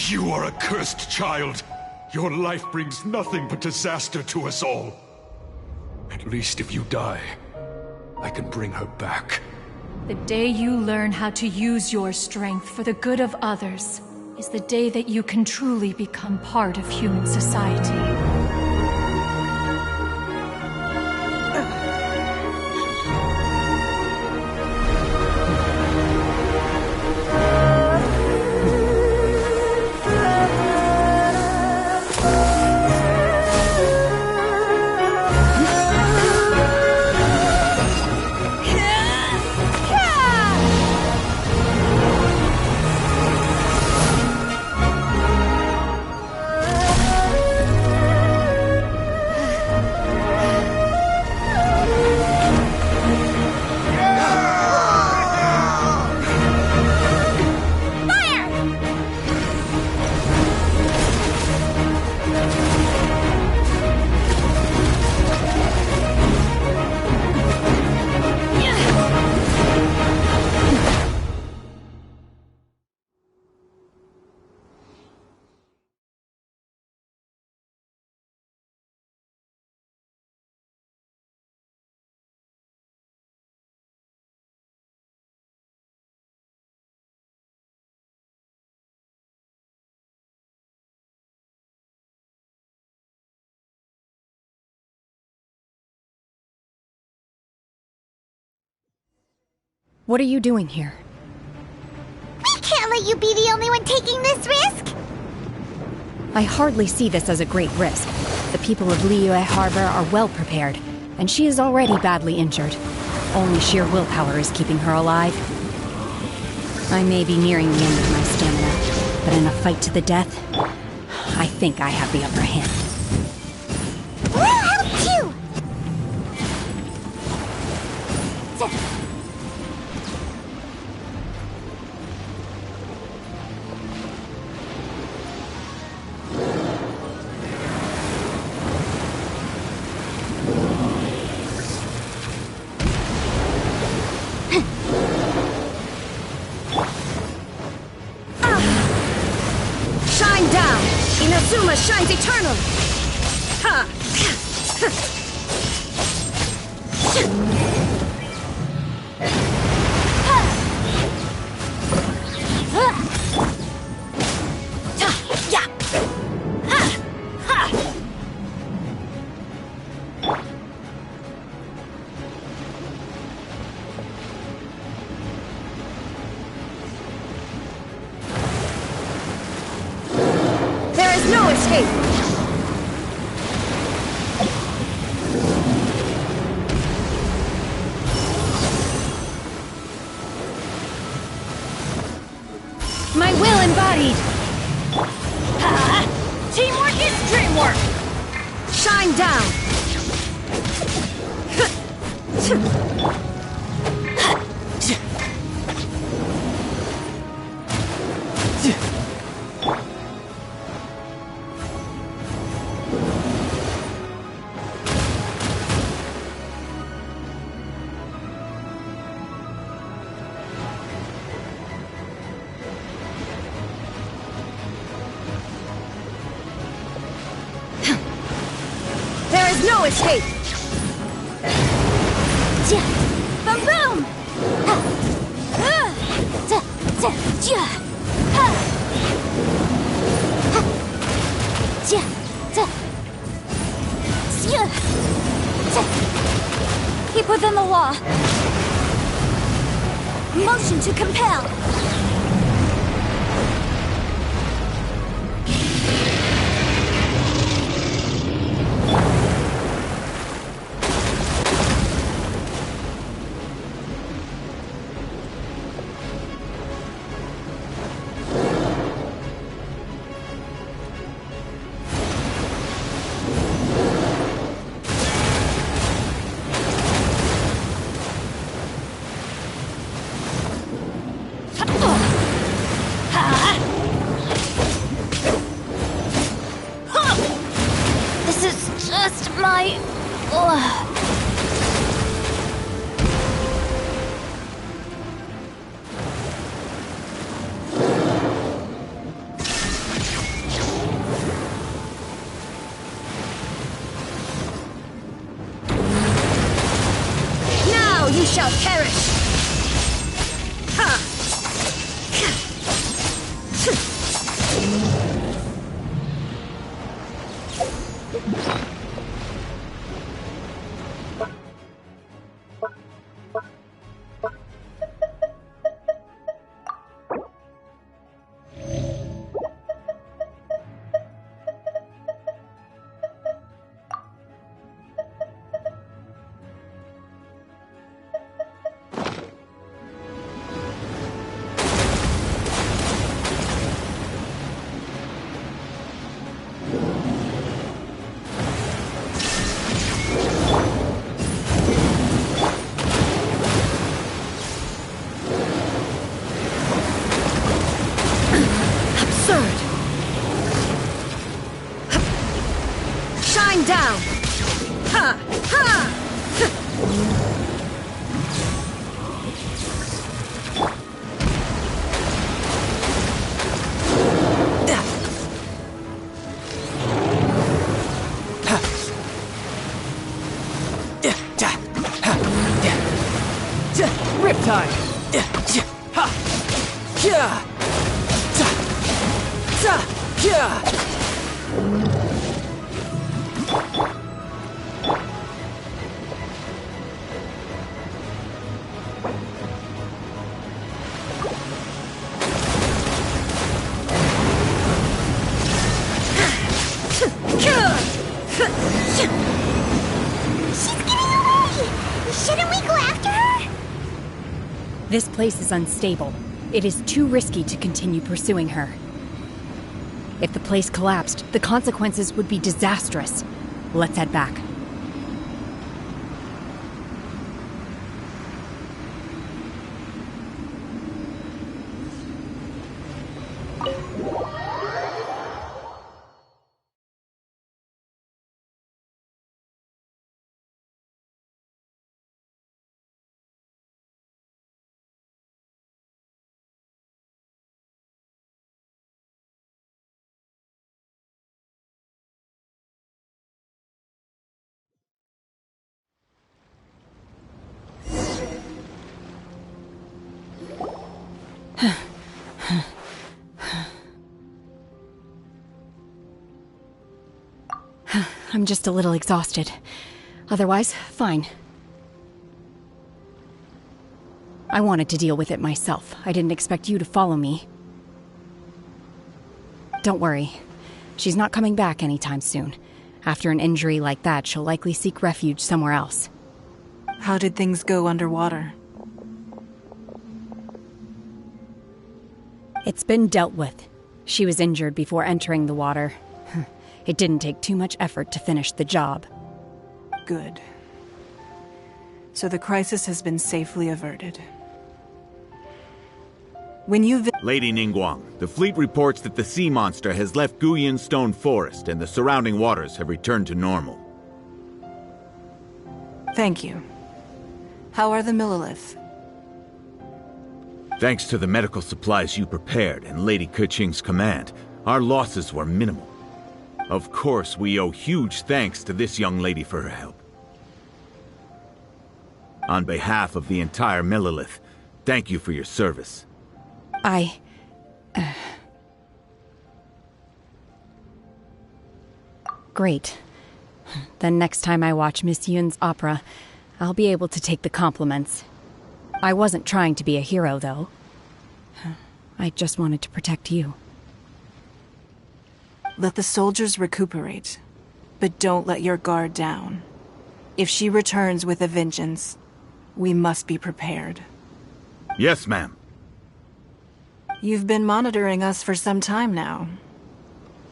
You are a cursed child. Your life brings nothing but disaster to us all. At least if you die, I can bring her back. The day you learn how to use your strength for the good of others is the day that you can truly become part of human society. What are you doing here? We can't let you be the only one taking this risk! I hardly see this as a great risk. The people of Liyue Harbor are well prepared, and she is already badly injured. Only sheer willpower is keeping her alive. I may be nearing the end of my stamina, but in a fight to the death, I think I have the upper hand. We'll help you! Shine down! Inazuma shines eternal! Ha! Yeah! escape! My will embodied! Teamwork is dreamwork! Shine down! There is no escape! Boom boom! Keep within the law. Motion to compel. This is just my... Now you shall perish! Ha! Shine down! Ha! Ha! Riptide! Ha! Yeah! Yeah! This place is unstable. It is too risky to continue pursuing her. If the place collapsed, the consequences would be disastrous. Let's head back. I'm just a little exhausted. Otherwise, fine. I wanted to deal with it myself. I didn't expect you to follow me. Don't worry. She's not coming back anytime soon. After an injury like that, she'll likely seek refuge somewhere else. How did things go underwater? It's been dealt with. She was injured before entering the water. It didn't take too much effort to finish the job. Good. So the crisis has been safely averted. When you Lady Ningguang, the fleet reports that the sea monster has left Guyan Stone Forest and the surrounding waters have returned to normal. Thank you. How are the Millilith? Thanks to the medical supplies you prepared and Lady Keqing's command, our losses were minimal. Of course, we owe huge thanks to this young lady for her help. On behalf of the entire Millilith, thank you for your service. Great. Then next time I watch Miss Yun's opera, I'll be able to take the compliments. I wasn't trying to be a hero, though. I just wanted to protect you. Let the soldiers recuperate, but don't let your guard down. If she returns with a vengeance, we must be prepared. Yes, ma'am. You've been monitoring us for some time now.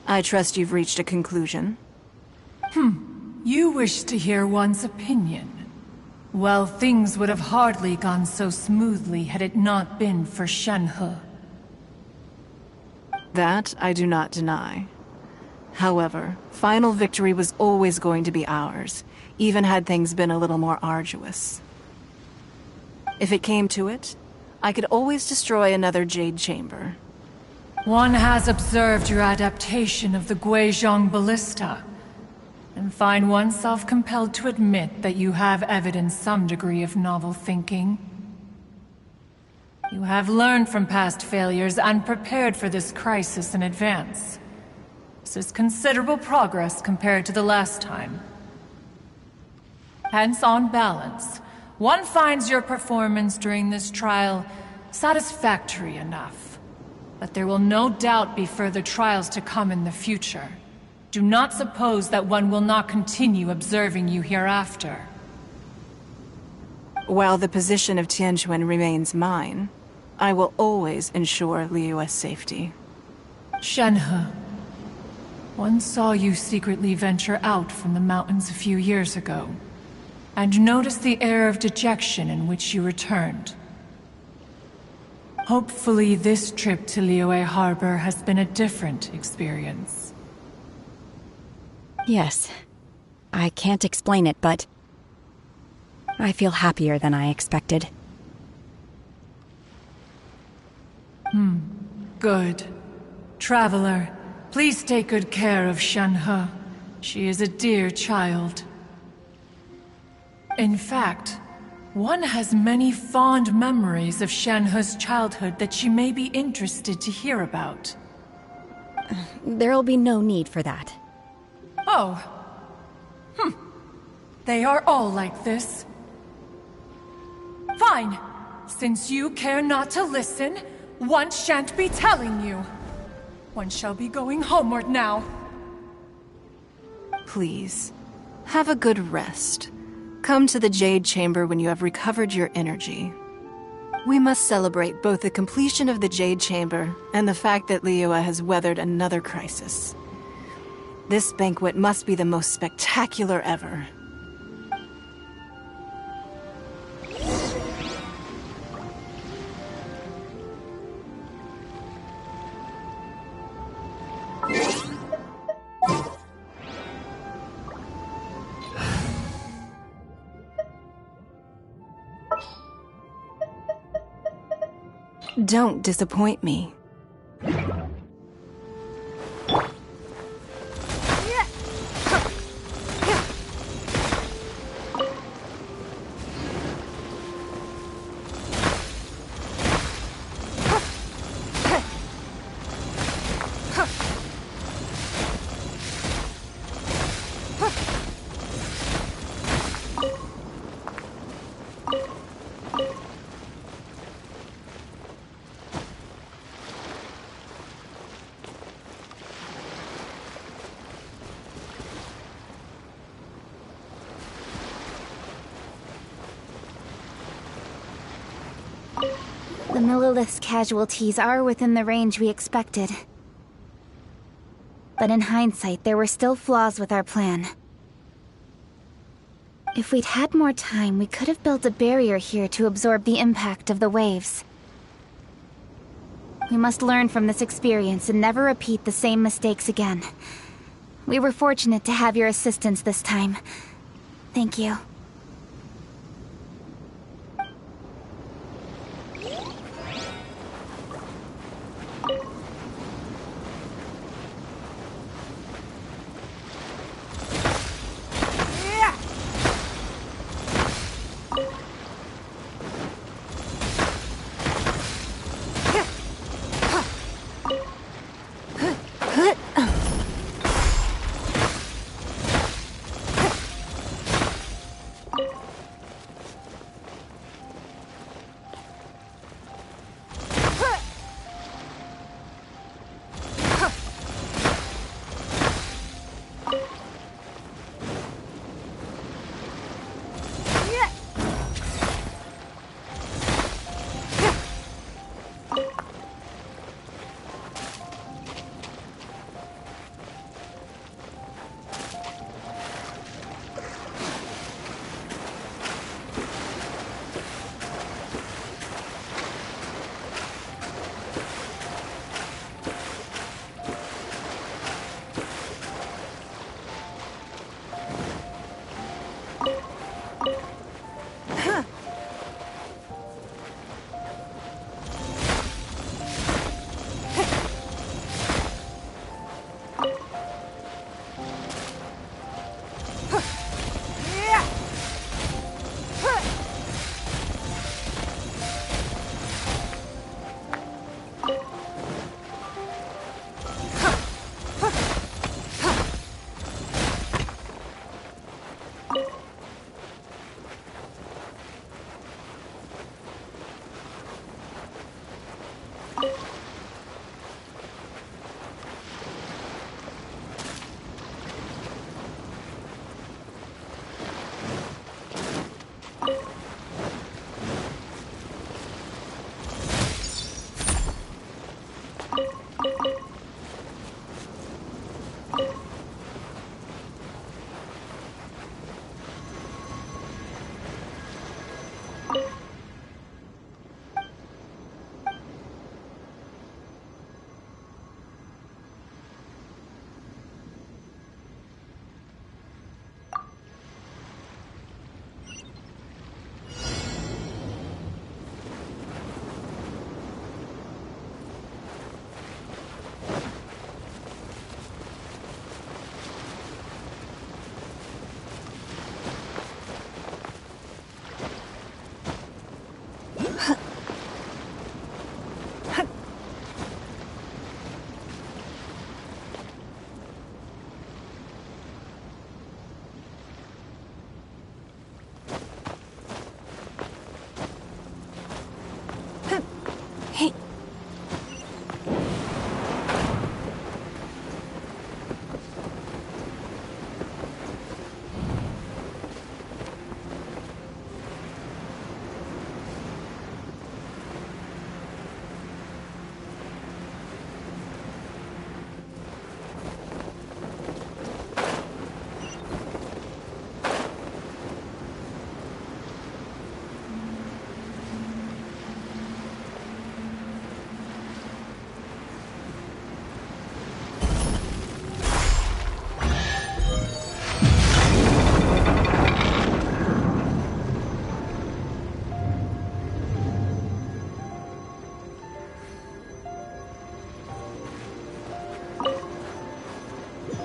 I trust you've reached a conclusion. You wish to hear one's opinion. Well, things would have hardly gone so smoothly had it not been for Shenhe. That I do not deny. However, final victory was always going to be ours, even had things been a little more arduous. If it came to it, I could always destroy another Jade Chamber. One has observed your adaptation of the Guizhong Ballista, and find oneself compelled to admit that you have evidenced some degree of novel thinking. You have learned from past failures and prepared for this crisis in advance. This is considerable progress compared to the last time. Hence, on balance, one finds your performance during this trial satisfactory enough. But there will no doubt be further trials to come in the future. Do not suppose that one will not continue observing you hereafter. While the position of Tianquan remains mine, I will always ensure Liyue's safety. Shenhe, one saw you secretly venture out from the mountains a few years ago, and noticed the air of dejection in which you returned. Hopefully this trip to Liyue Harbor has been a different experience. Yes. I can't explain it, but I feel happier than I expected. Good. Traveler, please take good care of Shenhe. She is a dear child. In fact, one has many fond memories of Shenhe's childhood that she may be interested to hear about. There'll be no need for that. Oh. They are all like this. Fine. Since you care not to listen, one shan't be telling you. One shall be going homeward now. Please, have a good rest. Come to the Jade Chamber when you have recovered your energy. We must celebrate both the completion of the Jade Chamber and the fact that Liyue has weathered another crisis. This banquet must be the most spectacular ever. Don't disappoint me. The Millilith's casualties are within the range we expected. But in hindsight, there were still flaws with our plan. If we'd had more time, we could have built a barrier here to absorb the impact of the waves. We must learn from this experience and never repeat the same mistakes again. We were fortunate to have your assistance this time. Thank you.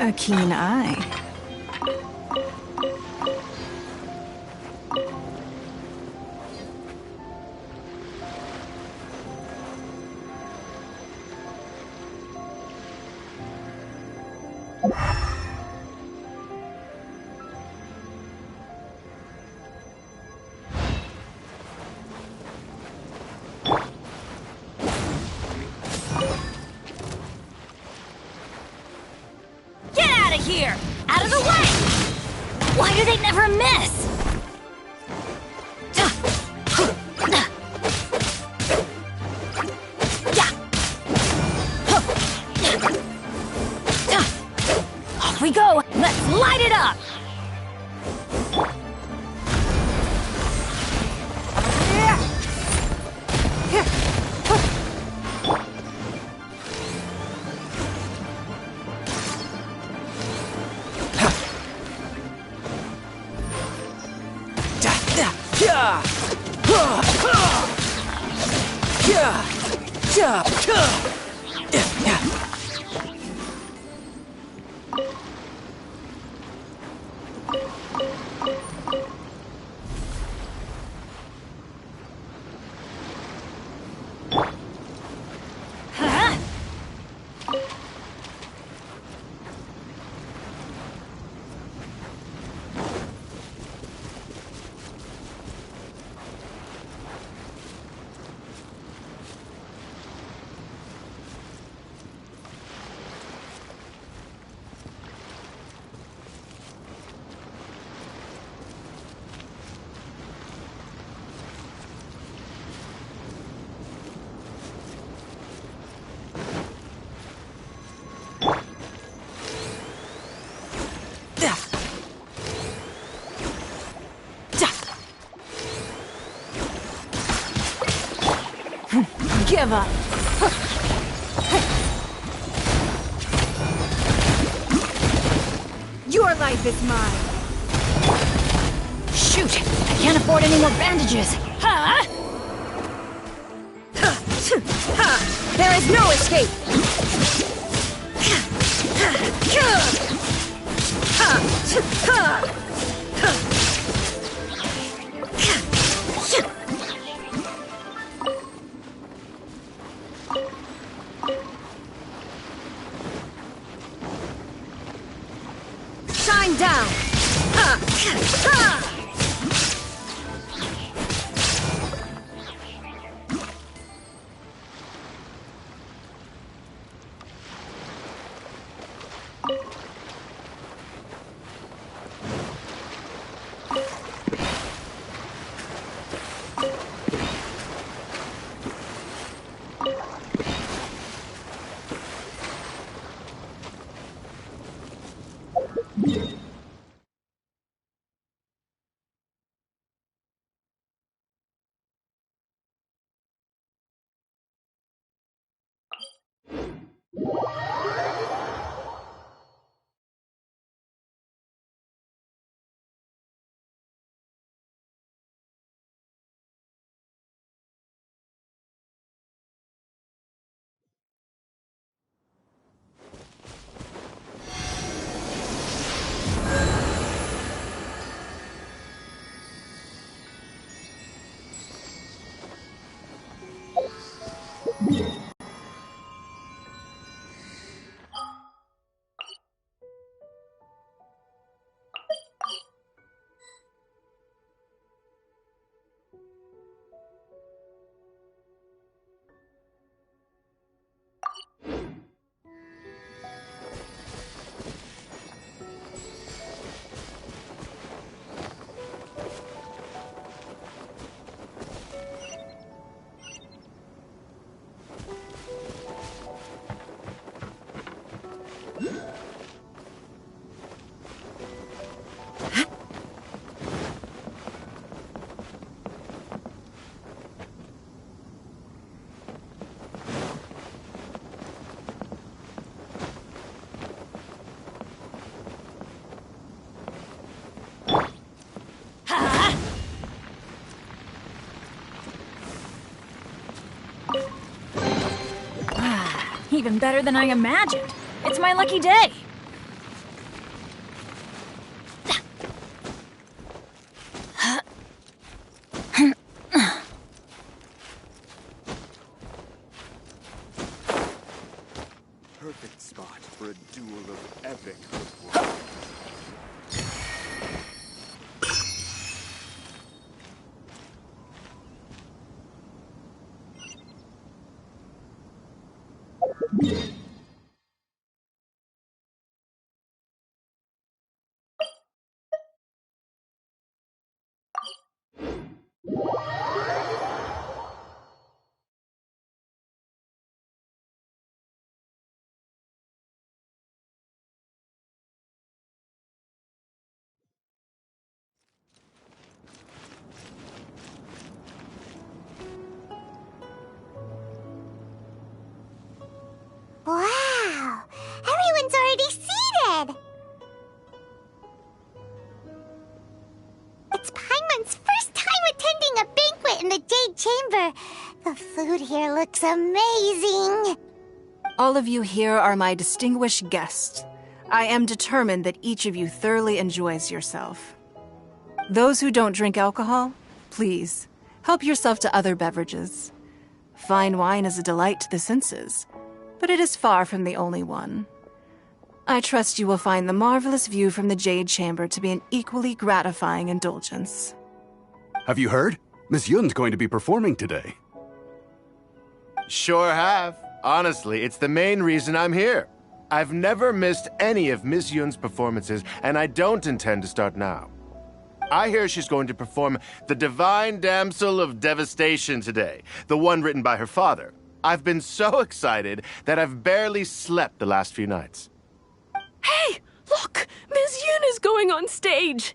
A keen eye. Here! Out of the way! Why do they never miss? we go! Let's light it up! Give up. Your life is mine. Shoot! I can't afford any more bandages. Huh? There is no escape. Shine down. Even better than I imagined. It's my lucky day. Perfect spot for a duel of epic football. food here looks amazing. All of you here are my distinguished guests. I am determined that each of you thoroughly enjoys yourself. Those who don't drink alcohol, please, help yourself to other beverages. Fine wine is a delight to the senses, but it is far from the only one. I trust you will find the marvelous view from the Jade Chamber to be an equally gratifying indulgence. Have you heard? Miss Yun's going to be performing today. Sure have. Honestly, it's the main reason I'm here. I've never missed any of Miss Yun's performances, and I don't intend to start now. I hear she's going to perform The Divine Damsel of Devastation today, the one written by her father. I've been so excited that I've barely slept the last few nights. Hey, look! Miss Yun is going on stage!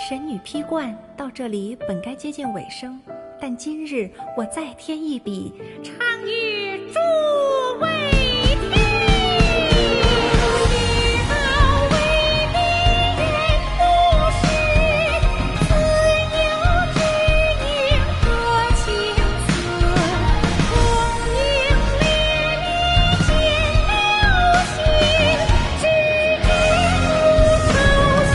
神女披冠到这里本该接近尾声，但今日我再添一笔，唱与诸位听。知道为离人不是，自有知音和情思，红英烈烈见流星，只知不愁心。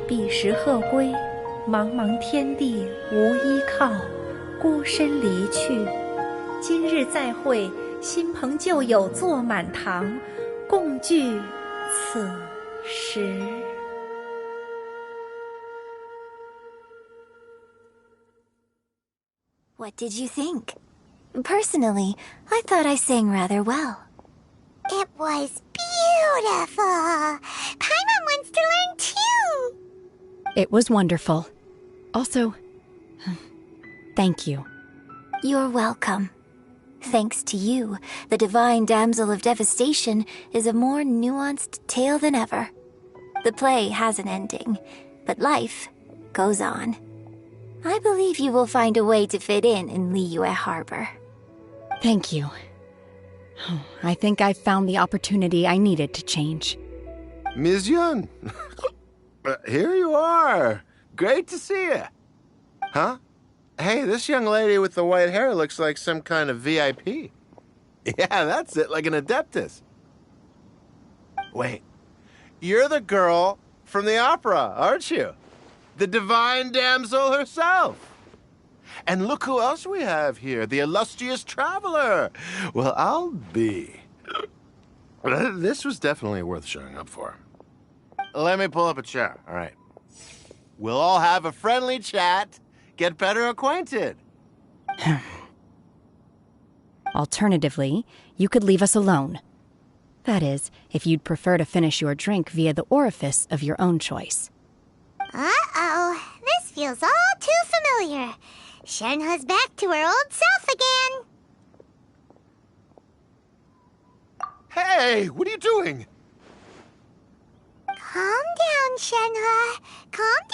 彼时鹤归，茫茫天地无依靠，孤身离去。今日再会，新朋旧友坐满堂，共聚此时。What did you think? Personally, I thought I sang rather well. It was beautiful. Paimon wants to learn too. It was wonderful. Also, thank you. You're welcome. Thanks to you, the Divine Damsel of Devastation is a more nuanced tale than ever. The play has an ending, but life goes on. I believe you will find a way to fit in Liyue Harbor. Thank you. I think I've found the opportunity I needed to change. Ms. Yun, here you are. Great to see you. Huh? Hey, this young lady with the white hair looks like some kind of VIP. Yeah, that's it, like an Adeptus. Wait, you're the girl from the opera, aren't you? The Divine Damsel herself. And look who else we have here, the illustrious traveler. Well, I'll be. This was definitely worth showing up for. Let me pull up a chair, all right. We'll all have a friendly chat, get better acquainted. Alternatively, you could leave us alone. That is, if you'd prefer to finish your drink via the orifice of your own choice. Uh-oh, this feels all too familiar. Shenhe's back to her old self again. Hey, what are you doing? Calm down, Shenhe. Calm down.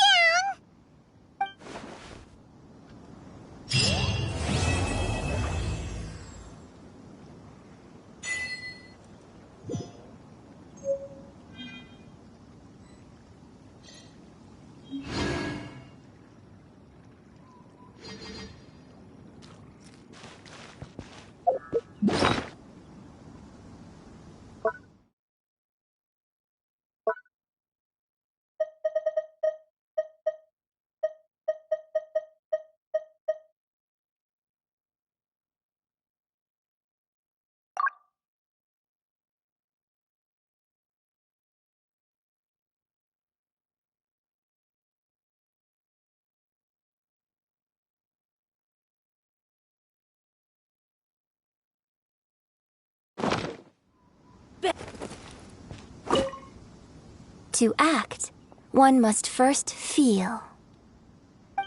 To act, one must first feel.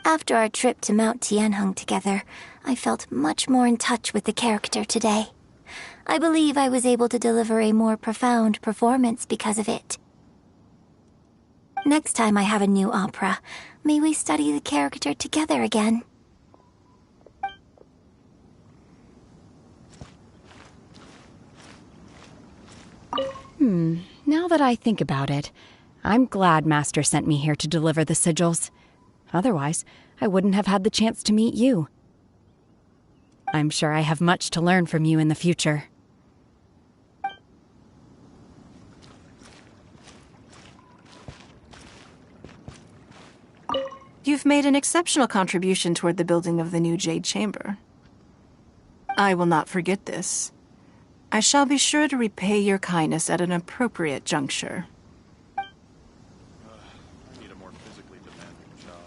After our trip to Mount Tianheng together, I felt much more in touch with the character today. I believe I was able to deliver a more profound performance because of it. Next time I have a new opera, may we study the character together again. Now that I think about it, I'm glad Master sent me here to deliver the sigils. Otherwise, I wouldn't have had the chance to meet you. I'm sure I have much to learn from you in the future. You've made an exceptional contribution toward the building of the new Jade Chamber. I will not forget this. I shall be sure to repay your kindness at an appropriate juncture. I need a more physically demanding job.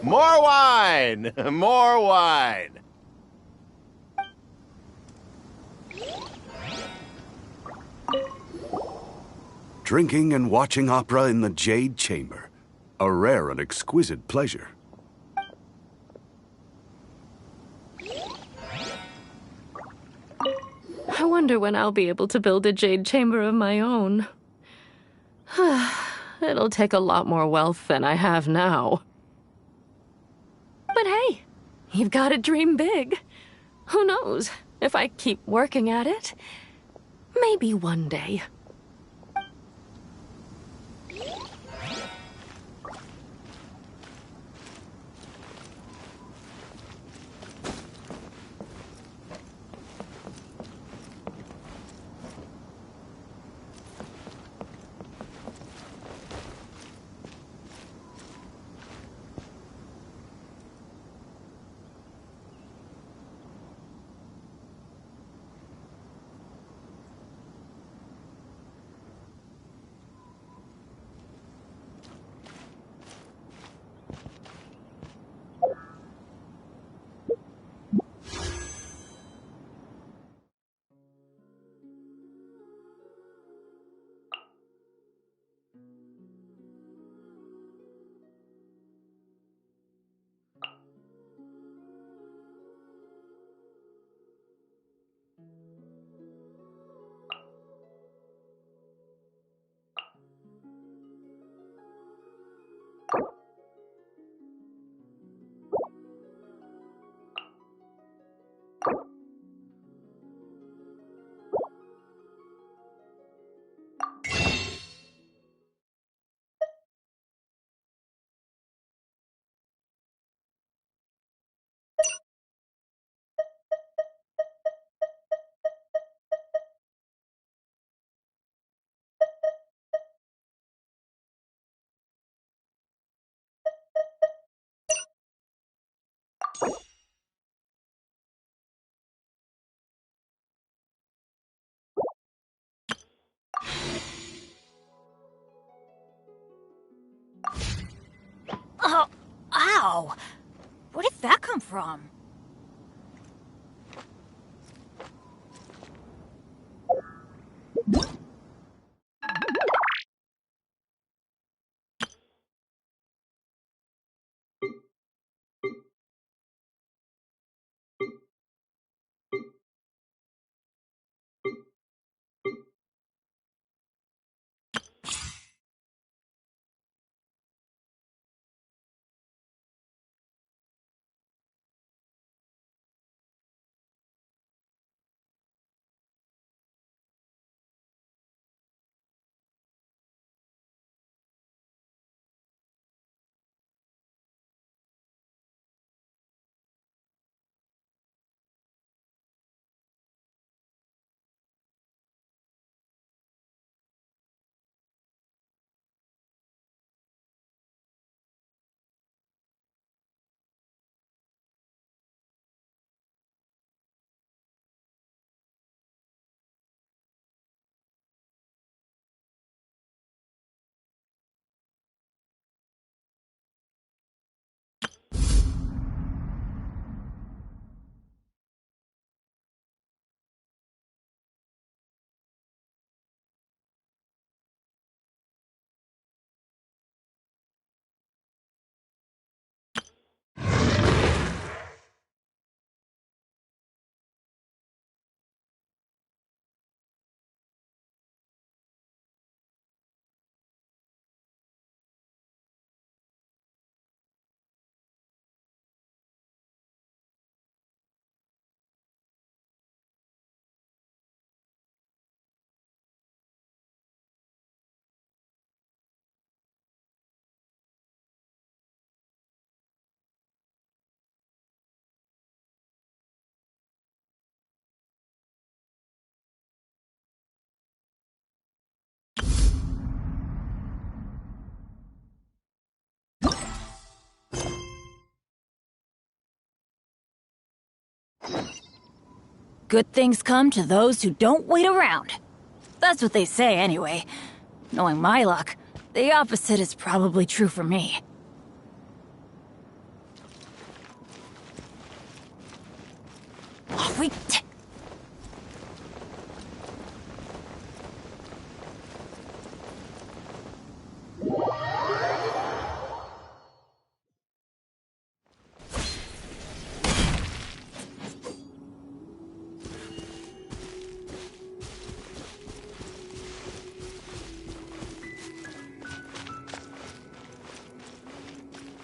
More wine! More wine! Drinking and watching opera in the Jade Chamber. A rare and exquisite pleasure. I wonder when I'll be able to build a jade chamber of my own. It'll take a lot more wealth than I have now. But hey, you've got to dream big. Who knows? If I keep working at it, maybe one day. Wow! Where did that come from? Good things come to those who don't wait around. That's what they say, anyway. Knowing my luck, the opposite is probably true for me.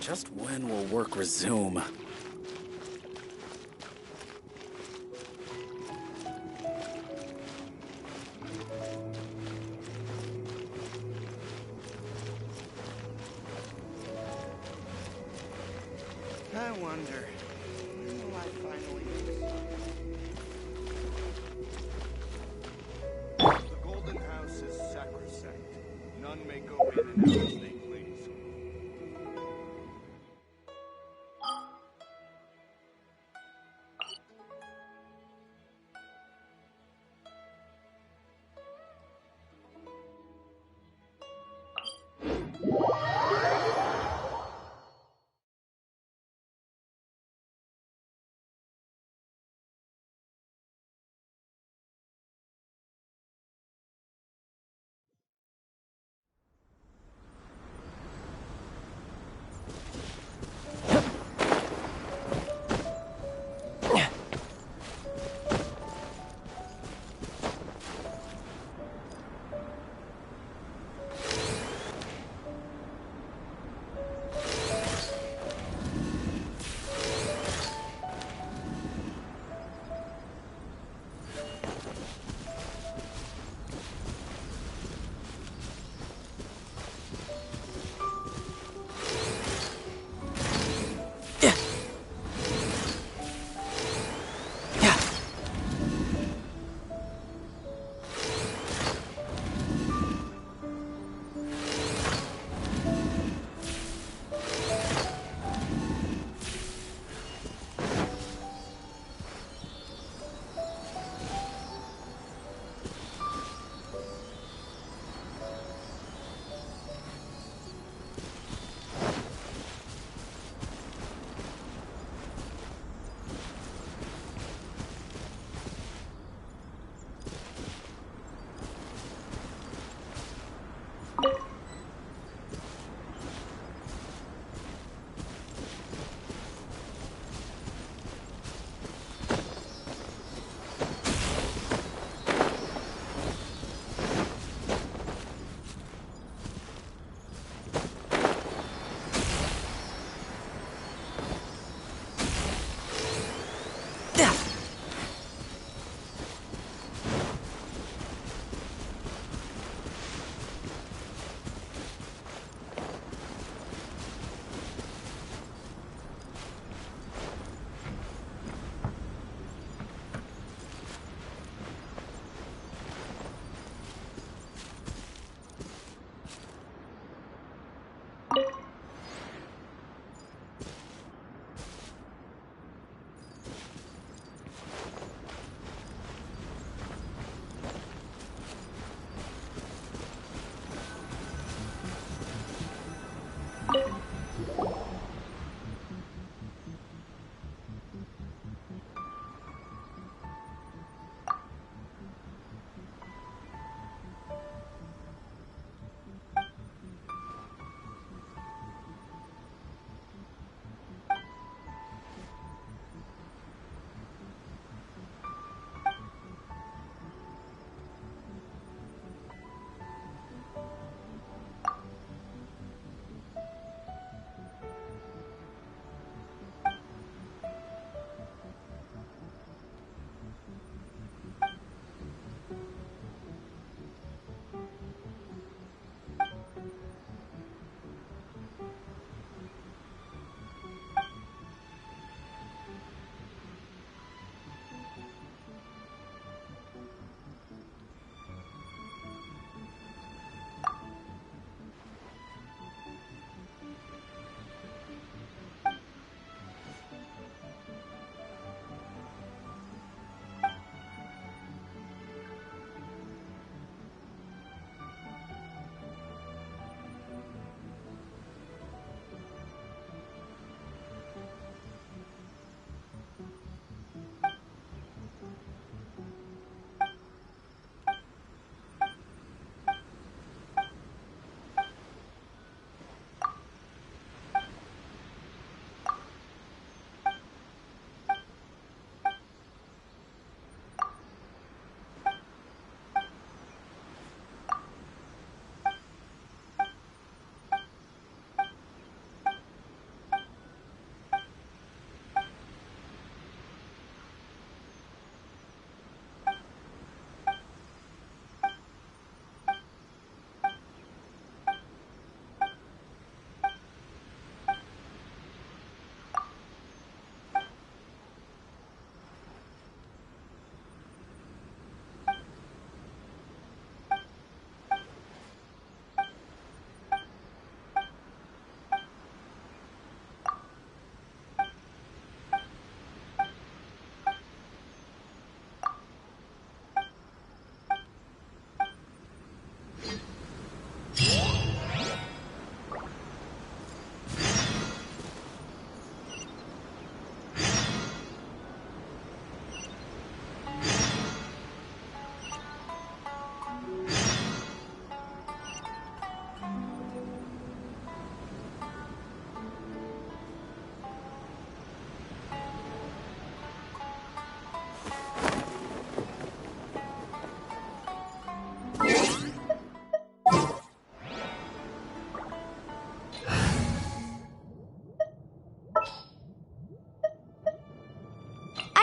Just when will work resume? I wonder, when will I finally decide? The Golden House is sacrosanct. None may go in and out as they please.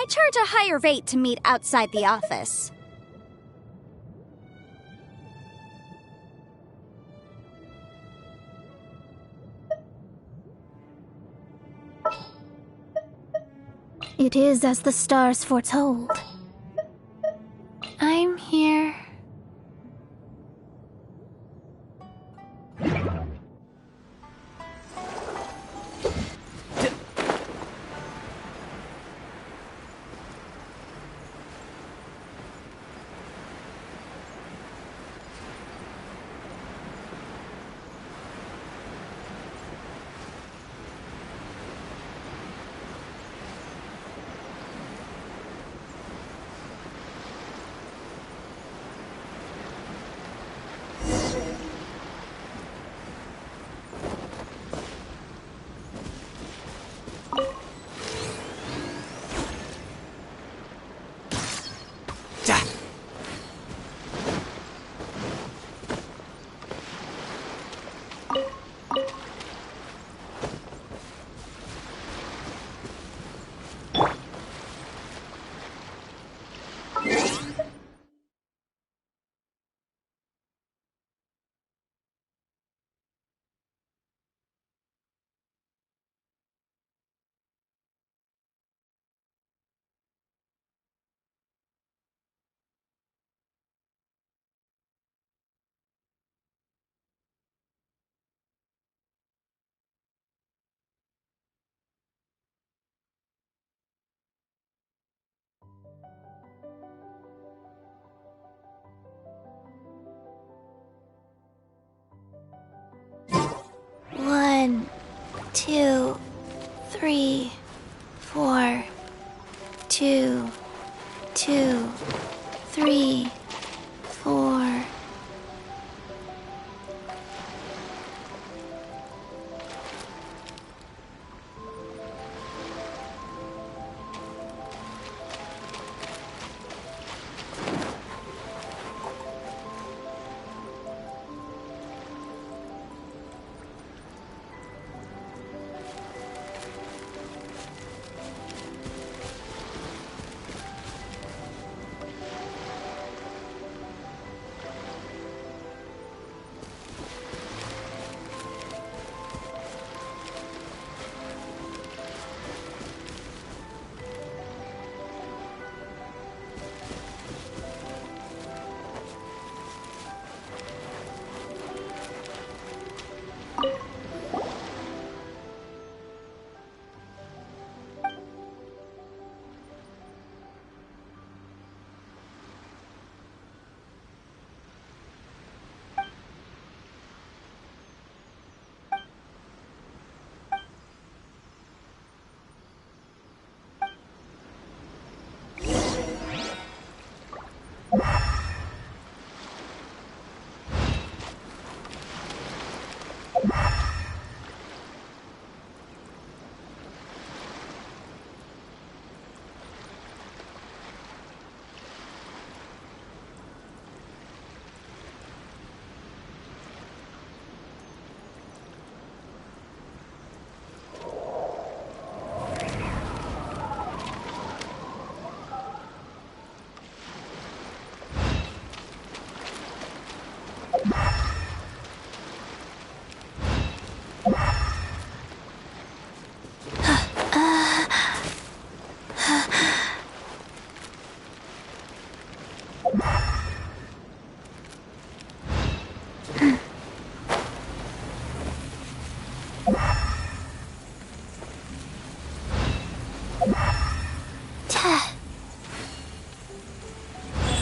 charge a higher rate to meet outside the office. It is as the stars foretold. I'm here. One, 2, 3, 4. 2, 2, 3, 4.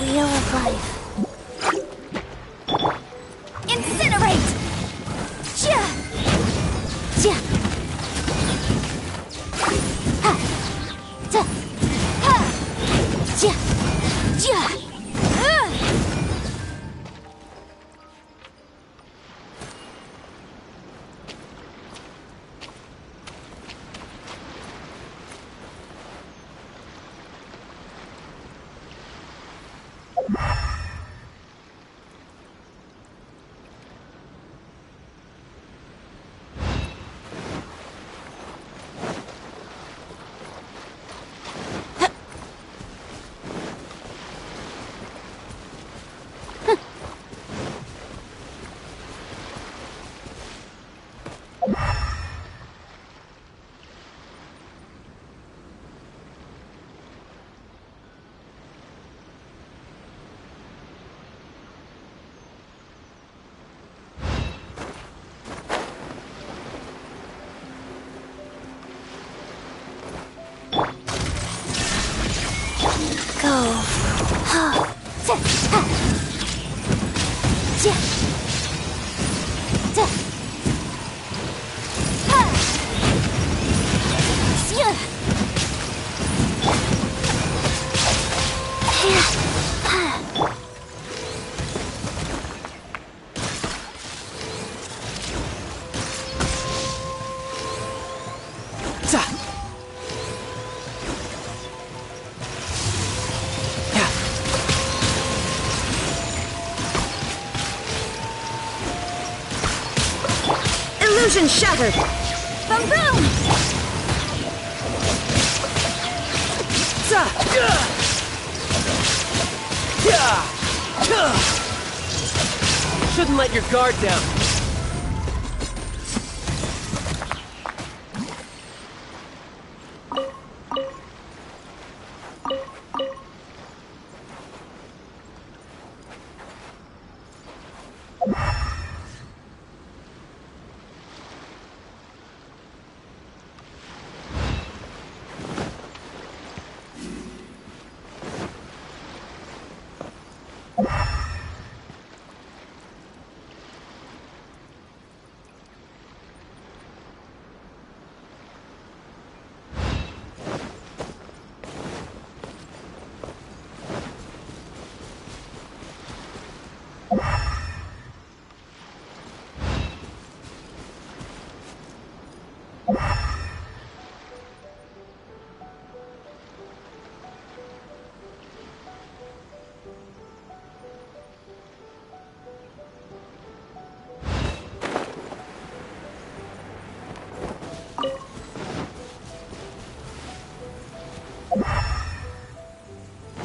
Wheel of life. Incinerate! Ja! Ja! Ha! Ja! Ha! Ja! Ja! Illusion shattered! Boom boom! Shouldn't let your guard down.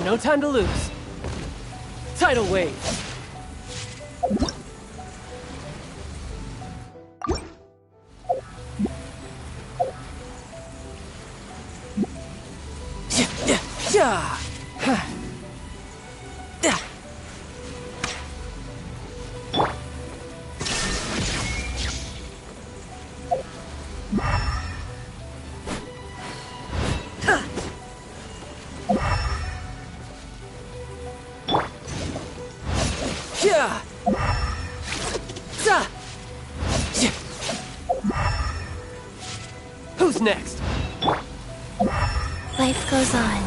No time to lose. Tidal wave. Who's next? Life goes on.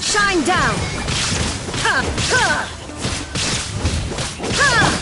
Shine down! Ha! Ha! Ha!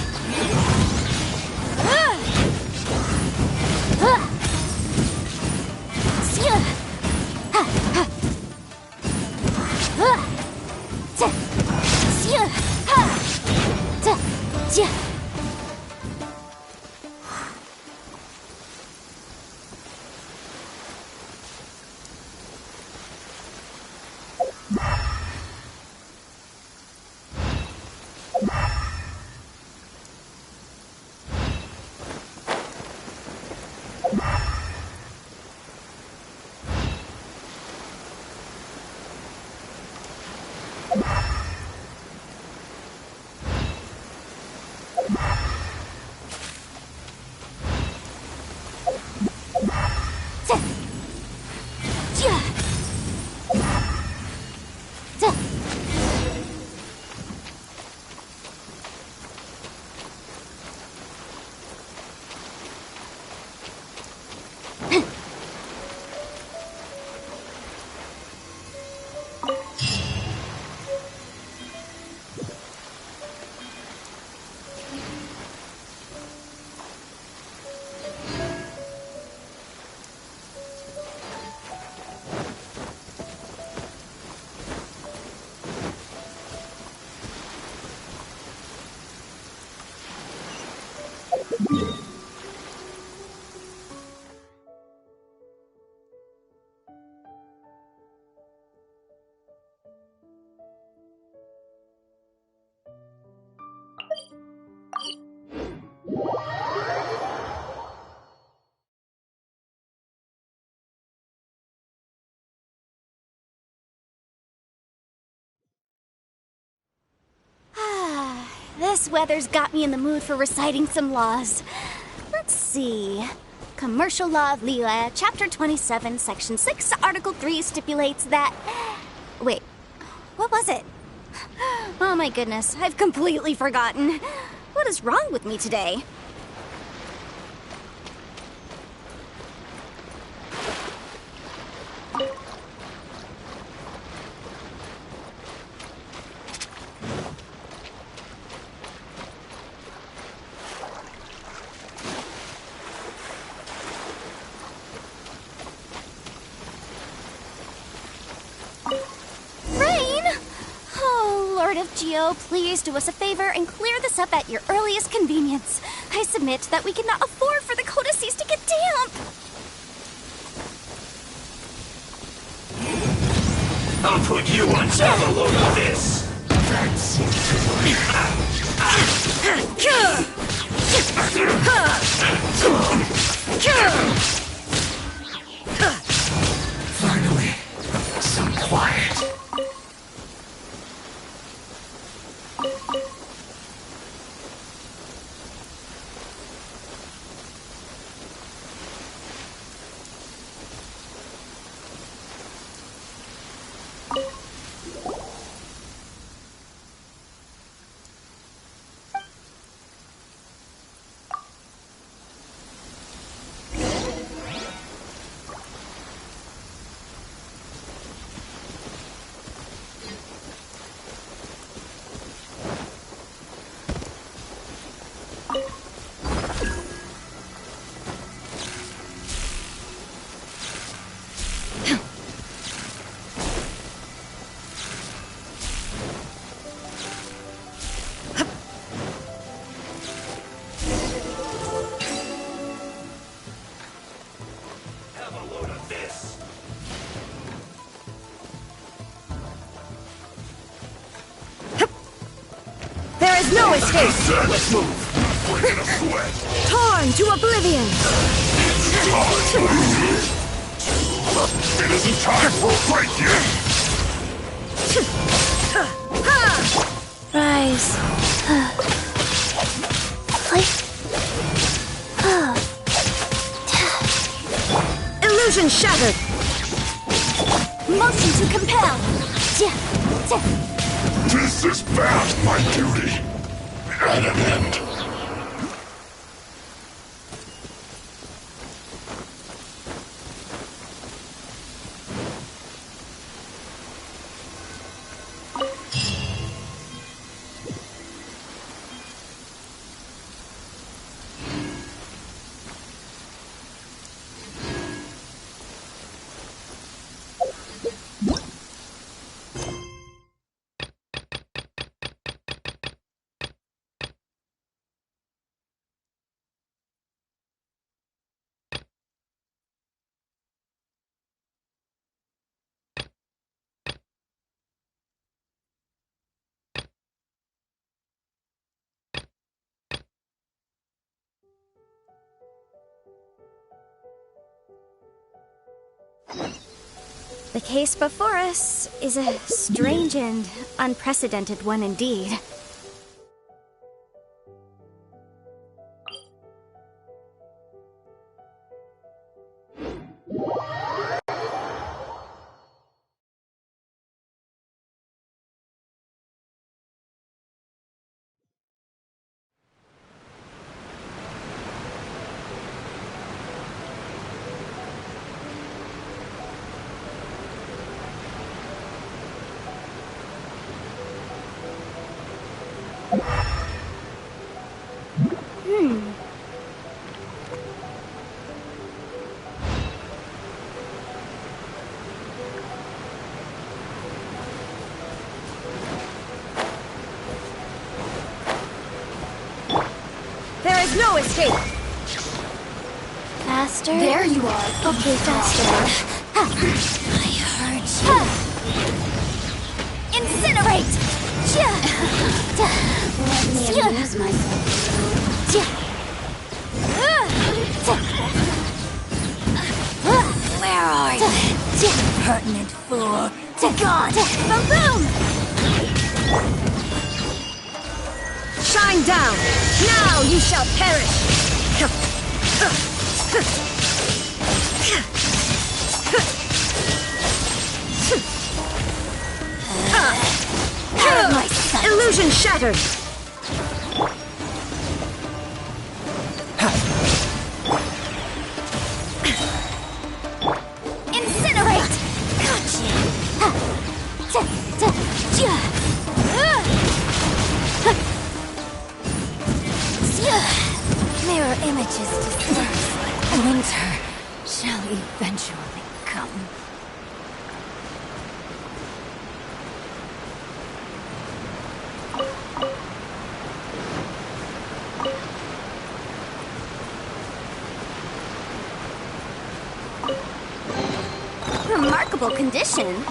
This weather's got me in the mood for reciting some laws. Let's see. Commercial Law of Liyue, Chapter 27, Section 6, Article 3 stipulates that... Wait, what was it? Oh my goodness, I've completely forgotten. What is wrong with me today? Lord of Geo, please do us a favor and clear this up at your earliest convenience. I submit that we cannot afford for the codices to get damp. I'll put you on top of a load of this. Finally, some quiet. There is no escape! Let's move! Torn to oblivion! It isn't time for a break yet! Rise. Illusion shattered! Motion to compel. This is past my duty. At an end. The case before us is a strange and unprecedented one indeed. There is no escape! Faster? There you are. Okay, faster. I heard you. Incinerate! Let me amuse myself. Where are you? Pertinent fool. To God! Boom! Shine down! Now you shall perish! Out of my sight. Illusion shattered! Incinerate! Mirror images disperse. Winter shall eventually come. physical condition.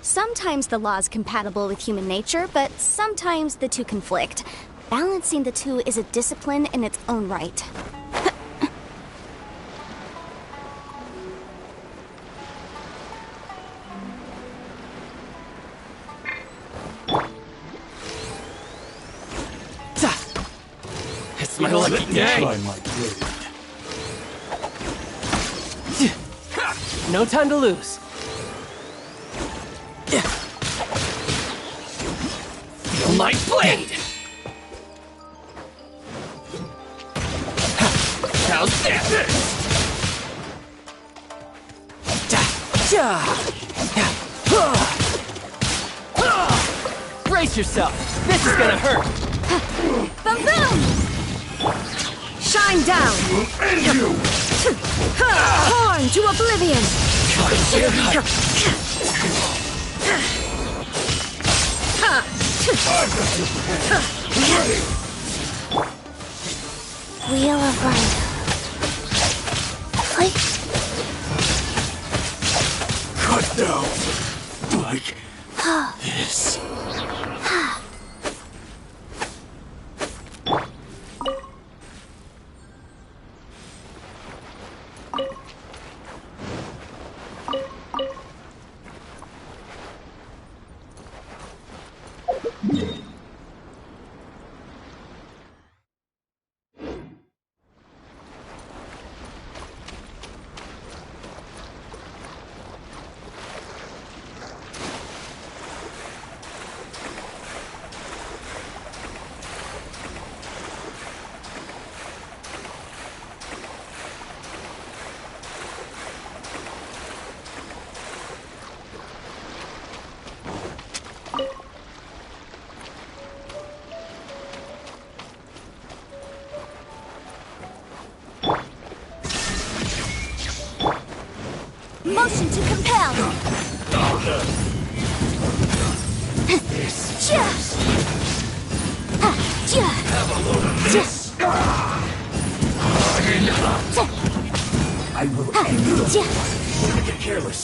Sometimes the law is compatible with human nature, but sometimes the two conflict. Balancing the two is a discipline in its own right. It's my lucky day! No time to lose. Feel my blade! How's this? Brace yourself! This is gonna hurt! Boom boom! Shine down! End you! Horn to oblivion! Wheel of Life. No. Like this. Motion to compel. Have a load of this. I will end you. Don't get careless.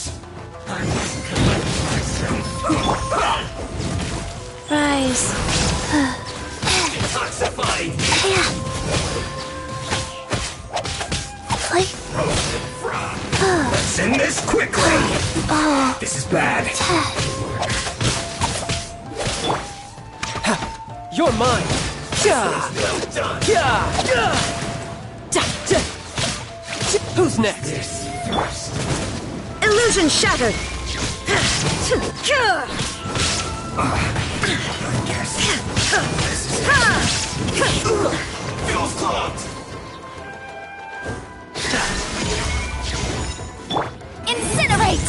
I must collect myself. Rise. Detoxified. Let's end this quickly. This is bad. You're mine. Who's next? Illusion shattered. Feels clogged. Incinerate!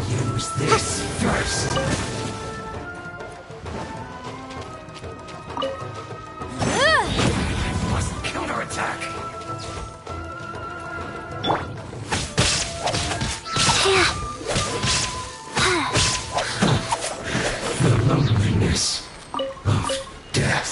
Use this first. Must counterattack. The loneliness of death.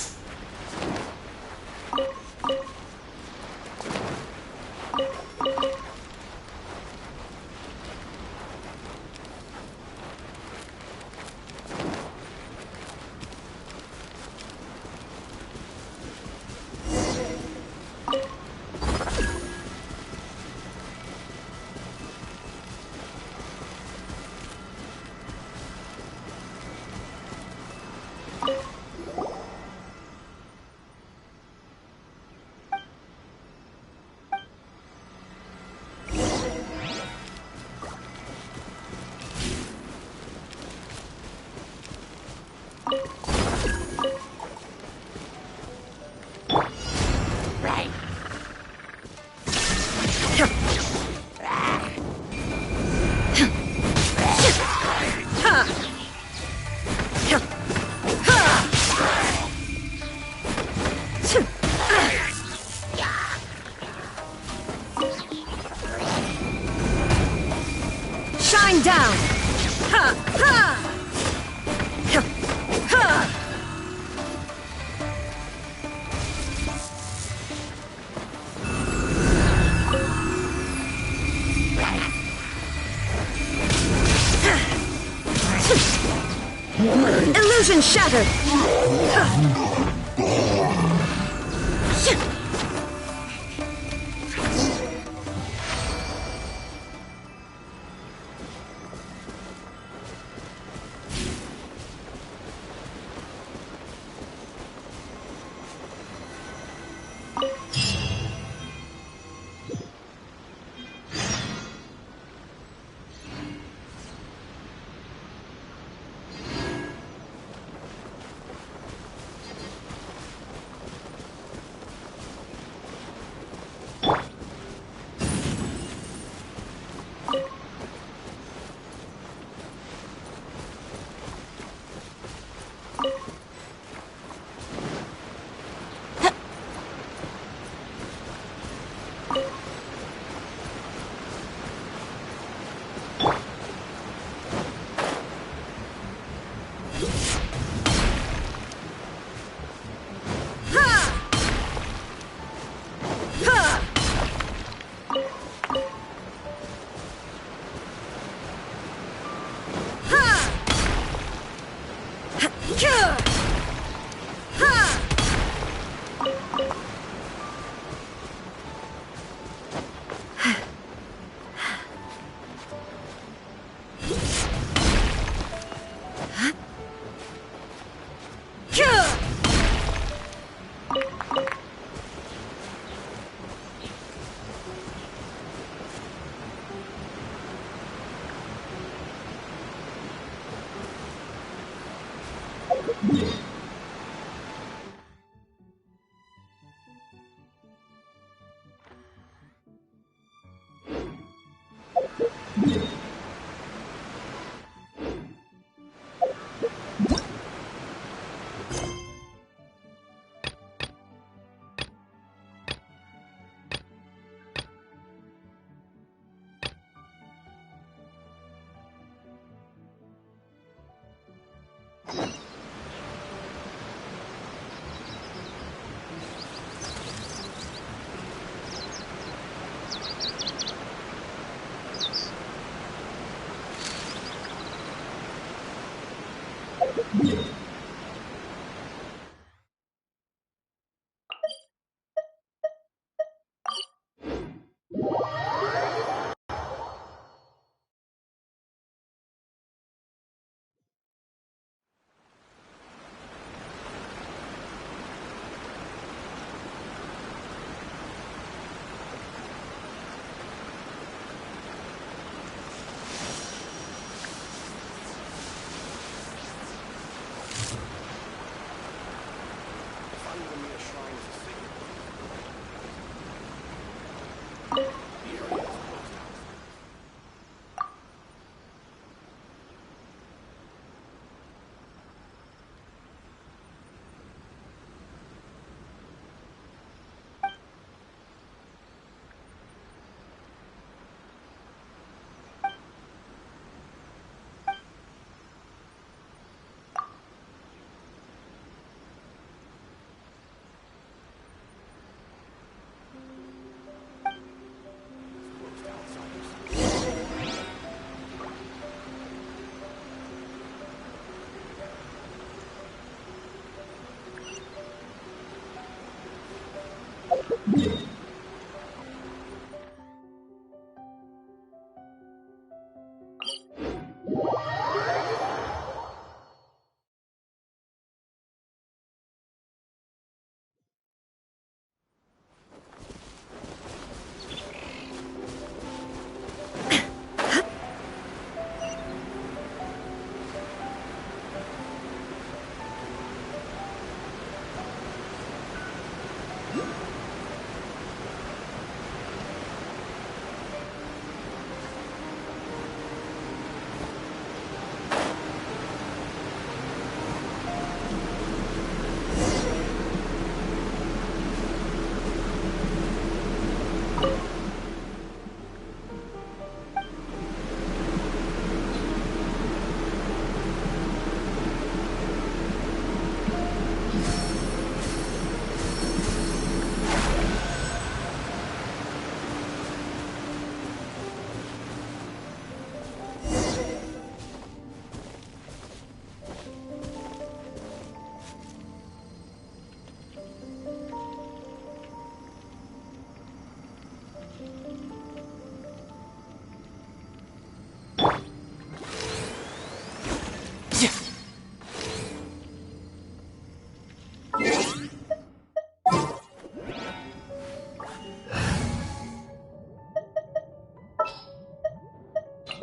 Shine down! Ha! Ha! Ha! Ha! Illusion shattered!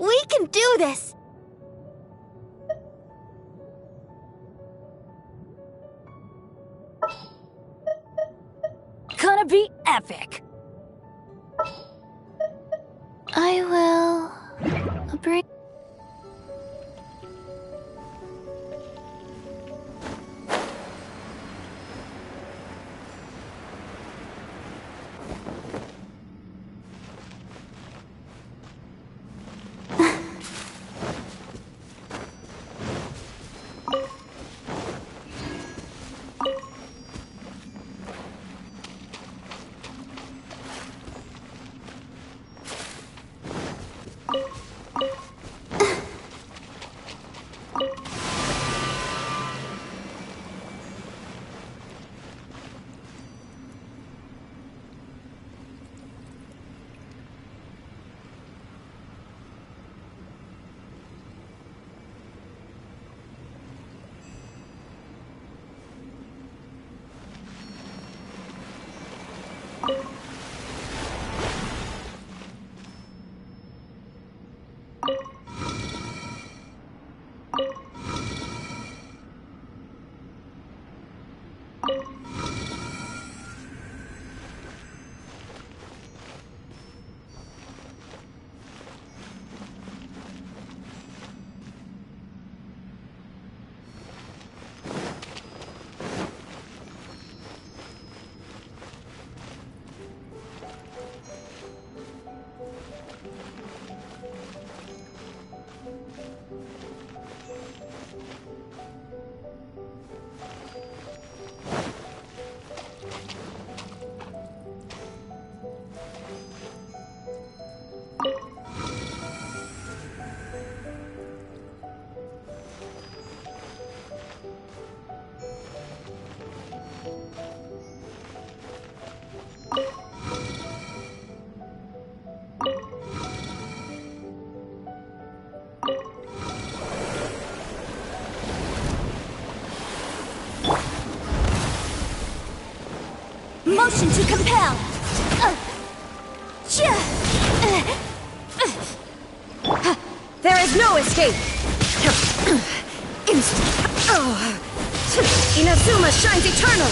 We can do this! Gonna be epic! I will bring... motion to compel. There is no escape. Inazuma shines eternal.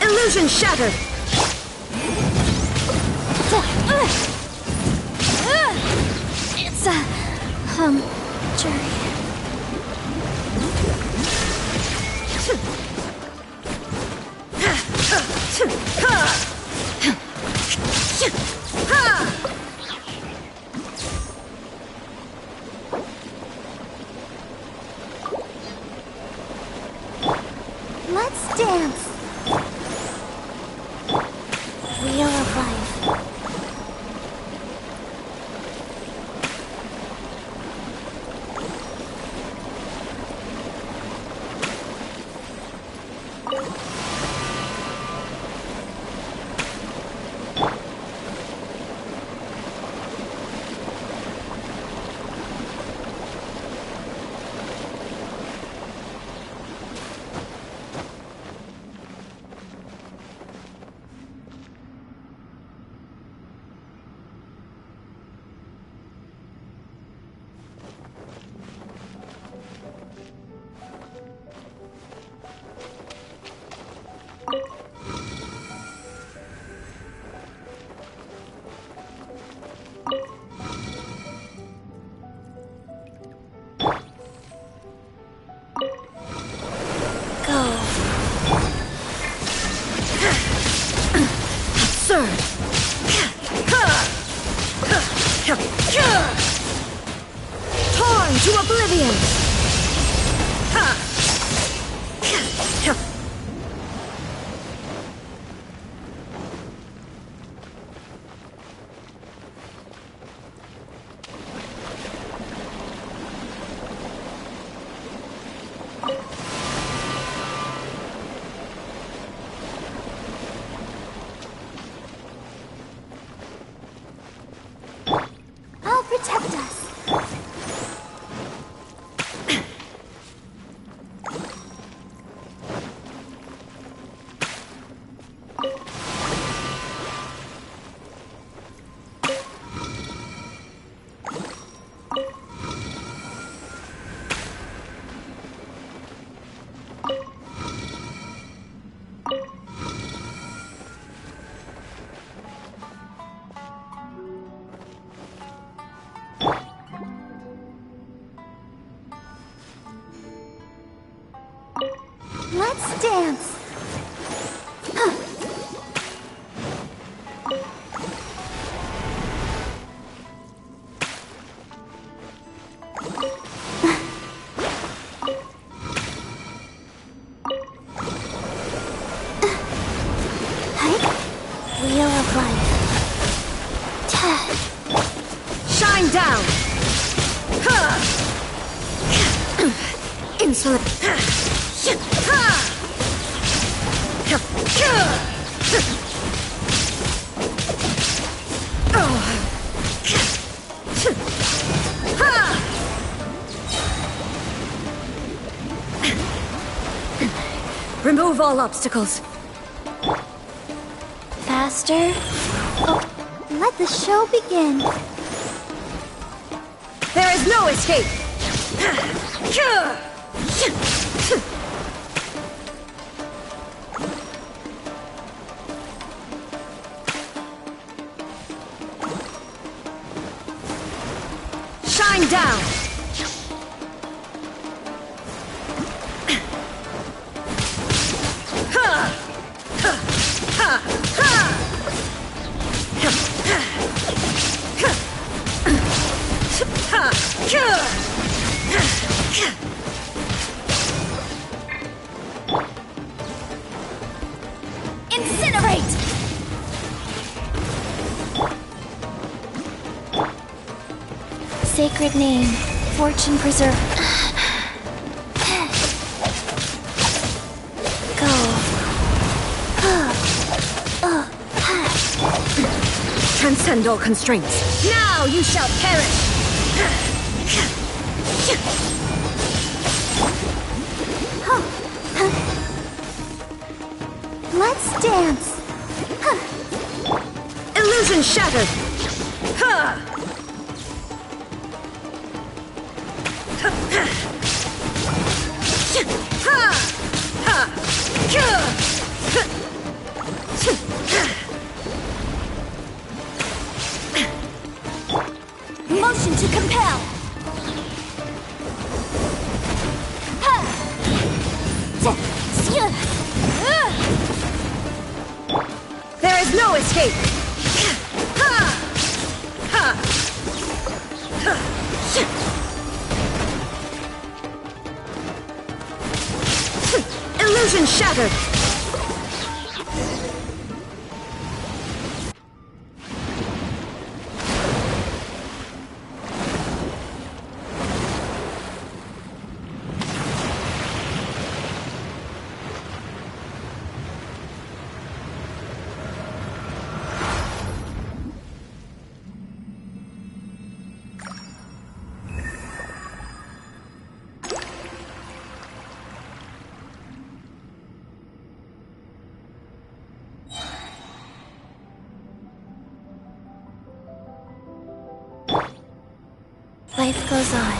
Illusion shattered! It's a... jury. Let's dance. Wheel of Life. Torn to oblivion! I'll protect us. Let's dance. Wheel of Life. Shine down! Insolent. Remove all obstacles. Faster. Oh, let the show begin. There is no escape. Shine down. Wait! Sacred name, fortune preserve. Go. Transcend all constraints. Now you shall perish! Let's dance. Illusion shattered! Motion to compel. There is no escape! Illusion shattered! Life goes on.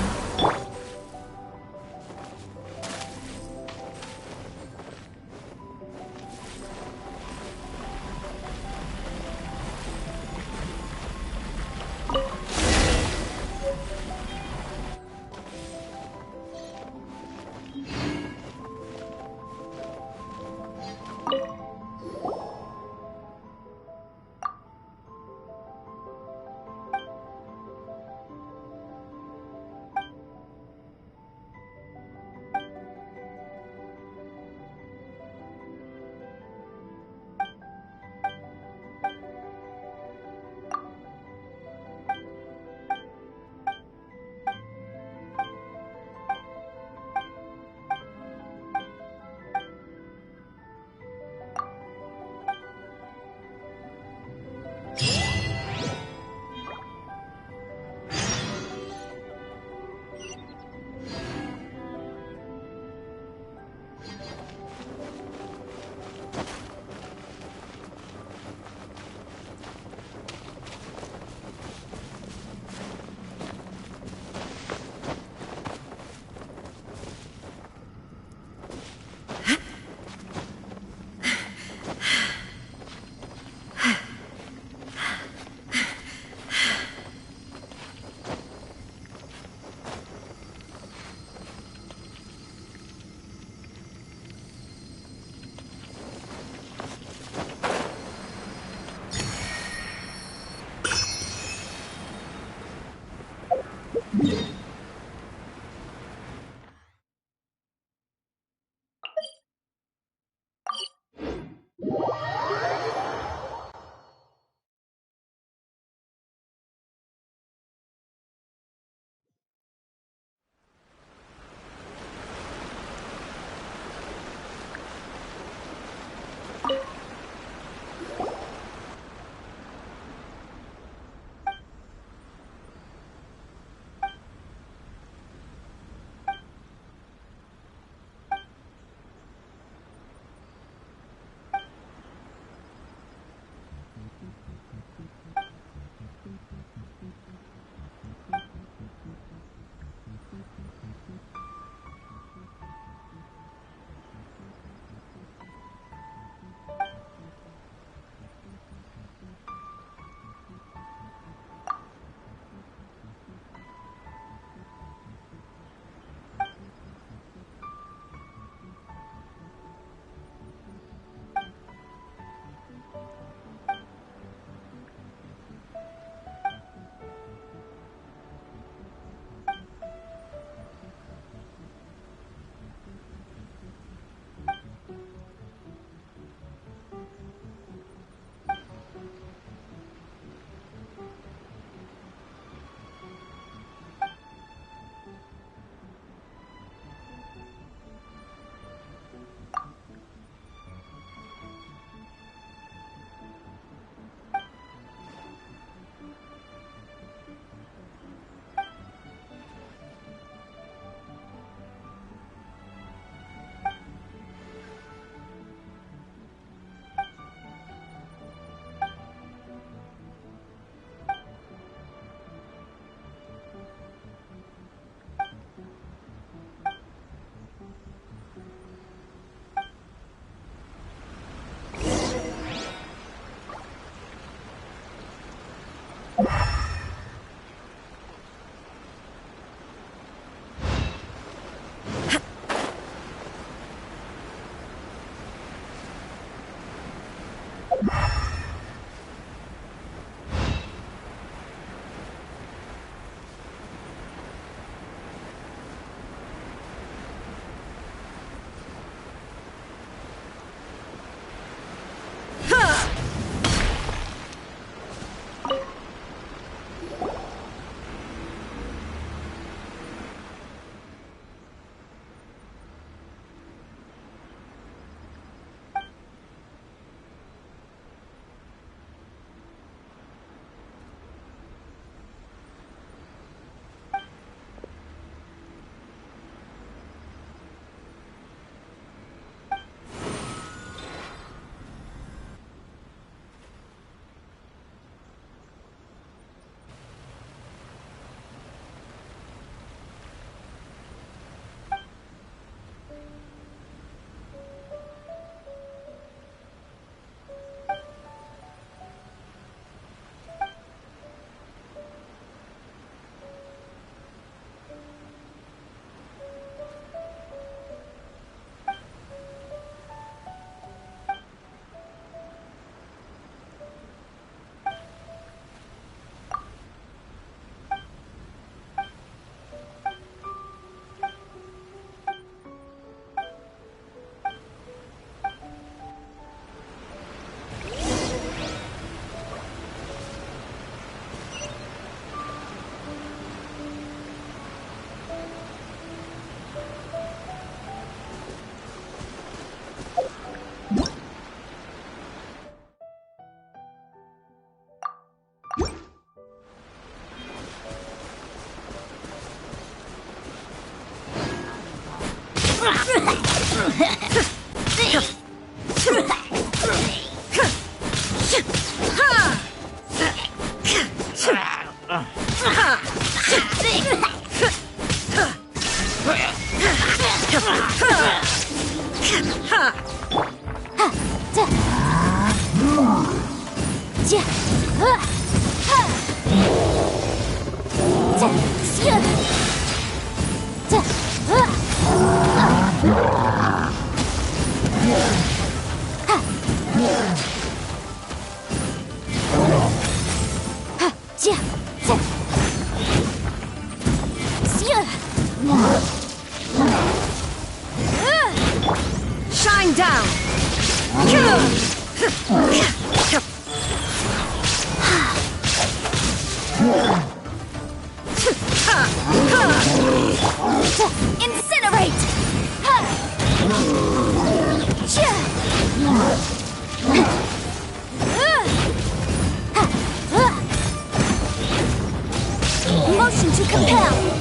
Shine down! Incinerate! Motion to compel!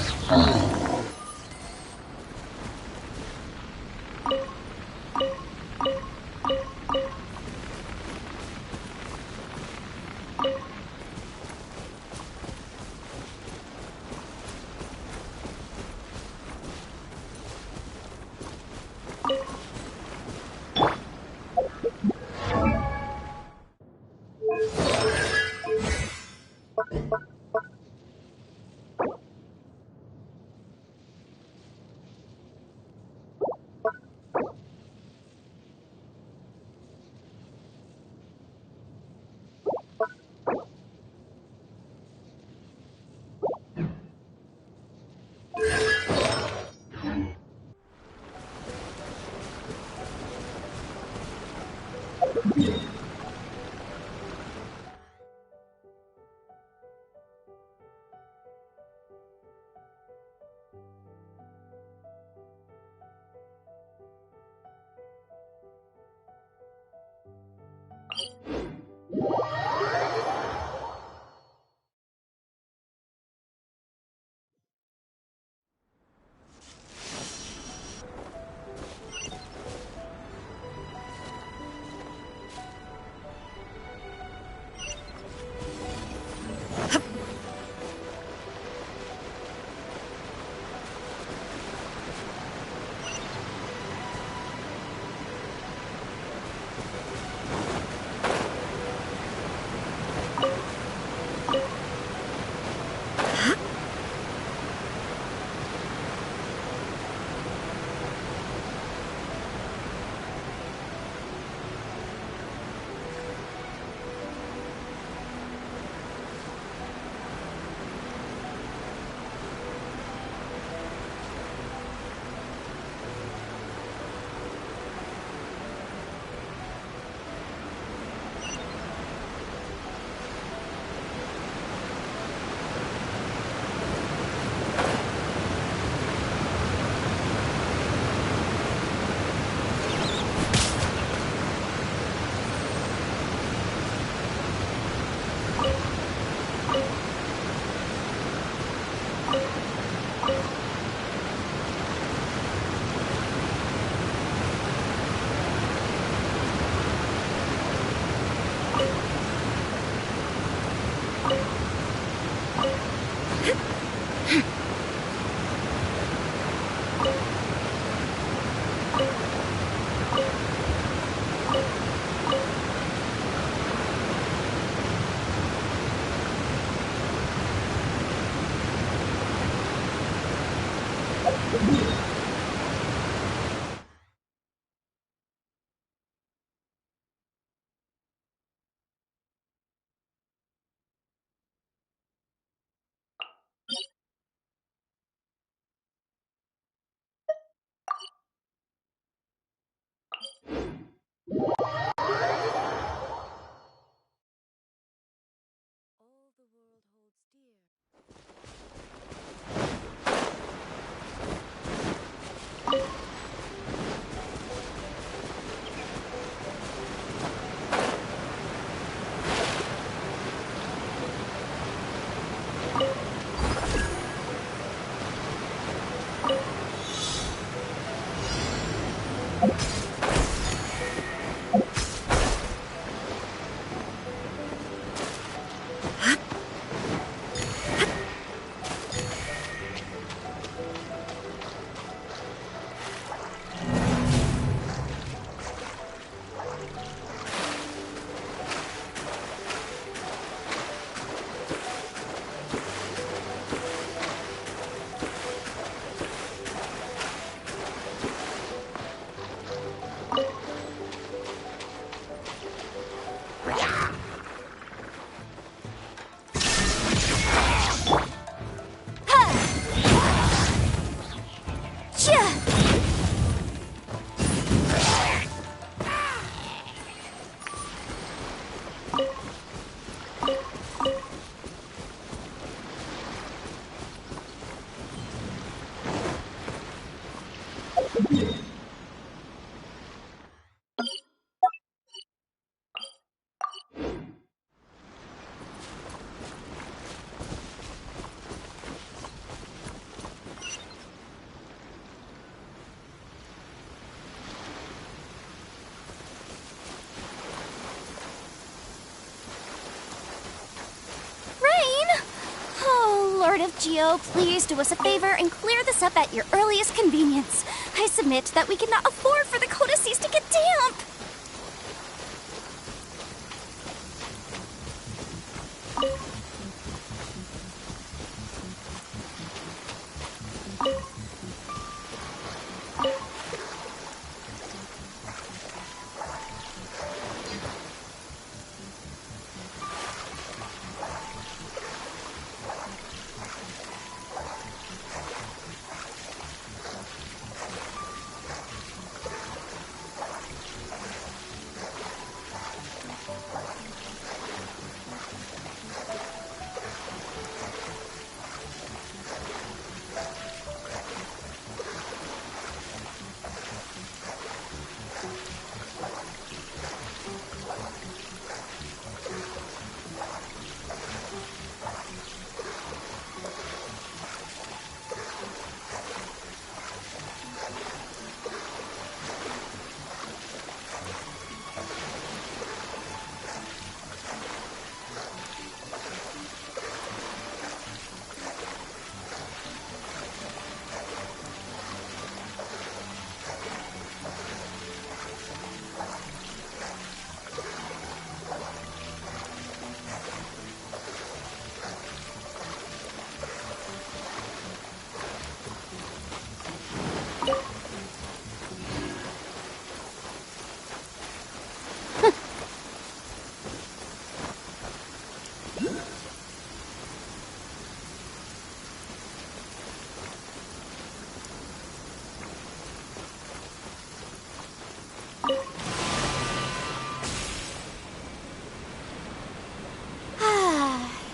Lord of Geo, please do us a favor and clear this up at your earliest convenience. I submit that we cannot afford for the codices to get damp.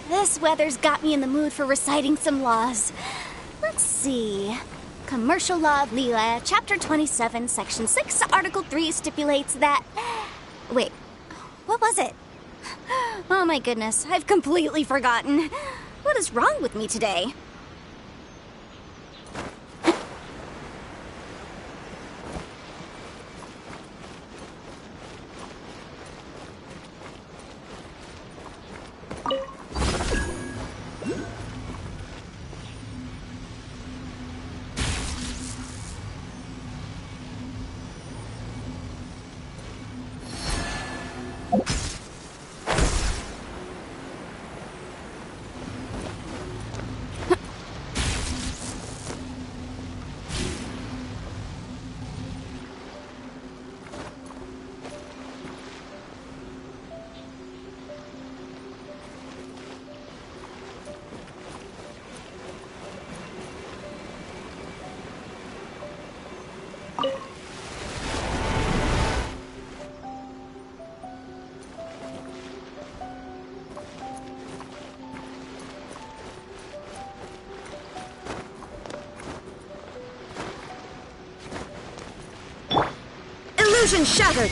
This weather's got me in the mood for reciting some laws. Let's see. Commercial Law of Lila, Chapter 27, Section 6, Article 3 stipulates that... Wait, what was it? Oh my goodness, I've completely forgotten. What is wrong with me today? Illusion shattered!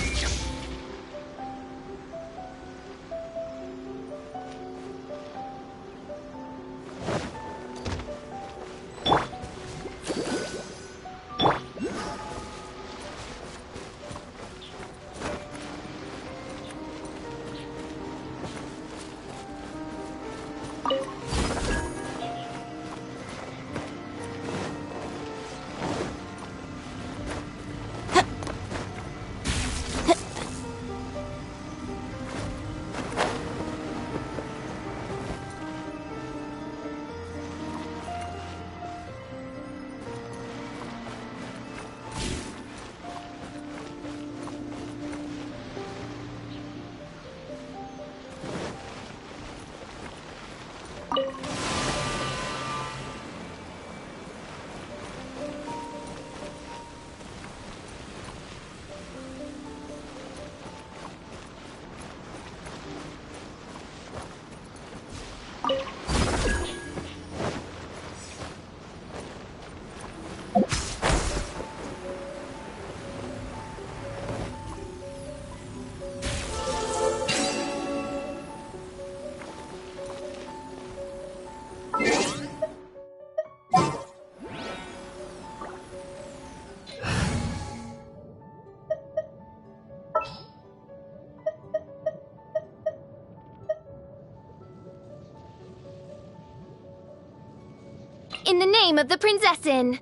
in the name of the Prinzessin.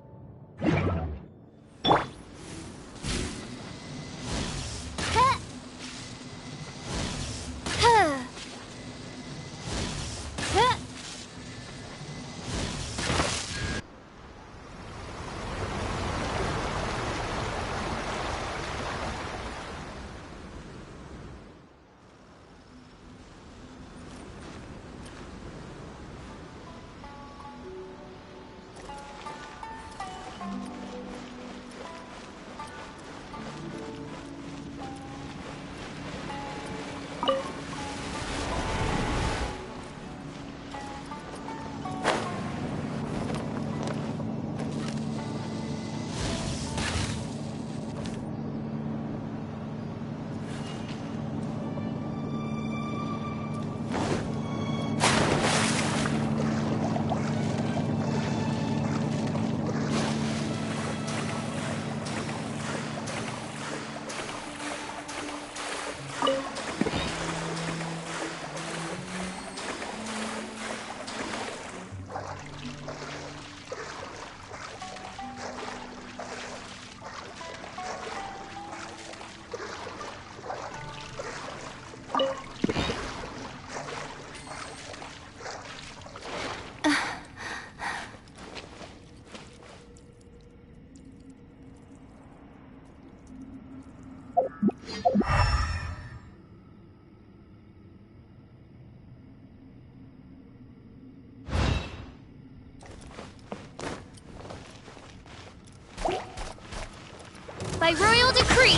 By royal decree.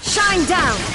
Shine down.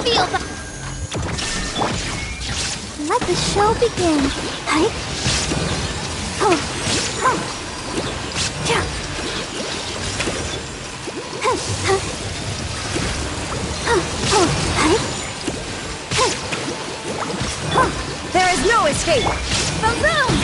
feel the... Let the show begin. Hey? Oh. Oh. Yeah. There is no escape! Boom!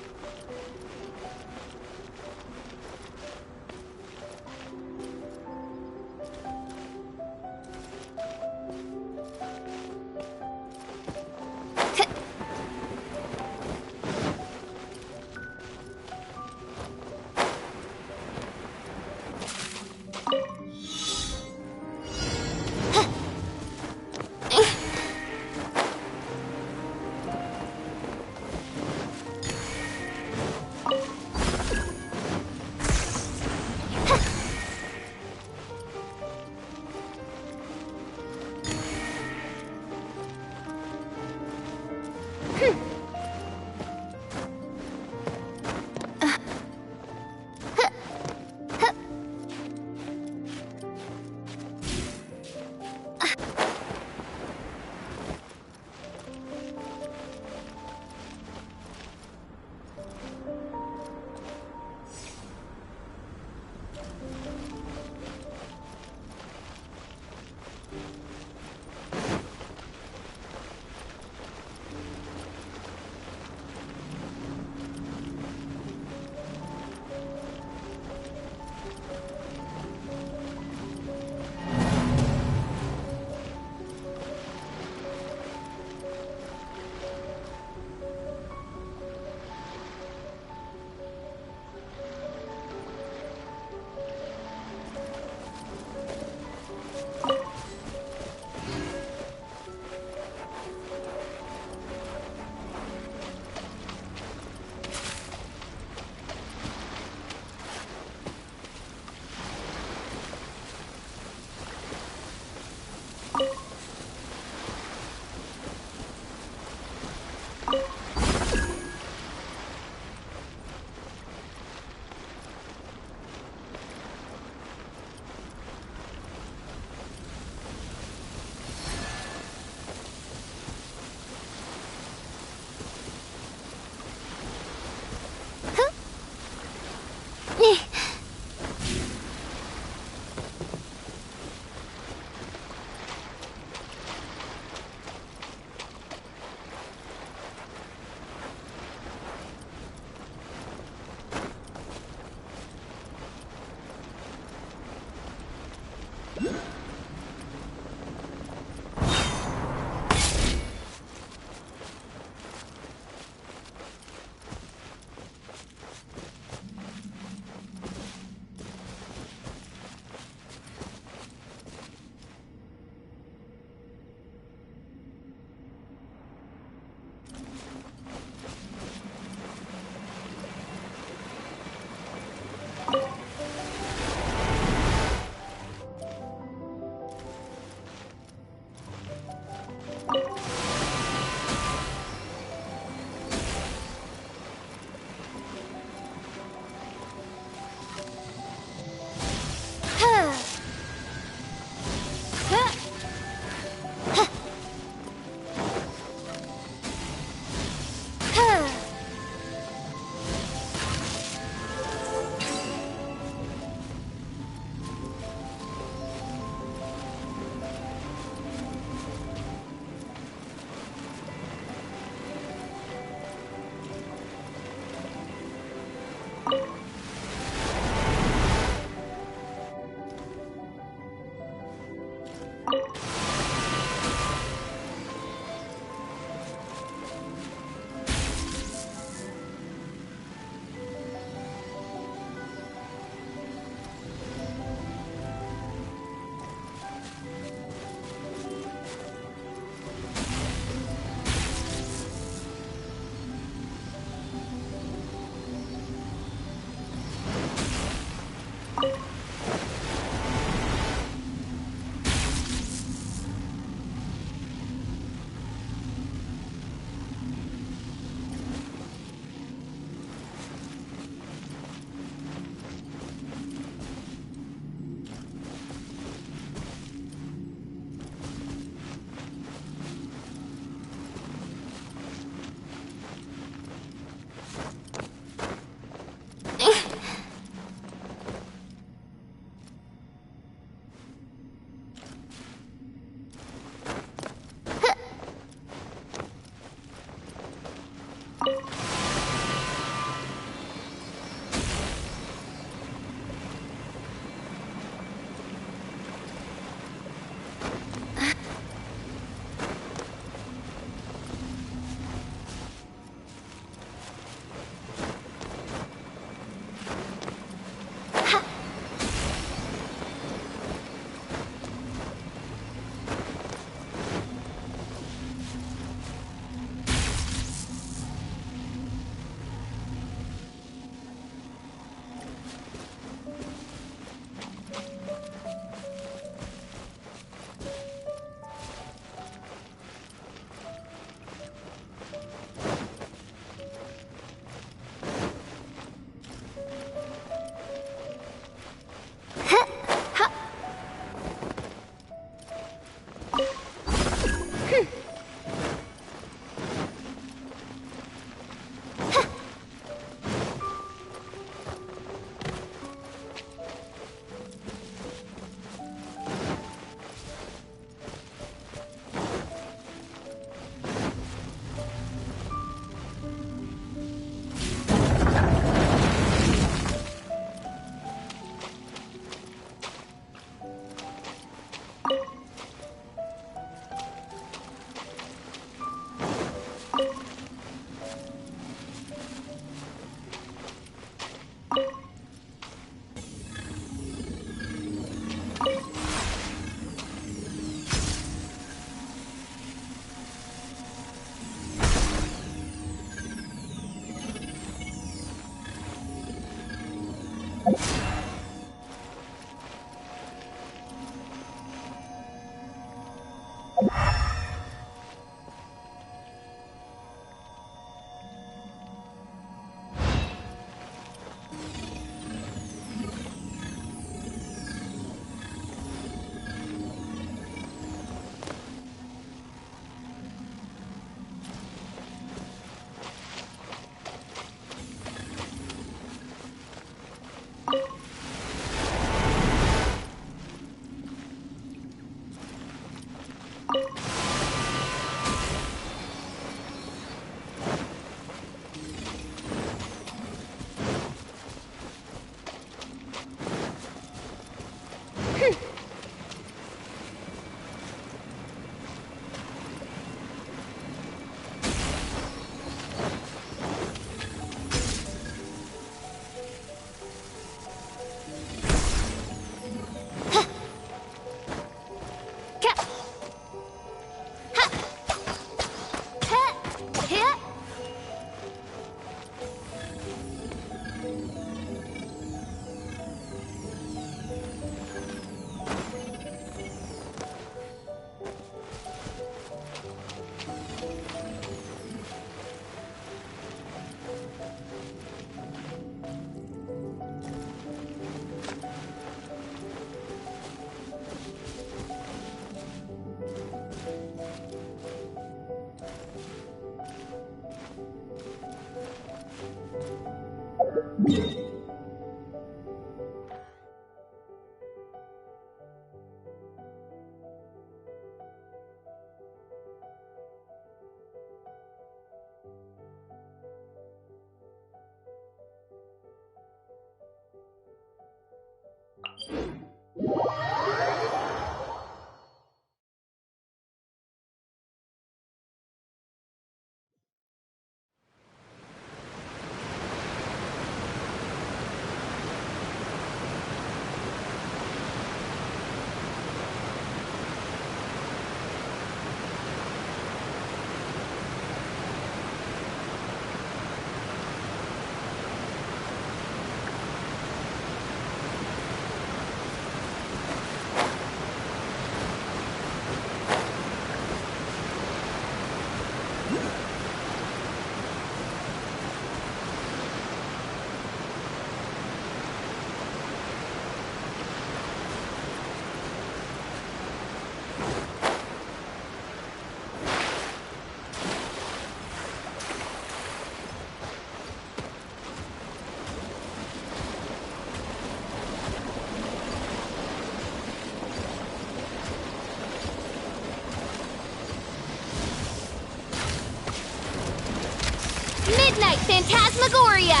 Midnight Phantasmagoria!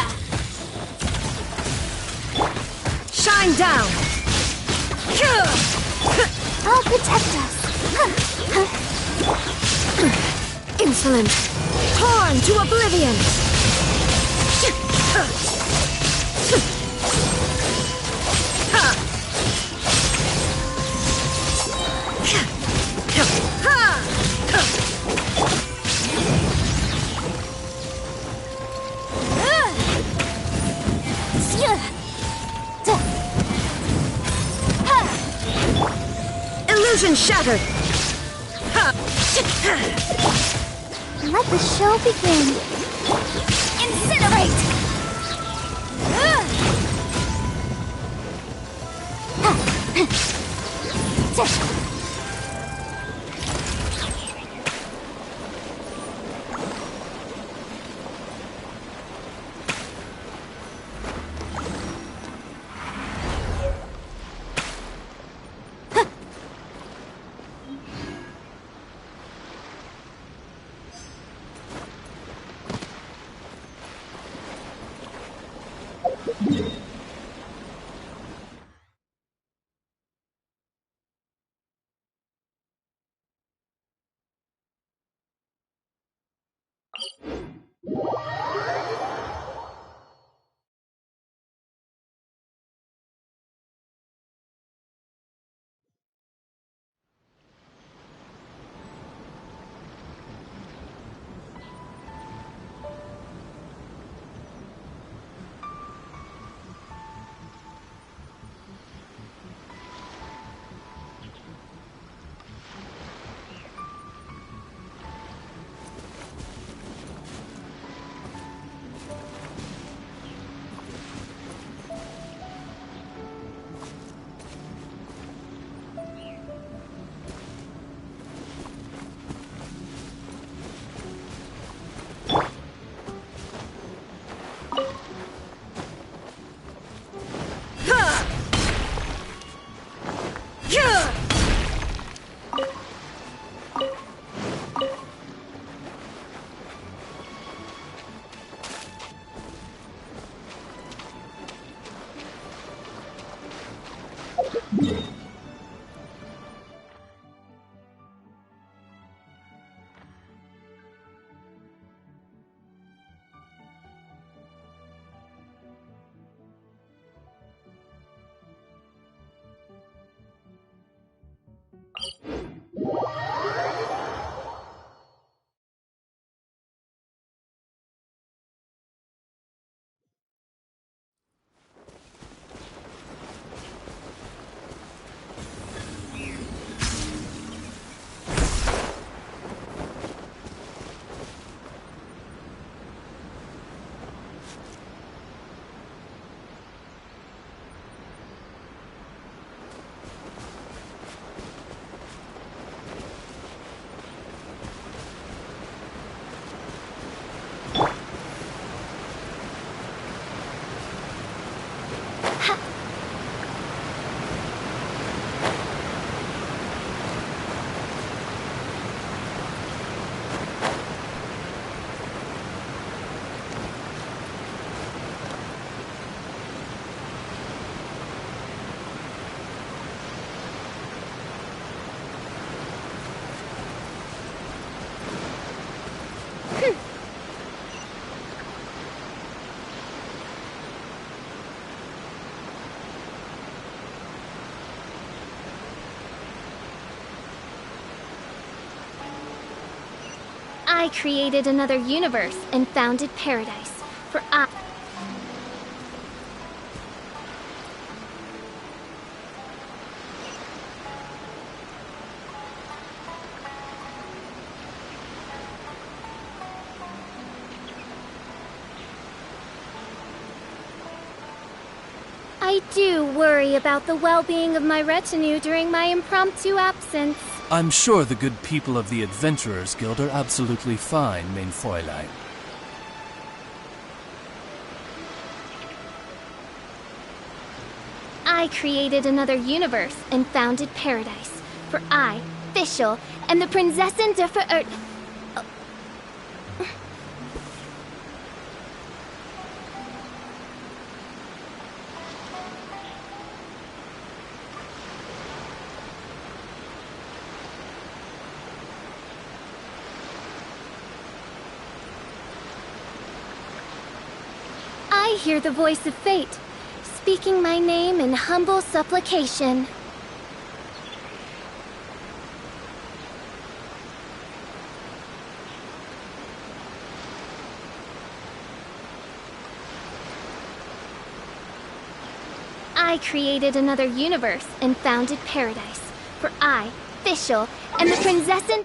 Shine down! I'll protect us. Insolent! Torn to oblivion! Illusion shattered! Let the show begin. Incinerate! I created another universe and founded paradise, for I do worry about the well-being of my retinue during my impromptu absence. I'm sure the good people of the Adventurers Guild are absolutely fine, mein Fräulein. I created another universe and founded paradise, for I, Fischl, am the Prinzessin der Verirrt... I hear the voice of fate, speaking my name in humble supplication. I created another universe and founded paradise, for I, Fischl, am the Prinzessin...